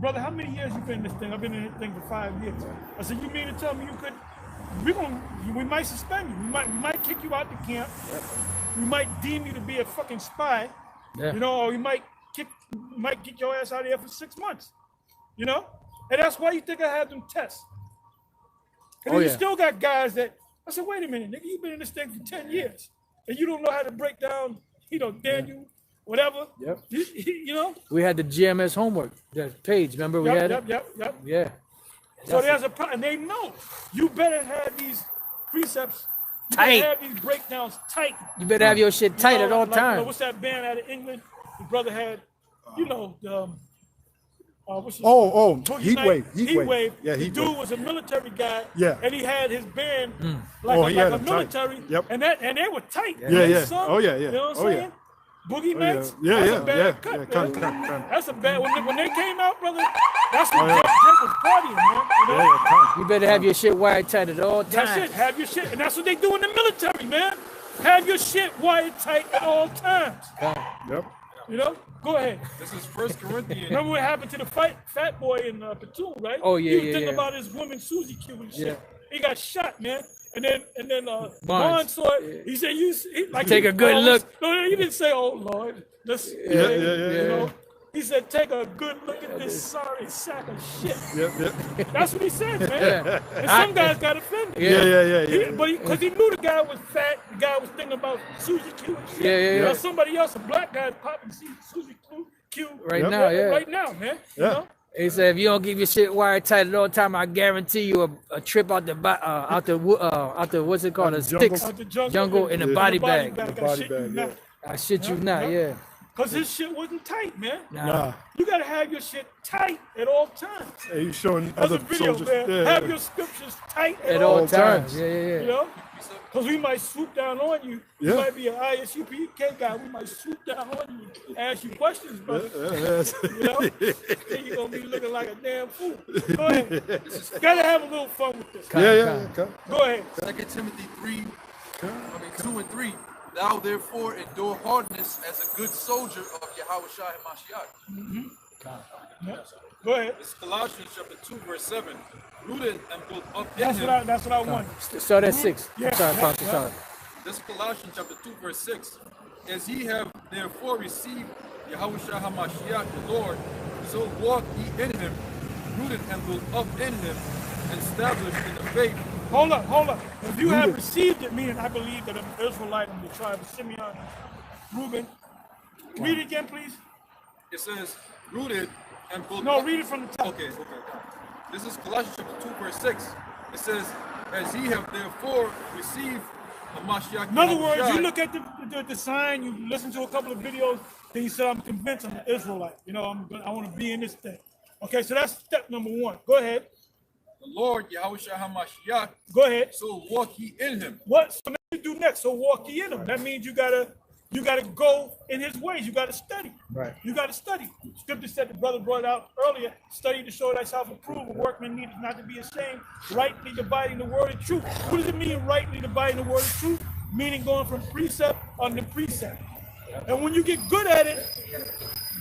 Brother, how many years you been in this thing? I've been in this thing for 5 years. I said, you mean to tell me you could, we might suspend you. We might kick you out the camp. Yep. We might deem you to be a fucking spy. Yeah. You know, or we might get your ass out of here for 6 months. You know? And that's why you think I had them tests. And then you still got guys that, I said, wait a minute, nigga, you've been in this thing for 10 years. And you don't know how to break down, Daniel, whatever. Yep. You know? We had the GMS homework, that page, remember we had it? Yep. Yeah. So there's a problem. And they know you better have these precepts, you tight. better have these breakdowns tight. You better have your shit tight at all like, times. what's that band out of England? The brother had, what's his Heat Wave. Yeah, the Heat dude Wave. was a military guy. Yeah. And he had his band He had a them tight. military. Yep. And they were tight. Yeah, They yeah. sung, Oh, yeah. You know what I'm Oh, yeah. saying? Boogie Nights. Yeah, That's yeah, a bad yeah. cut, Yeah, man. come. That's a bad. When they came out, brother, that's when Jeff was partying, man. You know? You better have your shit wired tight at all times. That's it. Have your shit, and that's what they do in the military, man. Have your shit wired tight at all times. Yep. You know? Go ahead. This is 1 Corinthians. Remember what happened to the fat boy in Platoon, right? Oh, yeah, He was yeah, thinking yeah. about his woman Susie Q and shit. Yeah. He got shot, man. And then Barnes. Barnes saw it. He said, Take a good look. No, he didn't say, "Oh Lord." Yeah. You know? He said, "Take a good look at this sorry sack of shit." Yep. That's what he said, man. And some guys got offended. Yeah. But because he knew the guy was fat, the guy was thinking about Susie Q and shit. Yeah. Now somebody else, a black guy, popping Susie Q Right now, yeah. Right now, man. You know? He said, if you don't keep your shit wired tight at all time, I guarantee you a trip out the what's it called, Out a the jungle. sticks Out the jungle jungle in a body bag. The body bag, yeah. I shit you not, yeah. Because his shit wasn't tight, man. Nah. You got to have your shit tight at all times. Hey, you showing That's other a video, soldiers. man. Yeah, Have yeah. your scriptures tight At all times. Yeah, You know? Because we might swoop down on you. Yeah. You might be an ISUPK guy. We might swoop down on you and ask you questions, brother. You know? Then you're going to be looking like a damn fool. Go ahead. Got to have a little fun with this. Yeah. Go ahead. 2 Timothy 2 and 3. Thou therefore endure hardness as a good soldier of Yahushua HaMashiach. Go ahead. This is Colossians chapter 2, verse 7. Rooted and built up in That's him. what I want. Start at 6. Yeah, I'm sorry, yeah, Pastor. yeah. Sorry. This is Colossians chapter 2, verse 6. As ye have therefore received Yahushua HaMashiach the Lord, so walk ye in him, rooted and built up in him, and established in the faith. Hold up. If you have received it, meaning I believe that I'm an Israelite in the tribe of Simeon, Reuben. Read it again, please. It says, rooted and built No, up. read it from the top. Okay. This is Colossians chapter 2, verse 6. It says, as ye have therefore received the Mashiach. In other words, you look at the sign, you listen to a couple of videos, then you say, I'm convinced I'm an Israelite. You know, I want to be in this thing. Okay, so that's step number 1. Go ahead. the Lord Yahushua HaMashiach. Go ahead. So walk ye in him. What so you do next? So walk ye in him. That means you gotta go in his ways. You gotta study. Right. You gotta study. Scripture said, the brother brought out earlier, study to show thyself approved, a workman needed not to be ashamed, rightly dividing the word of truth. What does it mean, rightly dividing the word of truth? Meaning going from precept unto precept. And when you get good at it,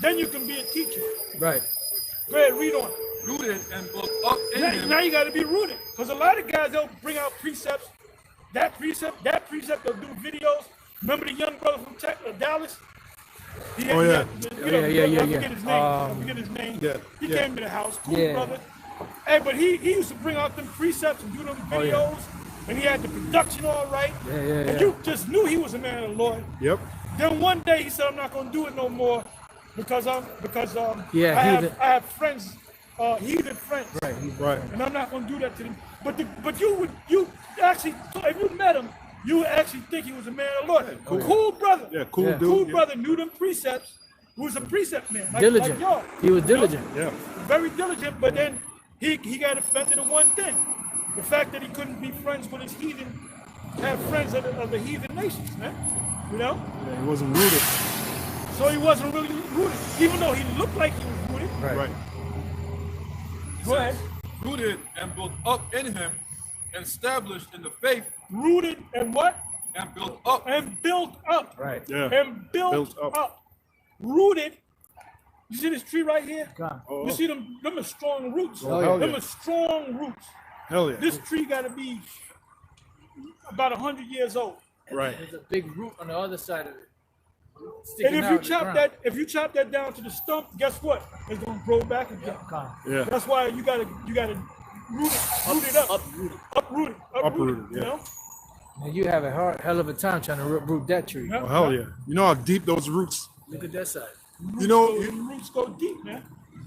then you can be a teacher. Right. Go ahead, read on. Rooted and built up in him. Now you got to be rooted, because a lot of guys, they'll bring out precepts, that precept, they'll do videos. Remember the young brother from Dallas? I forget his name. I forget his name. He came to the house, cool brother. Hey, but he used to bring out them precepts and do them videos, and he had the production all right. And you just knew he was a man of the Lord. Yep. Then one day he said, I'm not going to do it no more because I have friends, heathen friends. Right. And I'm not going to do that to them. But you actually, if you met him, you would actually think he was a man of the Lord. Cool brother. Yeah, cool dude. Cool brother, knew them precepts, who was a precept man. Diligent. Like y'all. He was diligent. Yeah. Very diligent, but then he got offended at one thing. The fact that he couldn't be friends with his heathen, have friends of the heathen nations, man. You know? Yeah, he wasn't rooted. So he wasn't really rooted, even though he looked like he was rooted. Right. Go ahead. Rooted and built up in him, and established in the faith, Rooted and what? and built up. And built up. Right. Yeah. And built up. Rooted. You see this tree right here? Oh, You see them are strong roots. hell Them yeah. are strong roots. Hell yeah. This tree got to be about 100 years old. Right. There's a big root on the other side of it. And if you chop that down to the stump, guess what? It's gonna grow back again. Yeah. That's why you gotta root it up. Uproot it. You know? Man, you have a hell of a time trying to root that tree. Yeah. Oh, hell yeah. You know how deep those roots. Look at that side. You know, The roots go deep, man.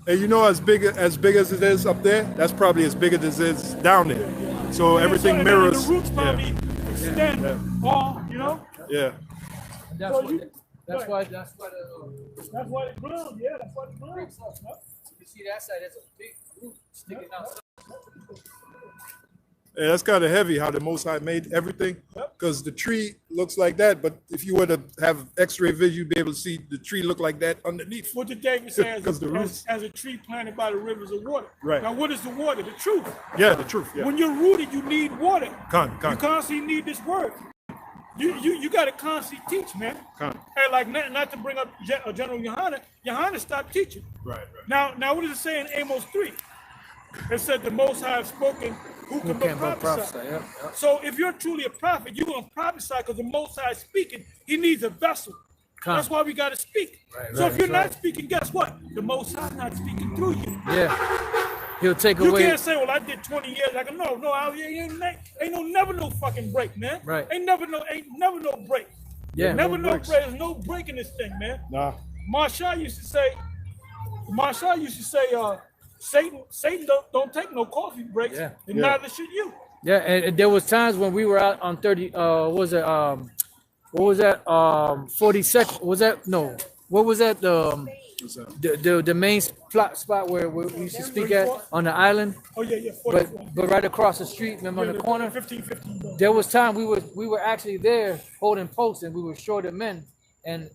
and you know as big as it is up there, that's probably as big as it is down there. So everything And mirrors. the roots probably extend all, you know? Yeah. That's So why. you- That's why. That's why it grows. Yeah, that's why it grows. You see that side? There's a big root sticking out. Yeah, that's kind of heavy how the Most High made everything, because the tree looks like that. But if you were to have X-ray vision, you'd be able to see the tree look like that underneath. What did David say? Because the roots. As a tree planted by the rivers of water. Right. Now, what is the water? The truth. Yeah, the truth. Yeah. When you're rooted, you need water. Con. You constantly need this word. You got to constantly teach, man. Con. And like not to bring up General Yohana stopped teaching. Right. Now what does it say in Amos 3? It said the Most High have spoken. Who can but prophesy? Yeah. So if you're truly a prophet, you're going to prophesy because the Most High is speaking. He needs a vessel. That's why we got to speak. So if you're not speaking, guess what? The Most High not speaking through you. Yeah. He'll take You away. can't say, well, I did 20 years. I go, ain't never no fucking break, man. Right. Ain't never no break. Yeah. Never no breaks. break. There's no break in this thing, man. Nah. Marshall used to say, Satan don't take no coffee breaks, Yeah. and neither should you. Yeah, and there was times when we were out on 30. What was that? 42nd? Was that no? what was that? What's that? The main spot where we used to speak at on the island. Oh yeah, yeah. But right across the street, remember on the corner. 15. There was time we were actually there holding posts, and we were short of men, and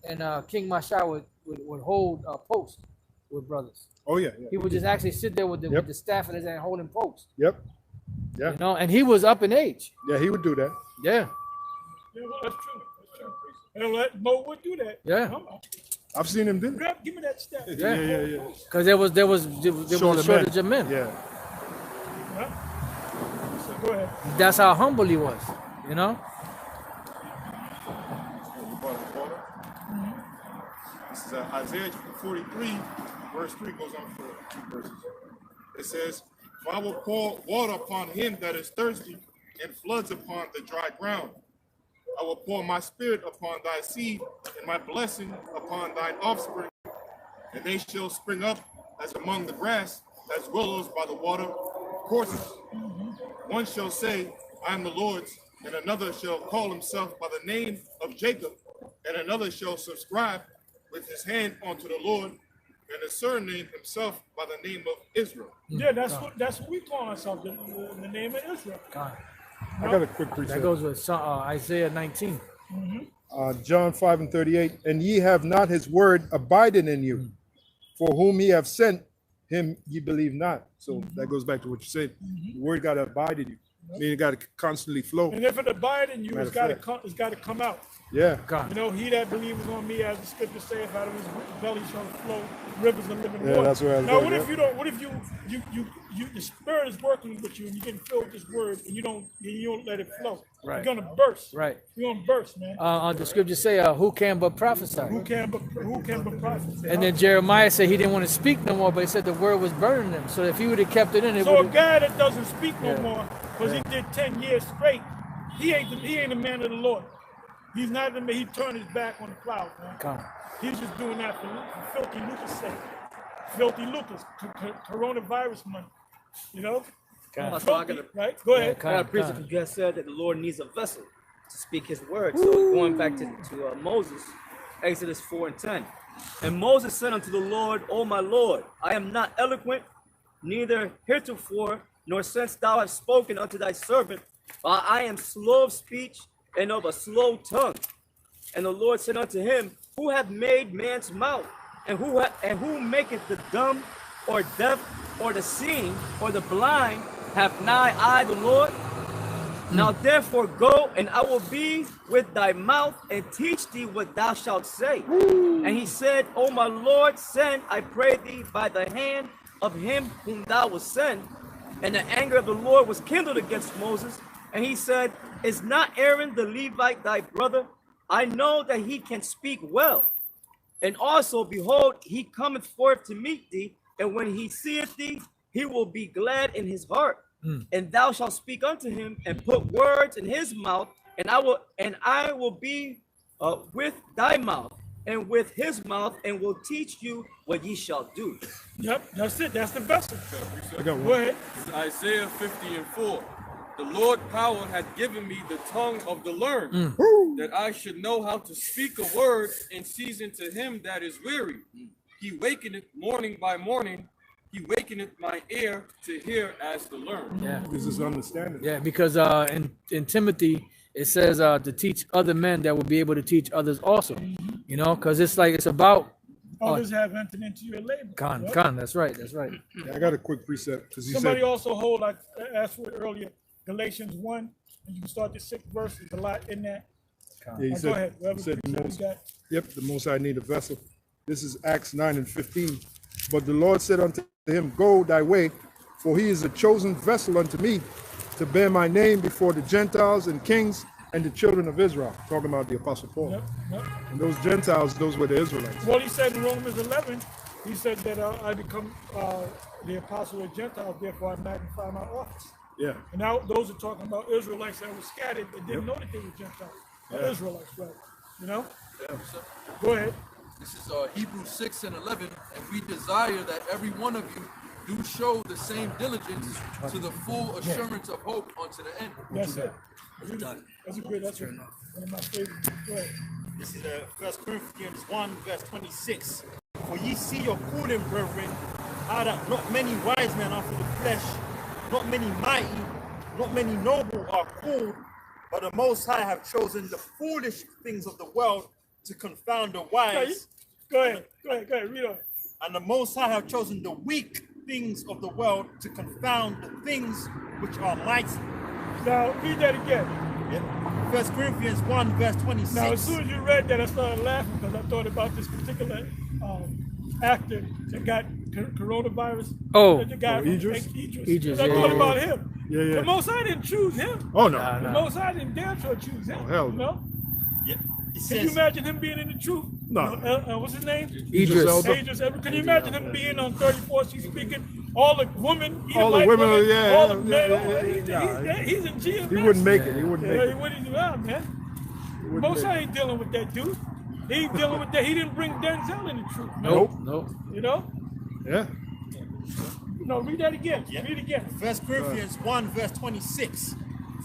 King Mashar would hold posts with brothers. Oh yeah, yeah. He would just actually sit there with the staff in his hand holding posts. Yep. Yeah. You know, and he was up in age. Yeah, he would do that. Yeah. Yeah, well, that's true. That's true. And let Mo would do that. Yeah. I've seen him do that. Grab, give me that staff. Yeah. Because there was a shortage of men. Yeah. So go ahead. That's how humble he was. You know. This is Isaiah 43, verse 3 goes on for 2 verses. It says, "For I will pour water upon him that is thirsty, and floods upon the dry ground. I will pour my spirit upon thy seed, and my blessing upon thine offspring, and they shall spring up as among the grass, as willows by the water courses. One shall say, I am the Lord's, and another shall call himself by the name of Jacob, and another shall subscribe with his hand unto the Lord, and a surname himself by the name of Israel." Yeah, that's what we call ourselves, the name of Israel. I got a quick That precept. goes with Isaiah 19. John 5:38. And ye have not his word abiding in you, for whom he have sent him ye believe not. So that goes back to what you said. The word got to abide in you. I mean, it got to constantly flow. And if it abide in you, Matter it's of got to fact. come. It's got to come out. Yeah. You know, he that believes on me, as the scripture saith, out of his belly shall flow rivers of living Yeah, water. that's where I was Now, going, what yeah. if you don't? What if you the spirit is working with you, and you're getting filled with this word, and you don't let it flow? Right. You're gonna burst. Right. You're gonna burst, man. The scriptures say, who can but prophesy? Who can but prophesy? And then Jeremiah said he didn't want to speak no more, but he said the word was burning him. So if he would have kept it in, it So a would have. guy that doesn't speak no Yeah. more because he did 10 years straight, he ain't a man of the Lord. He's not the man. He turned his back on the cloud, man. He's just doing that for filthy Lucas' sake. Filthy Lucas, coronavirus money. You know? So I Filthy, gotta, right? Go ahead. I gotta preach it because you just said that the Lord needs a vessel to speak his word. So going back to Moses, Exodus 4:10. And Moses said unto the Lord, O my Lord, I am not eloquent, neither heretofore, nor since thou hast spoken unto thy servant, but I am slow of speech and of a slow tongue. And the Lord said unto him, Who hath made man's mouth? And who maketh the dumb or deaf or the seeing or the blind? Have not I the Lord? Now therefore go, and I will be with thy mouth and teach thee what thou shalt say. And he said, O my Lord, send, I pray thee, by the hand of him whom thou wilt send. And the anger of the Lord was kindled against Moses. And he said, Is not Aaron the Levite thy brother? I know that he can speak well. And also, behold, he cometh forth to meet thee, and when he seeth thee, he will be glad in his heart. And thou shalt speak unto him, and put words in his mouth, and I will be with thy mouth, and with his mouth, and will teach you what ye shall do. Yep, that's it. That's the vessel. I got Go one. ahead. Isaiah 50:4. The Lord power hath given me the tongue of the learned, that I should know how to speak a word in season to him that is weary. He wakeneth morning by morning, he wakeneth my ear to hear as the learned. Yeah. This is understanding. Yeah, because in Timothy it says to teach other men that will be able to teach others also. You know, because it's about Others have entered into your labor. Con. That's right. Yeah, I got a quick precept because he Somebody said, also hold, I asked for it earlier, Galatians 1, and you can start the 6th verse. There's a lot in that. yeah, he Go said, ahead. Whoever he said the precept you most, got. yep, the most I need a vessel. This is Acts 9:15. But the Lord said unto him, Go thy way, for he is a chosen vessel unto me to bear my name before the Gentiles and kings and the children of Israel. Talking about the Apostle Paul. Yep. And those Gentiles, those were the Israelites. Well, he said in Romans 11, he said that I become the apostle of Gentiles, therefore I magnify my office. Yeah. And now those are talking about Israelites that were scattered that didn't know that they were Gentiles. Israelites, right? You know? Go ahead. This is Hebrews 6:11, and we desire that every one of you do show the same diligence to the full assurance of hope unto the end. That's it. That's a good, that's one of my favorites. Go ahead. This is 1 Corinthians 1, verse 26. For ye see your calling, brethren, how that not many wise men after the flesh, not many mighty, not many noble are called, but the Most High have chosen the foolish things of the world to confound the wise. Go ahead, read on. And the Most High have chosen the weak things of the world to confound the things which are mighty. Now, read that again. 1 Corinthians 1, verse 26. Now, as soon as you read that, I started laughing because I thought about this particular actor that got coronavirus. Oh, the guy from Idris? Idris, I yeah, thought yeah, about him. Yeah. The Most High didn't choose him. Oh, no. The Most High didn't damn sure choose him. Oh, hell no. You know? Yeah. It Can you says, imagine him being in the truth? No. What's his name? Idris. Elba. Idris Elba. Can you imagine him being on 34th Street speaking? All the women, All the women, yeah, all the men. yeah. He's in GMS. He wouldn't make it. He wouldn't make Yeah, he it. wouldn't do that, man. Wouldn't Most make High it. ain't dealing with that dude. He ain't dealing with that. He didn't bring Denzel in the truth. Man. Nope. You know? Yeah. No, read that again. Yeah. Read again. 1 Corinthians 1, verse 26.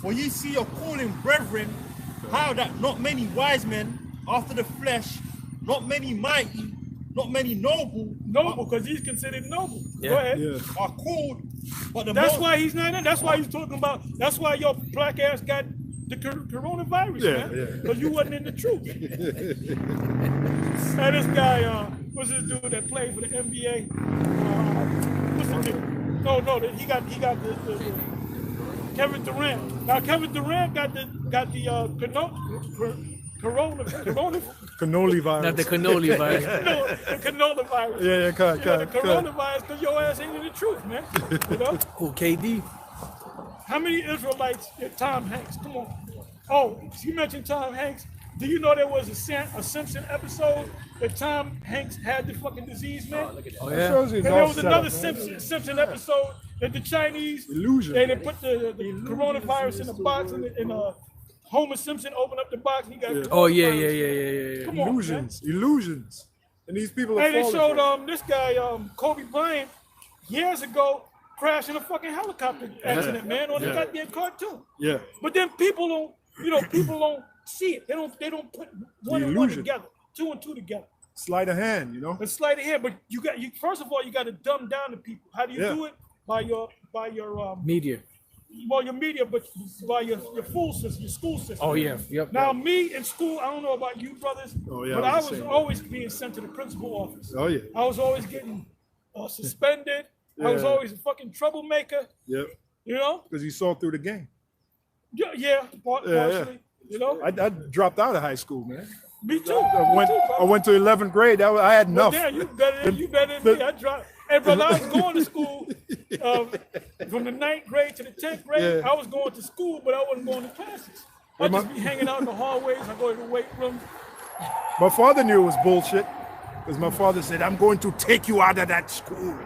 For ye see your calling, brethren, how that not many wise men after the flesh, not many mighty, not many noble, Because he's considered noble. Yeah. Go ahead. Yeah. are called, but the That's most, why he's not in. That's why he's talking about. That's why your black ass got the coronavirus, Yeah, man. yeah. Because you wasn't in the truth. And this guy, what's this dude that played for the NBA? What's the dude? No, he got the Kevin Durant. Now Kevin Durant got the corona. Cannoli virus. Not the cannoli virus. No, the coronavirus. Yeah, You know, cut. the coronavirus because your ass ain't in the truth, man. You know? Who, KD? How many Israelites did Tom Hanks? Come on. Oh, you mentioned Tom Hanks. Do you know there was a Simpson episode that Tom Hanks had the fucking disease, man? Oh, That yeah. shows you And it's there all was set another up, man. Simpson episode that the Chinese, Illusion. they didn't put the coronavirus in a box and Homer Simpson opened up the box and he got Oh, yeah. Come on, Illusions. And these people are Hey, they falling showed for it. this guy, Kobe Bryant, years ago, crashing a fucking helicopter accident, man, on the goddamn cartoon. Yeah. But then people don't see it. They don't put one and one illusion. together, two and two together. Sleight of hand, you know? It's sleight of hand, but you first of all you got to dumb down the people. How do you do it? By your Media. your media, but by your full system, your school system. Oh, yeah. Yep. Now me in school, I don't know about you brothers, Oh, yeah, but I I was the was same. always being sent to the principal office. Oh, yeah. I was always getting suspended. I was Yeah. always a fucking troublemaker. Yep. You know? Because he saw through the game. Yeah, partially. You know? I dropped out of high school, man. Me too. I went to 11th grade. I had enough. Yeah, you better than me. I dropped. Hey, brother, I was going to school from the 9th grade to the 10th grade. Yeah. I was going to school, but I wasn't going to classes. I'd just be hanging out in the hallways. I go to the weight room. My father knew it was bullshit. Because my father said, I'm going to take you out of that school.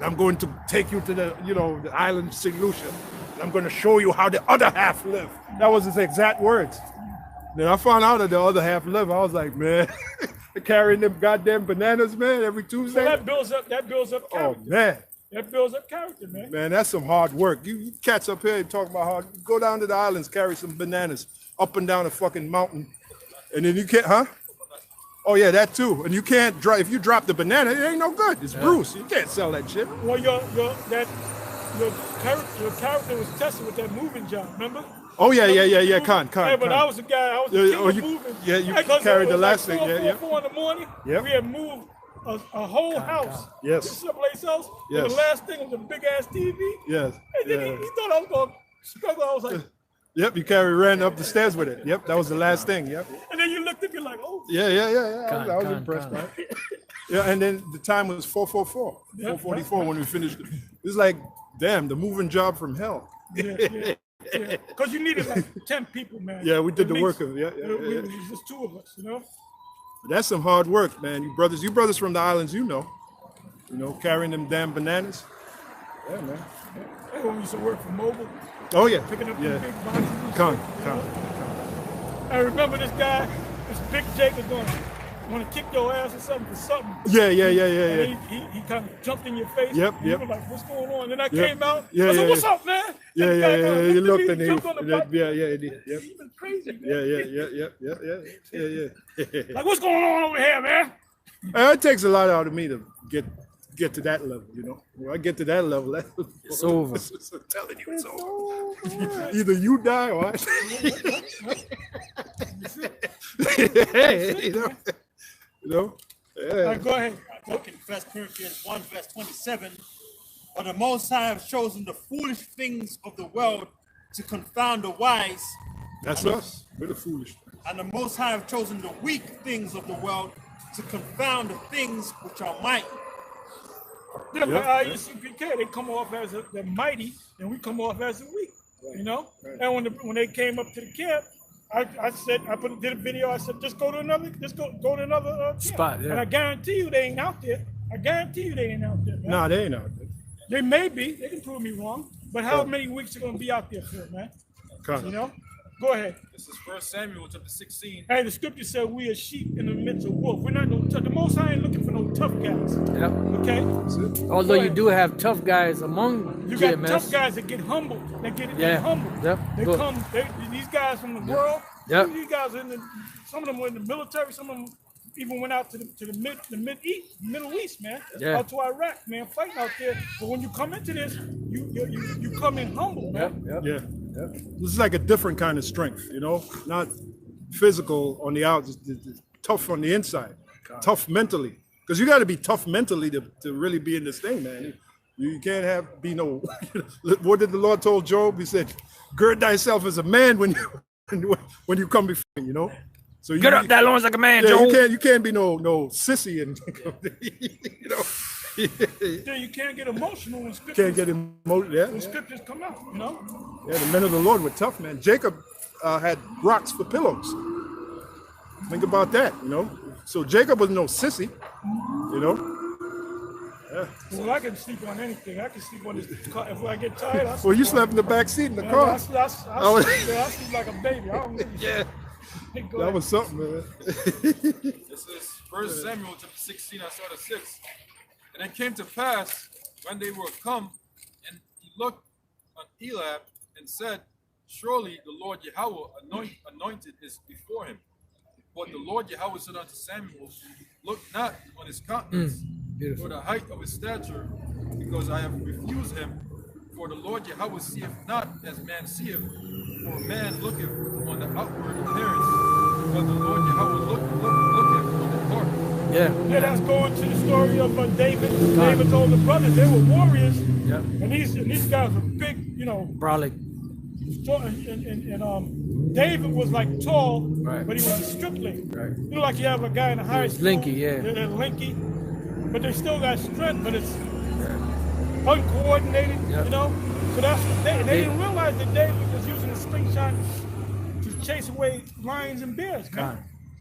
I'm going to take you to the island solution. I'm going to show you how the other half live. That was his exact words. Then I found out that the other half live. I was like, man, carrying them goddamn bananas, man, every Tuesday. So that builds up Oh, character. man. That builds up character, man. Man, that's some hard work. You cats up here and talk about hard. Go down to the islands, carry some bananas up and down a fucking mountain. And then you can't, huh? Oh, yeah, that too. And you can't drive. If you drop the banana, it ain't no good. It's Bruce. You can't sell that shit. Well, your character was tested with that moving job, remember? Oh, yeah. Con. Hey, but I was the guy, I was the king of moving. Yeah, you Hey, 'cause carried it the was last like thing. 4 in the morning. Yep. We had moved a whole house. Yes. To someplace else. Yes. And the last thing was a big ass TV. Yes. And then he thought I was going to struggle. I was like, Yep, you ran up the stairs with it. Yep, that was the last thing. Yep. and then you looked at me like, oh. Yeah. I was impressed, man. Yeah, and then the time was 4:44, 4:44 when we finished. It was like, damn, the moving job from hell. Yeah. Because you needed like 10 people, man. Yeah, we did At the least. work of it. It was just 2 of us, you know? That's some hard work, man. You brothers from the islands, you know, carrying them damn bananas. Yeah, man. Hey, when we used to work for mobile, Oh yeah, picking up yeah. the big boxes. Con. I remember this guy, this big Jake was going, want to kick your ass or something for something. Yeah. And he kind of jumped in your face. Yep, and You yep. were like, what's going on? Then I Yep. came out. Yeah, I said, yeah, what's yeah. up, man? Yeah. And the guy kinda You looked looked at and me, he, jumped on the bike. it did. Yep. He was crazy, man. Yeah. Like, what's going on over here, man? It takes a lot out of me to get to that level, you know. When I get to that level, It's over. I'm telling you, it's over. Either you die or I. You know. All right, go ahead. Look in 1 Corinthians 1, verse 27. But the Most High have chosen the foolish things of the world to confound the wise, That's us. We're the foolish. and the Most High have chosen the weak things of the world to confound the things which are mighty. Yeah, but UCPK, they come off as the mighty, and we come off as the weak. You know. And when they came up to the camp, I said did a video. I said just go to another camp. Spot, yeah. And I guarantee you they ain't out there. Man. Nah, they ain't out there. They may be. They can prove me wrong. But how many weeks are gonna be out there for, man? You know. Go ahead. This is 1 Samuel chapter 16. Hey, the scripture said we are sheep in the midst of wolves. We're not the Most High ain't looking for no tough guys. Yep. Okay. Although you do have tough guys among You got GMS. tough guys that get humbled. They get humbled. Yep. They Good. come. These guys from the world. Yep. These guys some of them were in the military. Some of them even went out to the Middle East, man. Yeah. Out to Iraq, man, fighting out there. But when you come into this, you come in humble, man. Yeah. This is like a different kind of strength, you know, not physical on the outside, tough on the inside, tough mentally. Because you got to be tough mentally to really be in this thing, man. You can't be no. What did the Lord told Job? He said, "Gird thyself as a man when you come before me," you know. So Get up that loins like a man, yeah, Job. you can't be no sissy and you know. Yeah, you can't get emotional when scriptures, Can't get emotional. Yeah. when scriptures come out, you know. Yeah, the men of the Lord were tough, man. Jacob had rocks for pillows. Think about that, you know. So Jacob was no sissy, you know. Yeah. Well, I can sleep on anything. I can sleep on this car. If I get tired, I sleep Well, you on slept in the back seat in the it. car. I sleep like a baby. I don't really Yeah, go that ahead. was something, man. This is 1 Samuel chapter 16, I started 6. And it came to pass when they were come, and he looked on Eliab and said, surely the Lord Yahweh anointed is before him. But the Lord Yahweh said unto Samuel, look not on his countenance, or the height of his stature, because I have refused him. For the Lord Yahweh seeth not as man seeth, for man looketh on the outward appearance, but the Lord Yahweh looketh on the heart. Yeah. Yeah, that's going to the story of David. David's older brothers, they were warriors. Yep. And these guys were big, you know. Brolic. And David was like tall, Right. but he was a stripling. Right. You know, like you have a guy in a high school. Linky, yeah. They're linky, but they still got strength, but it's uncoordinated, Yep. you know. So that's what they didn't realize that David was using a slingshot to chase away lions and bears, man. God.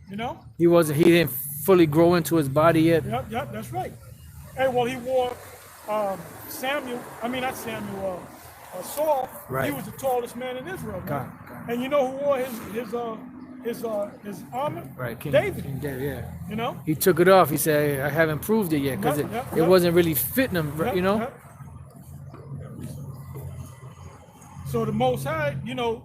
You know. He didn't fully grow into his body yet. Yep, that's right. Hey, well, he wore Saul. Right. He was the tallest man in Israel. Man. God. And you know who wore his armor? Right. David. King David, yeah. You know. He took it off. He said, I haven't proved it yet because Yep. it wasn't really fitting him, Yep, you know? yep. So the Most High, you know,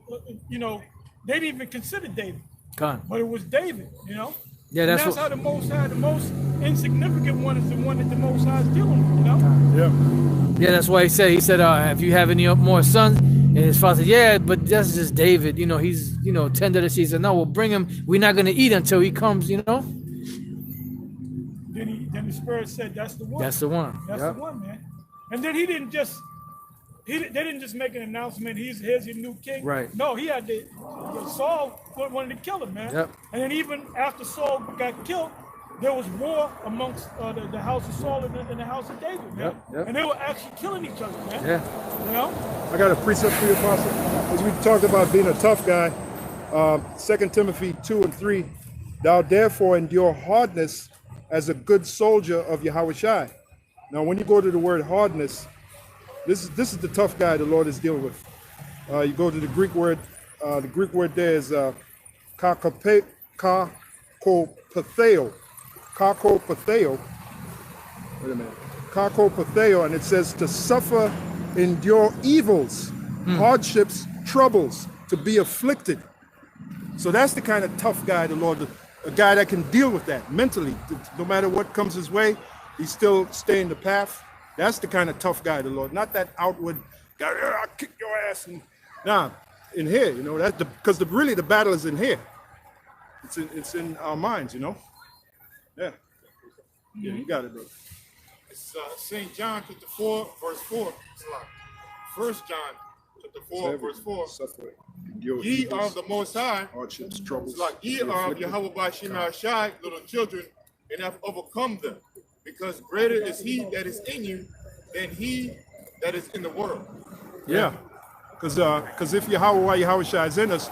they didn't even consider David, God. but it was David. You know. Yeah, And that's that's what. how the Most High, the most insignificant one is the one that the Most High is dealing with. You know. Yeah. Yeah, that's why he said, if you have any more sons, and his father said, yeah, but that's just David. You know, he's, tender to sheep. He said, no, we'll bring him. We're not going to eat until he comes, Then the Spirit said, "That's the one. That's the one. That's Yep. the one, man." And then they didn't just make an announcement. Here's your new king. Right. No, he had Saul wanted to kill him, man. Yep. And then even after Saul got killed, there was war amongst the house of Saul and the house of David, man. Yep. And they were actually killing each other, man. Yeah. You know. I got a precept for you, Apostle. As we talked about being a tough guy, 2 Timothy 2:3, thou therefore endure hardness as a good soldier of Yahweh Shai. Now, when you go to the word hardness, this is the tough guy the Lord is dealing with. You go to the Greek word. The Greek word there is kakopatheo. Kakopatheo. Wait a minute. Kakopatheo, and it says to suffer, endure evils, hardships, troubles, to be afflicted. So that's the kind of tough guy the Lord, a guy that can deal with that mentally. No matter what comes his way, he still stay in the path. That's the kind of tough guy the Lord, not that outward guy, I'll kick your ass. And nah, in here, you know, that's because really the battle is in here. It's in our minds, you know. Yeah. Yeah, you got it, bro. It's St. John chapter 4, verse 4. It's like 1 John chapter 4, verse 4. Suffering. Ye are of the Most High. Hardships, troubles. It's like ye are of Yahweh by Shema Shai, little children, and have overcome them. Because greater is he that is in you than he that is in the world. Yeah. Because if Yahweh Shai is in us,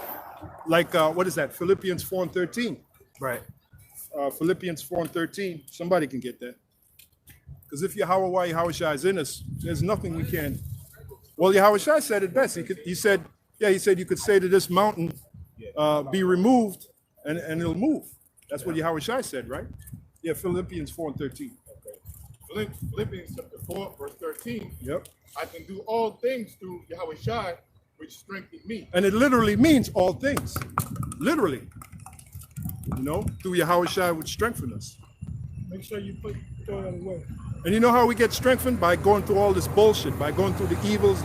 like what is that? Philippians 4:13. Right. Philippians 4:13. Somebody can get that. Because if Yahweh Shai is in us, there's nothing we can. Well, Yahweh Shai said it best. He said you could say to this mountain, be removed, and it'll move. That's what Yahweh Shai said, right? Yeah, Philippians 4:13. Okay. Philippians chapter 4, verse 13. Yep. I can do all things through Yahweh Shai, which strengthened me. And it literally means all things. Literally. You know, through Yahweh Shai would strengthen us. Make sure you throw it away. And you know how we get strengthened? By going through all this bullshit, by going through the evils.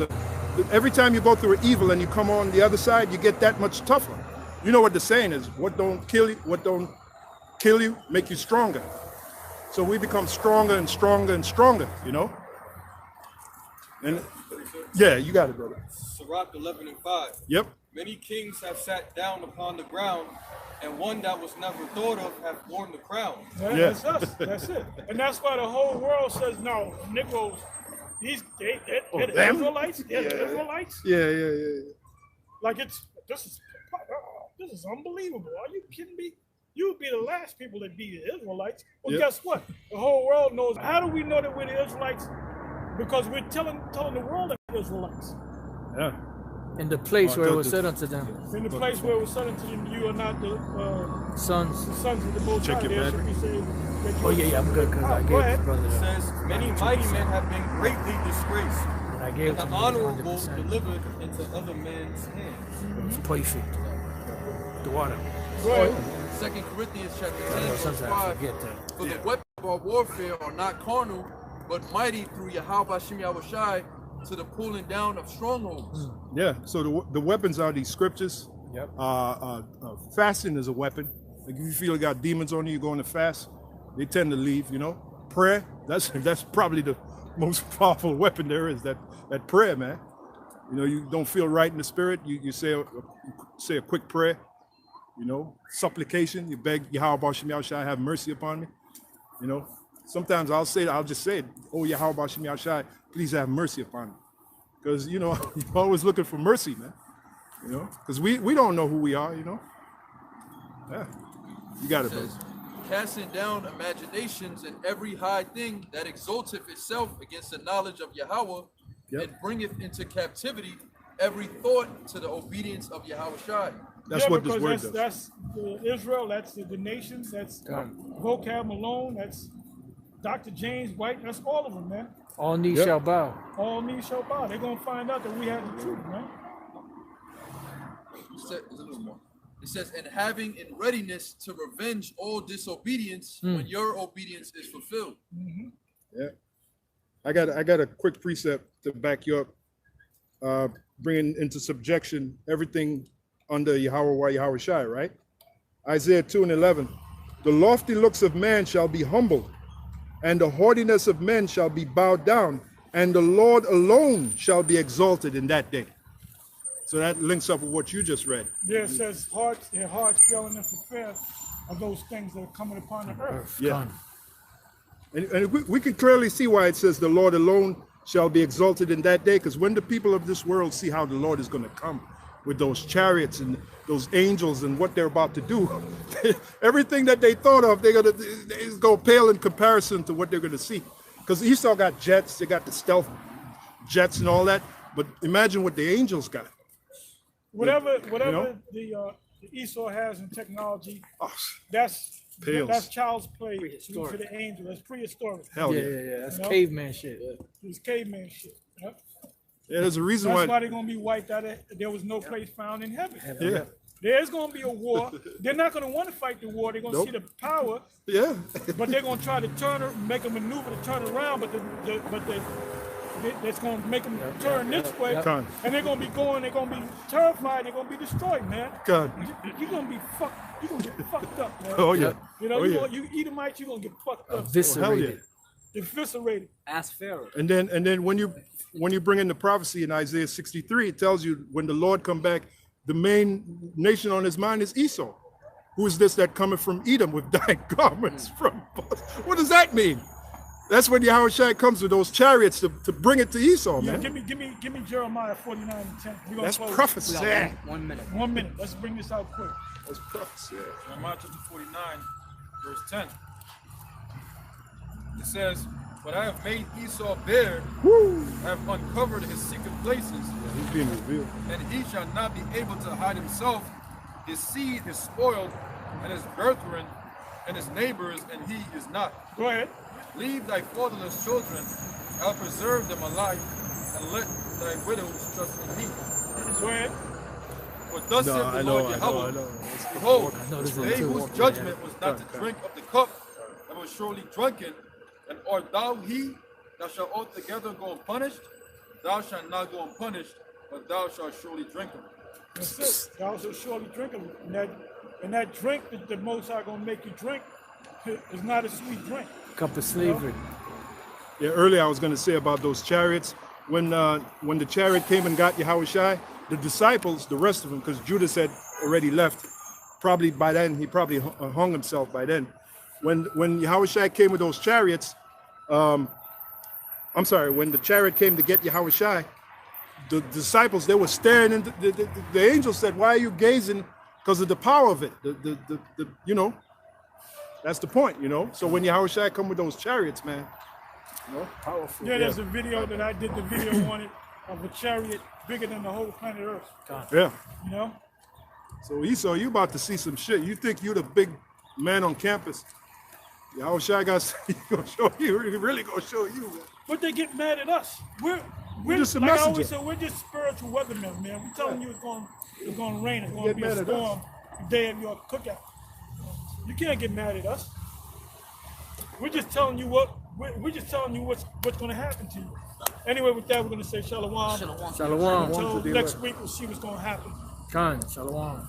Every time you go through an evil and you come on the other side, you get that much tougher. You know what the saying is, what don't kill you, make you stronger. So we become stronger and stronger and stronger, you know? And yeah, you got it, brother. Sirach 11:5. Yep. Many kings have sat down upon the ground, and one that was never thought of have worn the crown. That's us. That's it. And that's why the whole world says, no, Negroes, they're the Israelites. They're the Israelites. Yeah. Like this is unbelievable. Are you kidding me? You would be the last people that be the Israelites. Well, guess what? The whole world knows. How do we know that we're the Israelites? Because we're telling the world that we're Israelites. Yeah. In the place where it was said unto them. In the place where it was said unto them, you are not the sons of the Most High. There should be said that you yeah, I'm good because I go gave ahead. the brother It that. says, many mighty men have been greatly disgraced, And I gave and it the to honorable 100%. delivered into other men's hands. It was perfect. The water. Go ahead. 2 Corinthians chapter 10, verse Sometimes I 5. forget that. For the weapons of our warfare are not carnal, but mighty through Yahweh Shem Yahushai to the pulling down of strongholds. Yeah. So the weapons are these scriptures. Yep. Fasting is a weapon. Like if you feel you got demons on you, you're going to fast, they tend to leave, you know. Prayer, that's probably the most powerful weapon there is, that prayer, man. You know, you don't feel right in the spirit, you say a quick prayer, you know, supplication, you beg Yahweh Shem Yahushai, have mercy upon me. You know, sometimes I'll just say it, oh Yahweh Shem Yahushai, please have mercy upon me. Because, you know, you're always looking for mercy, man. You know, because we don't know who we are, you know. Yeah, you got it, bro. Casting down imaginations and every high thing that exalteth itself against the knowledge of Yahweh, and bringeth into captivity every thought to the obedience of Yahweh Shai. That's what this word does. That's Israel, that's the nations, that's Vocab Malone, that's Dr. James White, that's all of them, man. All knees shall bow. All knees shall bow. They're going to find out that we have the truth, man. It says, and having in readiness to revenge all disobedience when your obedience is fulfilled. Mm-hmm. Yeah, I got a quick precept to back you up. Bringing into subjection everything under Yahweh Shai, right? Isaiah 2:11. The lofty looks of man shall be humbled, and the haughtiness of men shall be bowed down, and the Lord alone shall be exalted in that day. So that links up with what you just read. Yeah, it says their hearts failing them for fear of those things that are coming upon the earth. Yeah. And we can clearly see why it says the Lord alone shall be exalted in that day, because when the people of this world see how the Lord is going to come with those chariots and those angels and what they're about to do, everything that they thought of, they're going to go pale in comparison to what they're going to see. Because Esau got jets, they got the stealth jets and all that, but imagine what the angels got. Whatever you know? the Esau has in technology, that's Pales. That's child's play to Prehistoric. the angel. That's prehistoric. Hell Yeah, yeah. yeah, yeah. That's You know? caveman shit. It's caveman shit. Yep. Yeah, there's a reason That's why why. they're gonna be wiped out. There was no place found in heaven. Yeah. There's gonna be a war. They're not gonna want to fight the war. They're gonna Nope. see the power, Yeah. but they're gonna try to make a maneuver to turn around. But that's gonna make them turn this way, Con. and they're gonna be going. They're gonna be terrified. They're gonna be destroyed, man. God. You're gonna be fucked. You're gonna get fucked up, man. Oh yeah. You know, Oh, yeah. you Edomites, you're gonna get fucked up, Hell yeah. Eviscerated. eviscerated. Ask Pharaoh. And then when you bring in the prophecy in Isaiah 63, it tells you when the Lord come back, the main nation on his mind is Esau. Who is this that cometh from Edom with dyed garments from? What does that mean? That's when Yahushua comes with those chariots to bring it to Esau, Yeah, man. give me Jeremiah 49:10. We're gonna That's close. prophecy. Yeah. 1 minute. 1 minute. Let's bring this out quick. That's prophecy. Jeremiah chapter 49, verse 10. It says, "But I have made Esau bare, I have uncovered his secret places, He's being revealed. and he shall not be able to hide himself. His seed is spoiled, and his brethren, and his neighbors, and he is not. Go ahead. Leave thy fatherless children, I'll preserve them alive, and let thy widows trust in me. Go ahead. For thus No, saith the I know, Lord I know, I Yahweh, know. behold, I know this is they too. whose judgment was not to drink of the cup, and was surely drunken, and art thou he that shall altogether go unpunished? Thou shalt not go unpunished, but thou shalt surely drink of it." That's it. Thou shalt surely drink of it. And that drink that the Most High gonna make you drink is not a sweet drink. Cup of slavery. Yeah, earlier I was going to say about those chariots. When the chariot came and got Yahushua, the disciples, the rest of them, because Judas had already left, probably by then, he probably hung himself by then. When Yahushua came with those chariots, when the chariot came to get Yahushua, the disciples, they were staring, and the angel said, "Why are you gazing?" Because of the power of it. You know, that's the point, you know. So when Yahushua come with those chariots, man, you know, powerful. Yeah, there's a video that I did the video on it of a chariot bigger than the whole planet Earth. Yeah. You know? So Esau, you about to see some shit. You think you the big man on campus? Yahushua gonna show you. He really gonna show you. Man. But they get mad at us. We're just a like I messenger. always say, we're just spiritual weathermen, man. We're telling you it's going to rain. It's going to Get be a mad at storm the day of your cookout. You can't get mad at us. We're just telling you what's going to happen to you. Anyway, with that, we're going to say shalom. Shalom. Until next week, we'll see what's going to happen. Khan, shalom.